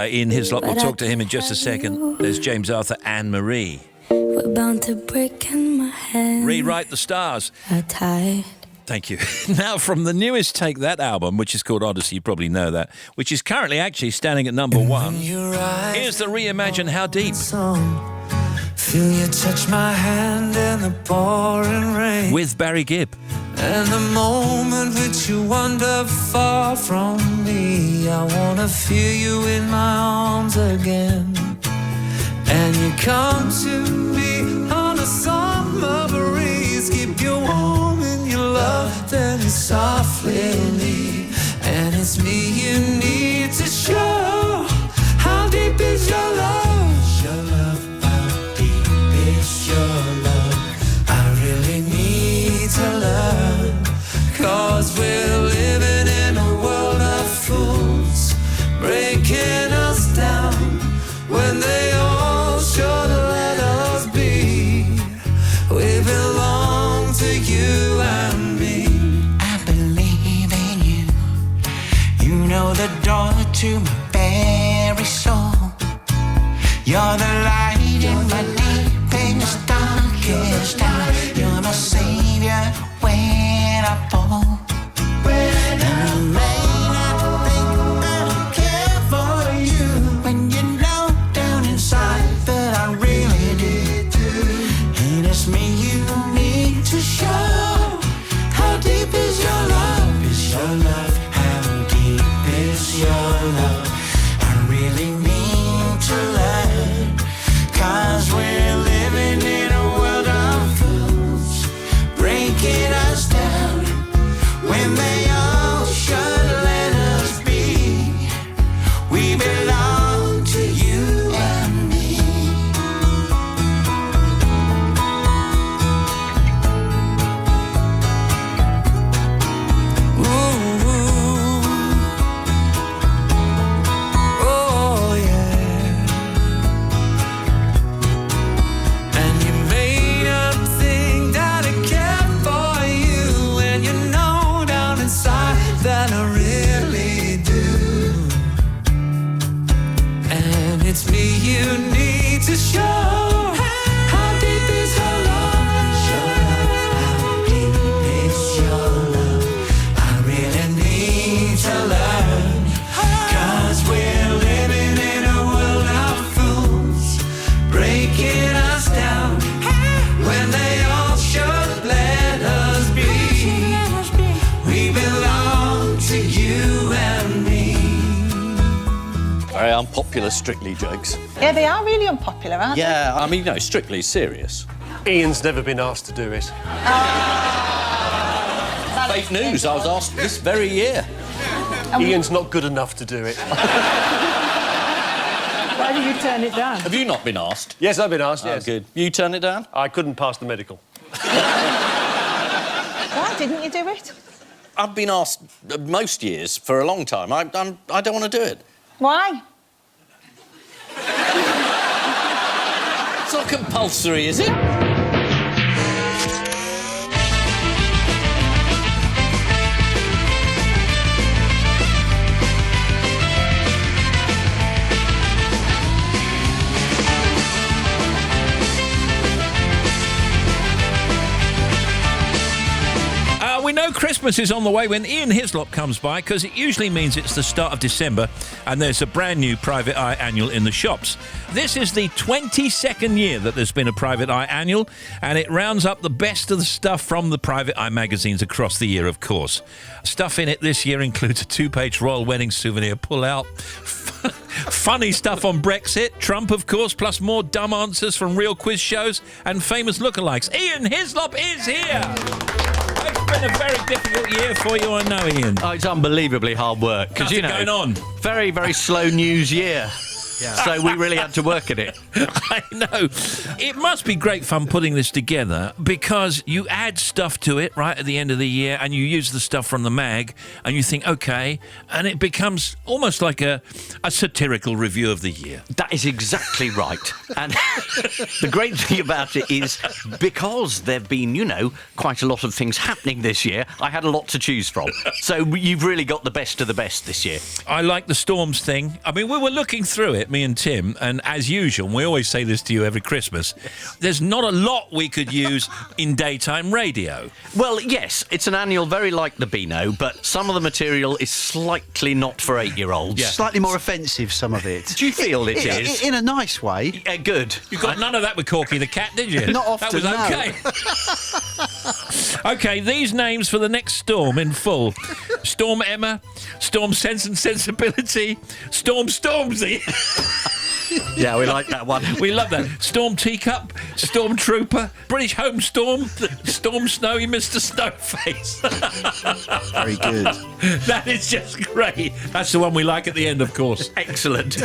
Speaker 1: In his lot, we'll talk to him in just a second. There's James Arthur and Marie.
Speaker 17: We're bound to break in my head.
Speaker 1: Rewrite the stars.
Speaker 17: Are tired.
Speaker 1: Thank you. Now, from the newest Take That album, which is called Odyssey, you probably know that, which is currently actually standing at number one. Here's the Reimagine How Deep.
Speaker 17: Feel you touch my hand in the pouring rain.
Speaker 1: With Barry Gibb.
Speaker 17: And the moment which you wander far from me, I wanna feel you in my arms again. And you come to me on a summer breeze, keep you warm in your love, then you softly leave. And it's me you need to show. How deep is your love? Your love, how deep is your love? I really need to learn, 'cause we're living in a world of fools, breaking us down when they all should let us be. We belong to you and me. I believe in you. You know the door to my very soul. You're the light in my deepest, darkest hour. You're my savior when I fall. And I may not think that I care for you, when you know down inside that I really do. And it's me you need to show. How deep is your love? Is your love? How deep is your love? I really need to learn, 'cause we're living in a world of fools, breaking us down when they all should let us be. We belong to you and me. Ooh, oh yeah. And you made up think that I care for you, and you know down inside that I really do. And it's me you need to show. How deep is your love? How deep is your love? I really need to learn, 'cause we're living in a world of fools, breaking us down when they all should let us be. We belong to you and me.
Speaker 6: Very unpopular Strictly jokes.
Speaker 13: Yeah, they are really unpopular, aren't they?
Speaker 6: Yeah, I mean, no, Strictly's serious.
Speaker 15: Ian's never been asked to do it.
Speaker 6: Fake news, I was asked this very year.
Speaker 15: Ian's not good enough to do it.
Speaker 13: Why did you turn it down?
Speaker 6: Have you not been asked?
Speaker 15: Yes, I've been asked, yes.
Speaker 6: Good. You turned it down?
Speaker 15: I couldn't pass the medical.
Speaker 13: Why didn't you do it?
Speaker 6: I've been asked most years for a long time. I don't want to do it.
Speaker 13: Why?
Speaker 6: It's not compulsory, is it?
Speaker 1: We know Christmas is on the way when Ian Hislop comes by, because it usually means it's the start of December and there's a brand new Private Eye annual in the shops. This is the 22nd year that there's been a Private Eye annual, and it rounds up the best of the stuff from the Private Eye magazines across the year, of course. Stuff in it this year includes a 2-page royal wedding souvenir pull-out, funny stuff on Brexit, Trump, of course, plus more dumb answers from real quiz shows and famous lookalikes. Ian Hislop is here! It's been a very difficult year for you, I know, Ian.
Speaker 4: Oh, it's unbelievably hard work. Because, you know,
Speaker 1: going on.
Speaker 4: Very, very slow news year.
Speaker 1: Yeah.
Speaker 4: So we really had to work at it.
Speaker 1: I know. It must be great fun putting this together, because you add stuff to it right at the end of the year and you use the stuff from the mag and you think, OK, and it becomes almost like a satirical review of the year.
Speaker 4: That is exactly right. And the great thing about it is, because there have been, you know, quite a lot of things happening this year, I had a lot to choose from. So you've really got the best of the best this year.
Speaker 1: I like the storms thing. I mean, we were looking through it, me and Tim, and as usual, and we always say this to you every Christmas, there's not a lot we could use in daytime radio.
Speaker 4: Well, yes, it's an annual very like the Beano, but some of the material is slightly not for 8-year-olds.
Speaker 19: Yeah. Slightly more offensive, some of it.
Speaker 4: Do you feel it is?
Speaker 19: In a nice way.
Speaker 4: Yeah, good.
Speaker 1: You got none of that with Corky the cat, did you?
Speaker 19: Not often,
Speaker 1: That was okay. OK, these names for the next storm in full. Storm Emma, Storm Sense and Sensibility, Storm Stormzy.
Speaker 4: Yeah, we like that one.
Speaker 1: We love that. Storm Teacup, Storm Trooper, British Home Storm, Storm Snowy Mr. Snowface.
Speaker 19: Very good.
Speaker 1: That is just great. That's the one we like at the end, of course.
Speaker 4: Excellent.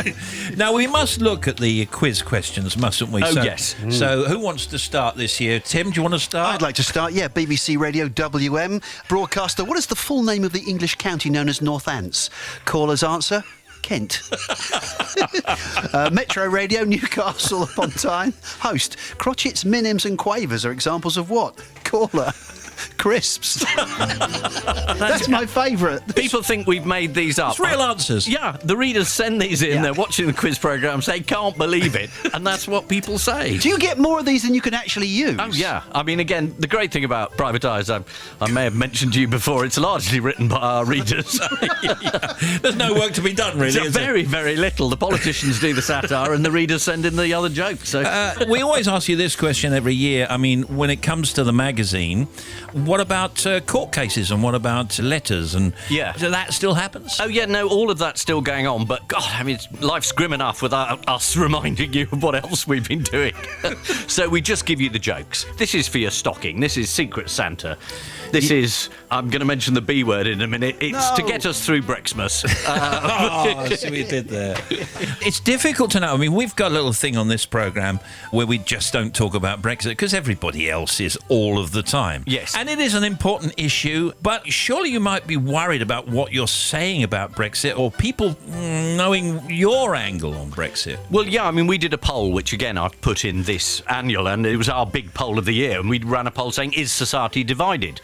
Speaker 1: Now, we must look at the quiz questions, mustn't we?
Speaker 4: Oh, yes.
Speaker 1: So, who wants to start this year? Tim, do you want to start?
Speaker 19: I'd like to start, yeah. BBC Radio WM broadcaster. What is the full name of the English county known as Northants? Caller's answer: Kent. Metro Radio Newcastle upon Tyne. Host: Crotchets, Minims and Quavers are examples of what? Caller: crisps. That's my favourite.
Speaker 4: People think we've made these up.
Speaker 1: It's real answers.
Speaker 4: Yeah, the readers send these in.
Speaker 19: Yeah.
Speaker 4: They're watching the quiz programme, say, can't believe it. And that's what people say.
Speaker 19: Do you get more of these than you can actually use?
Speaker 4: Oh, yeah. I mean, again, the great thing about Private Eyes, I may have mentioned to you before, it's largely written by our readers.
Speaker 1: There's no work to be done, really, is
Speaker 4: very, very little. The politicians do the satire and the readers send in the other jokes. So.
Speaker 1: We always ask you this question every year. I mean, when it comes to the magazine, what about court cases and what about letters? And
Speaker 4: yeah.
Speaker 1: So that still happens?
Speaker 4: Oh, yeah, no, all of that's still going on. But, God, I mean, life's grim enough without us reminding you of what else we've been doing. So we just give you the jokes. This is for your stocking. This is Secret Santa. This is, I'm going to mention the B word in a minute. It's to get us through Brexmas.
Speaker 1: I see what you did there. It's difficult to know. I mean, we've got a little thing on this programme where we just don't talk about Brexit because everybody else is all of the time.
Speaker 4: Yes.
Speaker 1: And it is an important issue, but surely you might be worried about what you're saying about Brexit or people knowing your angle on Brexit.
Speaker 4: Well, yeah, I mean, we did a poll, which, again, I've put in this annual, and it was our big poll of the year, and we ran a poll saying, is society divided?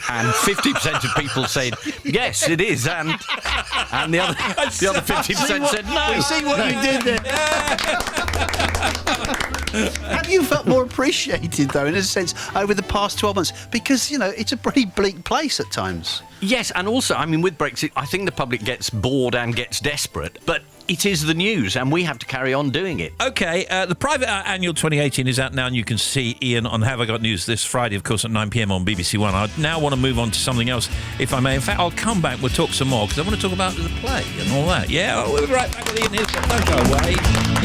Speaker 4: And 50% of people said, yes, it is, and the other 50% said no.
Speaker 19: We see what you did there. Have you felt more appreciated, though, in a sense, over the past 12 months? Because, you know, it's a pretty bleak place at times.
Speaker 4: Yes, and also, I mean, with Brexit, I think the public gets bored and gets desperate, but it is the news, and we have to carry on doing it.
Speaker 1: OK, the Private Eye Annual 2018 is out now, and you can see Ian on Have I Got News this Friday, of course, at 9 p.m. on BBC One. I now want to move on to something else, if I may. In fact, I'll come back, we'll talk some more, because I want to talk about the play and all that. Yeah, we'll be right back with Ian Hislop. Don't go away.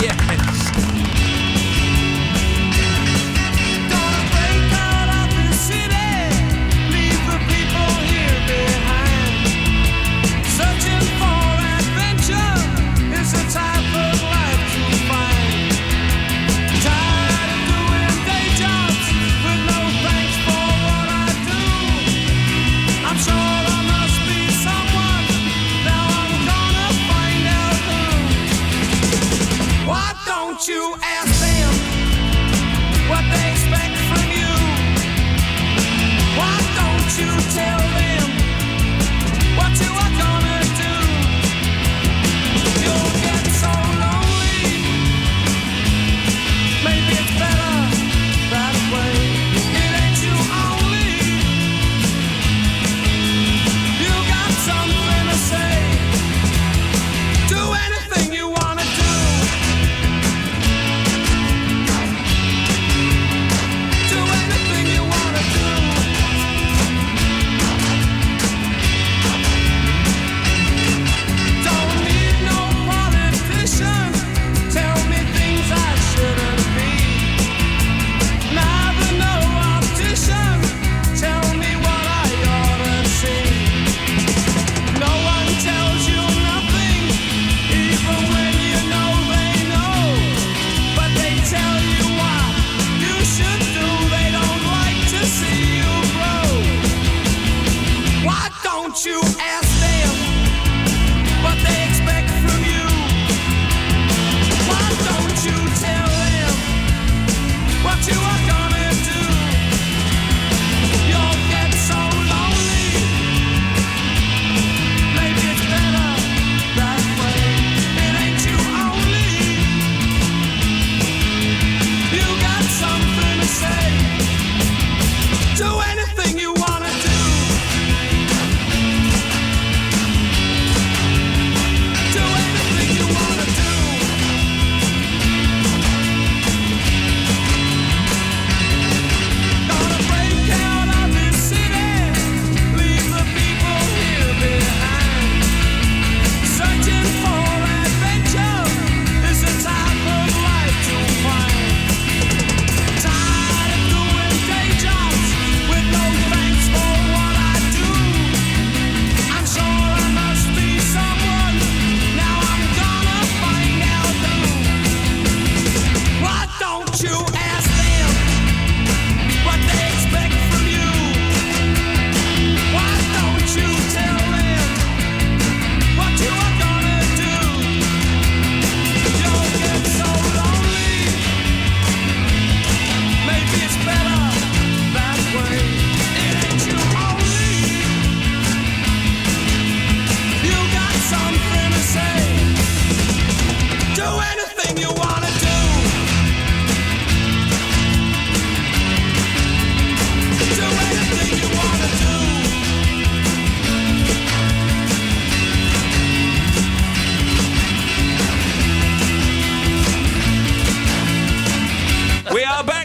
Speaker 1: Yes.
Speaker 17: You ask them what they expect from you. Why don't you tell them what you are gonna do? You'll get so lonely. Maybe it's better that way. It ain't you only.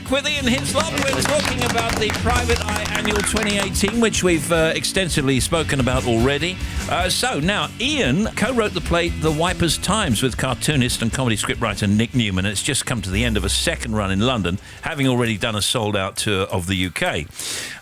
Speaker 1: back with Ian Hislop. We're talking about the Private Eye Annual 2018, which we've extensively spoken about already. So now, Ian co-wrote the play The Wipers Times with cartoonist and comedy scriptwriter Nick Newman. It's just come to the end of a second run in London, having already done a sold-out tour of the UK.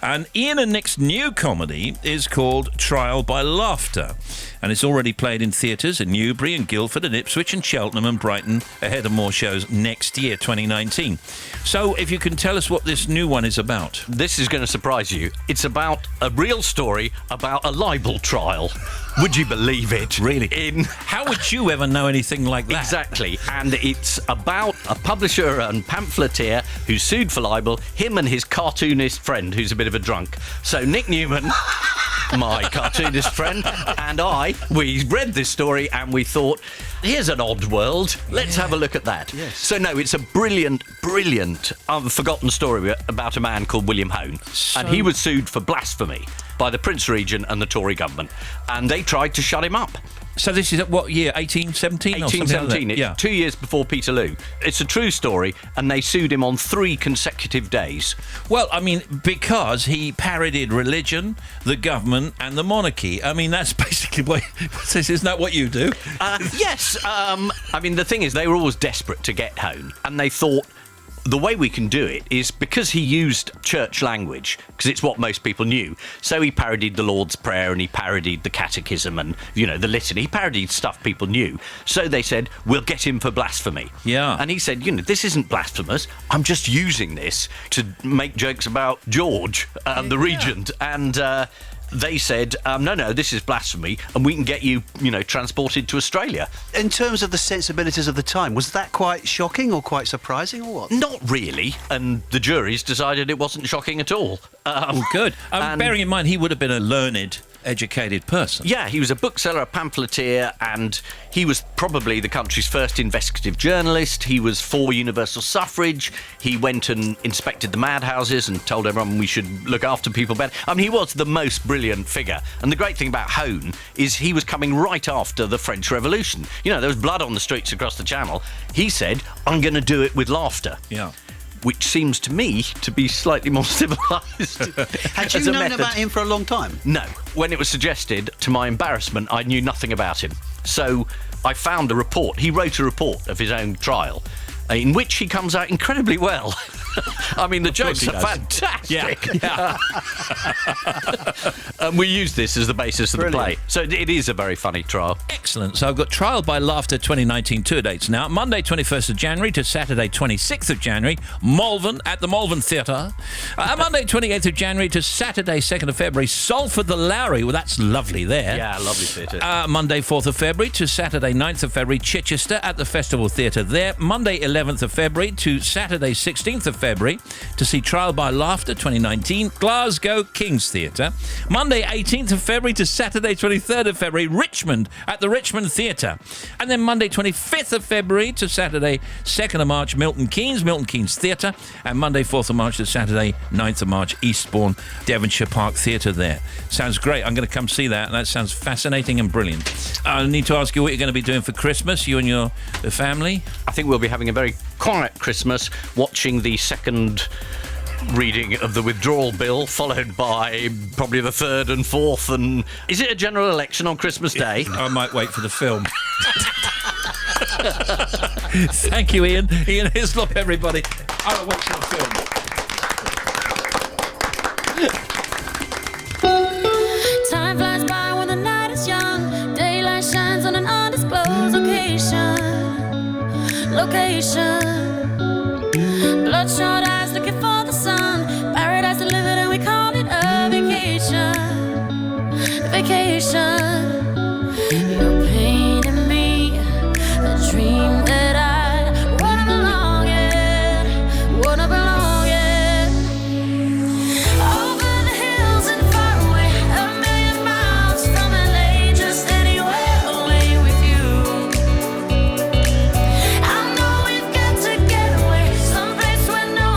Speaker 1: And Ian and Nick's new comedy is called Trial by Laughter. And it's already played in theatres in Newbury and Guildford and Ipswich and Cheltenham and Brighton, ahead of more shows next year, 2019. So if you can tell us what this new one is about.
Speaker 4: This is going to surprise you. It's about a real story about a libel trial. Would you believe it?
Speaker 1: Really? How would you ever know anything like that?
Speaker 4: Exactly. And it's about a publisher and pamphleteer who sued for libel, him and his cartoonist friend, who's a bit of a drunk. So Nick Newman, my cartoonist friend, and we read this story and we thought, here's an odd world. Let's have a look at that.
Speaker 1: Yes.
Speaker 4: So no, it's a brilliant, forgotten story about a man called William Hone. And he was sued for blasphemy by the Prince Regent and the Tory government. And they tried to shut him up.
Speaker 1: So this is at what year? 1817?
Speaker 4: 1817.
Speaker 1: Like
Speaker 4: It's 2 years before Peterloo. It's a true story, and they sued him on 3 consecutive days.
Speaker 1: Well, I mean, because he parodied religion, the government, and the monarchy. I mean, that's basically what... Isn't that what you do?
Speaker 4: Yes. I mean, the thing is, they were always desperate to get Hone, and they thought, the way we can do it is because he used church language, because it's what most people knew. So he parodied the Lord's Prayer and he parodied the Catechism and, the litany. He parodied stuff people knew. So they said, we'll get him for blasphemy.
Speaker 1: Yeah.
Speaker 4: And he said, this isn't blasphemous. I'm just using this to make jokes about George, the regent. And... they said, no, this is blasphemy, and we can get you, transported to Australia.
Speaker 19: In terms of the sensibilities of the time, was that quite shocking or quite surprising or what?
Speaker 4: Not really, and the juries decided it wasn't shocking at all.
Speaker 1: Good. Bearing in mind, he would have been a learned, educated person.
Speaker 4: Yeah, he was a bookseller, a pamphleteer, and he was probably the country's first investigative journalist. He was for universal suffrage. He went and inspected the madhouses and told everyone we should look after people better. I mean, he was the most brilliant figure. And the great thing about Hone is he was coming right after the French Revolution. There was blood on the streets across the Channel. He said, I'm going to do it with laughter.
Speaker 1: Yeah.
Speaker 4: Which seems to me to be slightly more civilised.
Speaker 19: Had you known about him for a long time?
Speaker 4: No. When it was suggested, to my embarrassment, I knew nothing about him. So I found a report. He wrote a report of his own trial, in which he comes out incredibly well. I mean, the jokes are fantastic.
Speaker 1: Yeah.
Speaker 4: And we use this as the basis of the play. So it is a very funny trial.
Speaker 1: Excellent. So I've got Trial by Laughter 2019 tour dates now. Monday 21st of January to Saturday 26th of January, Malvern at the Malvern Theatre. Monday 28th of January to Saturday 2nd of February, Salford the Lowry. Well, that's lovely there.
Speaker 4: Yeah, lovely theatre.
Speaker 1: Monday 4th of February to Saturday 9th of February, Chichester at the Festival Theatre there. Monday 11th of February to Saturday 16th of February to see Trial by Laughter 2019, Glasgow King's Theatre. Monday 18th of February to Saturday 23rd of February, Richmond at the Richmond Theatre. And then Monday 25th of February to Saturday 2nd of March, Milton Keynes Theatre. And Monday 4th of March to Saturday 9th of March, Eastbourne, Devonshire Park Theatre there. Sounds great. I'm going to come see that. That sounds fascinating and brilliant. I need to ask you what you're going to be doing for Christmas, you and your family.
Speaker 4: I think we'll be having a very quiet Christmas, watching the second reading of the withdrawal bill, followed by probably the third and fourth. And is it a general election on Christmas Day?
Speaker 1: I might wait for the film. Thank you, Ian. Ian Hislop, everybody. I'll wait for the film.
Speaker 3: Time flies by when the night is young. Daylight shines on an undisclosed location. Bloodshot eyes looking for the sun. Paradise delivered and we call it a vacation. You're painting me a dream that I wanna belong in. Over the hills and far away, a million miles from LA, just anywhere away with you. I know we've got to get away, someplace where no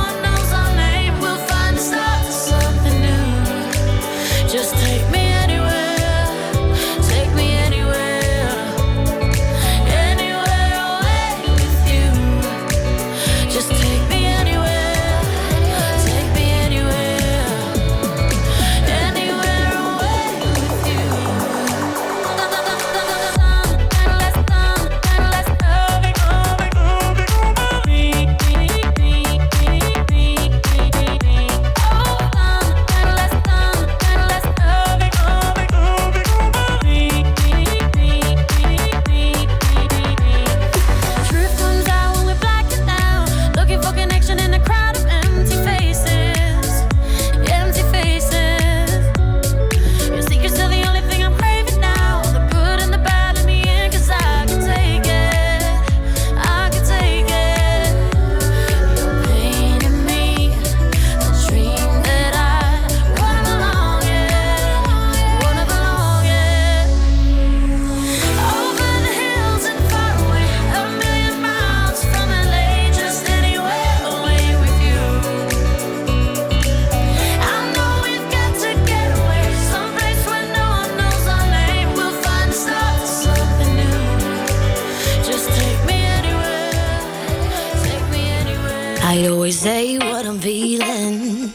Speaker 3: I always say what I'm feeling.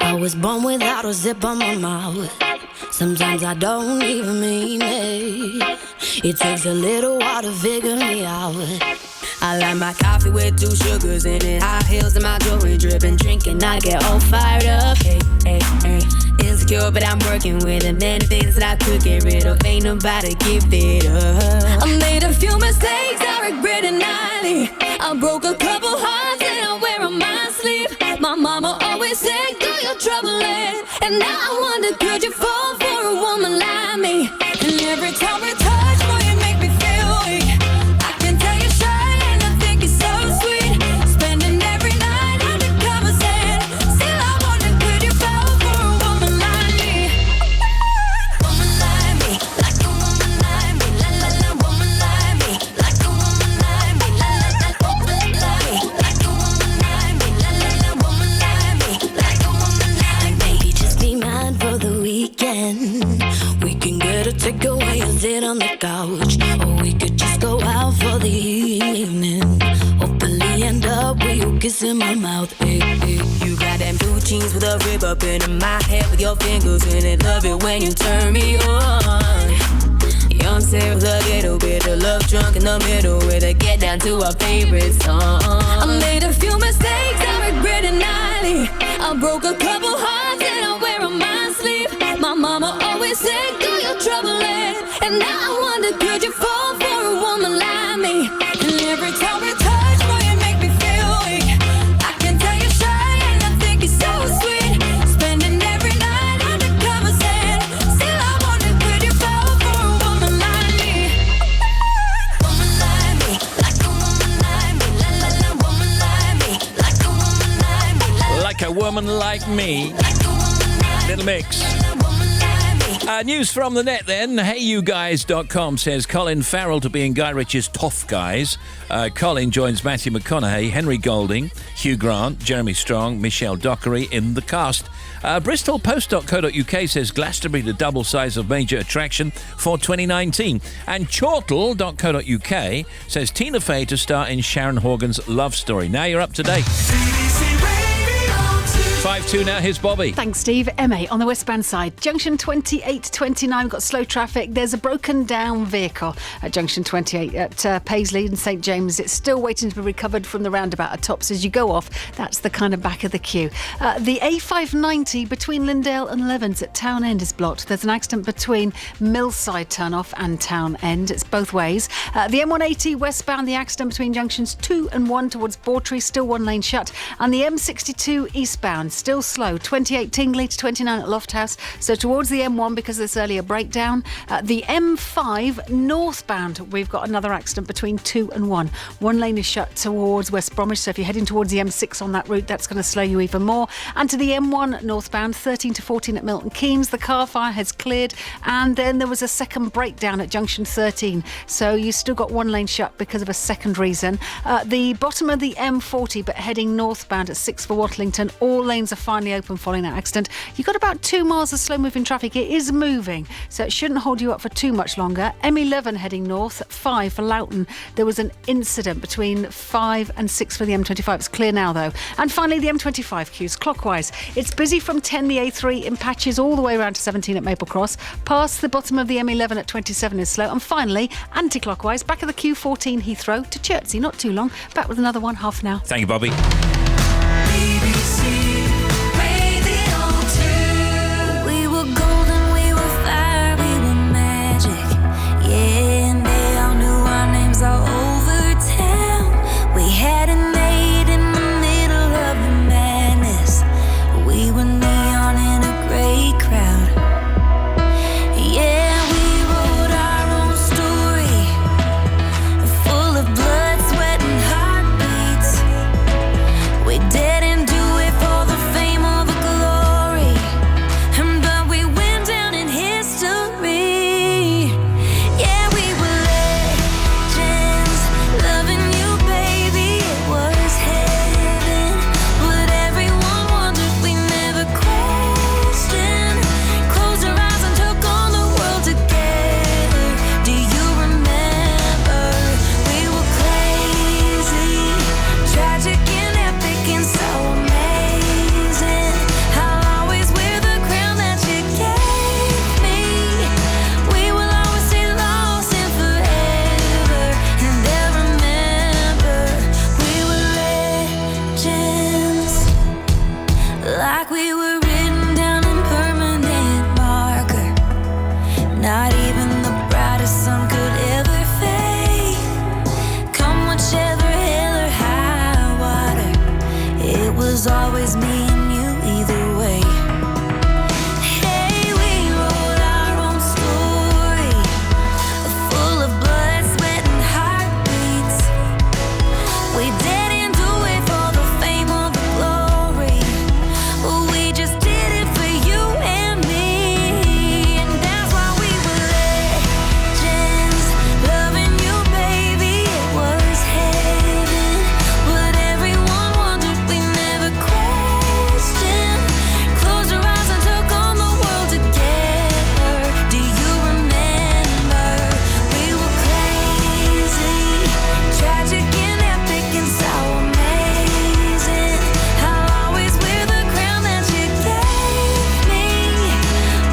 Speaker 3: I was born without a zip on my mouth. Sometimes I don't even mean it. It takes a little while to figure me out. I like my coffee with 2 sugars in it. High heels and my jewelry dripping. Drinking, I get all fired up. Hey, hey, hey. Insecure, but I'm working with it. Many things that I could get rid of. Ain't nobody give it up. I made a few mistakes I regret it nightly. I broke a couple hearts and I wear on my sleeve. My mama always said, "Do your troubling." And now I wonder, could you fall for a woman like me? And every time we touch, boy, you make me feel weak. I can tell you're shy and I think you're so sweet. Spending every night under covers and still I wonder, could you fall for a woman like me? Woman like me, like a woman like me, la la la. Woman like me, like a woman like me, la la la. Woman like me, like a woman like me, la la la. Woman like me, like a woman like me. Baby, just be mine for the weekend. We can get a takeaway and sit on the couch, or we could just go out for the evening. Hopefully end up with you kissing my mouth. Hey, hey. You got them blue jeans with a rib up in my head with your fingers in it. Love it when you turn me on. Young Sarah with a little bit of love drunk in the middle with a get down to our favorite song. I made a few mistakes I regret it nightly. I broke a couple hearts and I wear on my sleeve. My mama always said, "Do your troubling." And now I wonder, could you fall for a woman like me? And every time we touch, boy, you make me feel weak. I can tell you're shy and I think you're so sweet. Spending every night under covers and still I wonder, could you fall for a woman like me? Woman like me, like a woman like me, la la la. Woman like me, like a woman like me, la la.
Speaker 1: Like a woman like me. Little mix. News from the net then. HeyYouGuys.com says Colin Farrell to be in Guy Ritchie's Tough Guys. Colin joins Matthew McConaughey, Henry Golding, Hugh Grant, Jeremy Strong, Michelle Dockery in the cast. BristolPost.co.uk says Glastonbury the double size of major attraction for 2019. And Chortle.co.uk says Tina Fey to star in Sharon Horgan's Love Story. Now you're up to date. 5-2 now, here's Bobby.
Speaker 7: Thanks, Steve. MA on the westbound side. Junction 28-29, we've got slow traffic. There's a broken down vehicle at Junction 28 at Paisley and St James. It's still waiting to be recovered from the roundabout at Tops. As you go off, that's the kind of back of the queue. The A590 between Lindale and Levens at Town End is blocked. There's an accident between Millside turnoff and Town End. It's both ways. The M180 westbound, the accident between junctions 2 and 1 towards Bawtry, still one lane shut. And the M62 eastbound, still slow. 28 Tingley to 29 at Lofthouse. So towards the M1 because of this earlier breakdown. The M5 northbound, we've got another accident between 2 and 1. One lane is shut towards West Bromwich. So if you're heading towards the M6 on that route, that's going to slow you even more. And to the M1 northbound, 13 to 14 at Milton Keynes. The car fire has cleared. And then there was a second breakdown at junction 13. So you still got one lane shut because of a second reason. The bottom of the M40, but heading northbound at 6 for Watlington. All lanes are finally open following that accident. You've got about 2 miles of slow-moving traffic. It is moving, so it shouldn't hold you up for too much longer. M11 heading north, 5 for Loughton. There was an incident between 5 and 6 for the M25. It's clear now, though. And finally, the M25 queues clockwise. It's busy from 10 the A3 in patches all the way around to 17 at Maple Cross. Past the bottom of the M11 at 27 is slow. And finally, anti-clockwise, back of the queue 14 Heathrow to Chertsey. Not too long. Back with another one, half an hour.
Speaker 1: Thank you, Bobby.
Speaker 3: was always me and you either way. Hey, we wrote our own story, full of blood, sweat, and heartbeats. We didn't do it for the fame or the glory. We just did it for you and me. And that's why we were legends, loving you, baby. It was heaven, but everyone wondered, we never questioned. Closed our eyes and took on the world together. Do you remember? We were crazy, tragic and epic and so amazing. I'll always wear the crown that you gave me.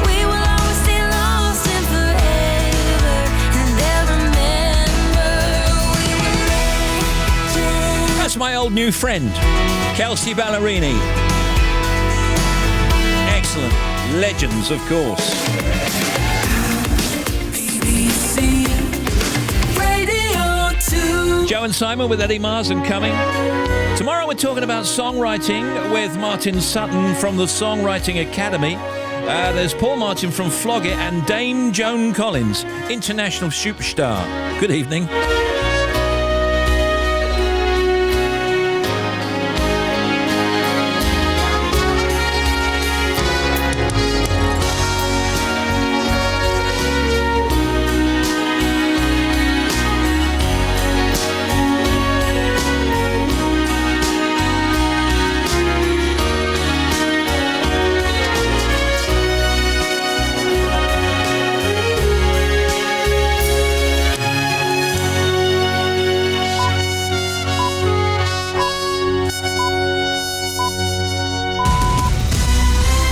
Speaker 3: We will always stay lost in forever, and they'll remember we were legends.
Speaker 1: That's my old new friend, Kelsey Ballerini. Excellent. Legends, of course.
Speaker 17: BBC Radio 2.
Speaker 1: Joe and Simon with Eddie Mars and Coming. Tomorrow we're talking about songwriting with Martin Sutton from the Songwriting Academy. There's Paul Martin from Flog It and Dame Joan Collins, international superstar. Good evening.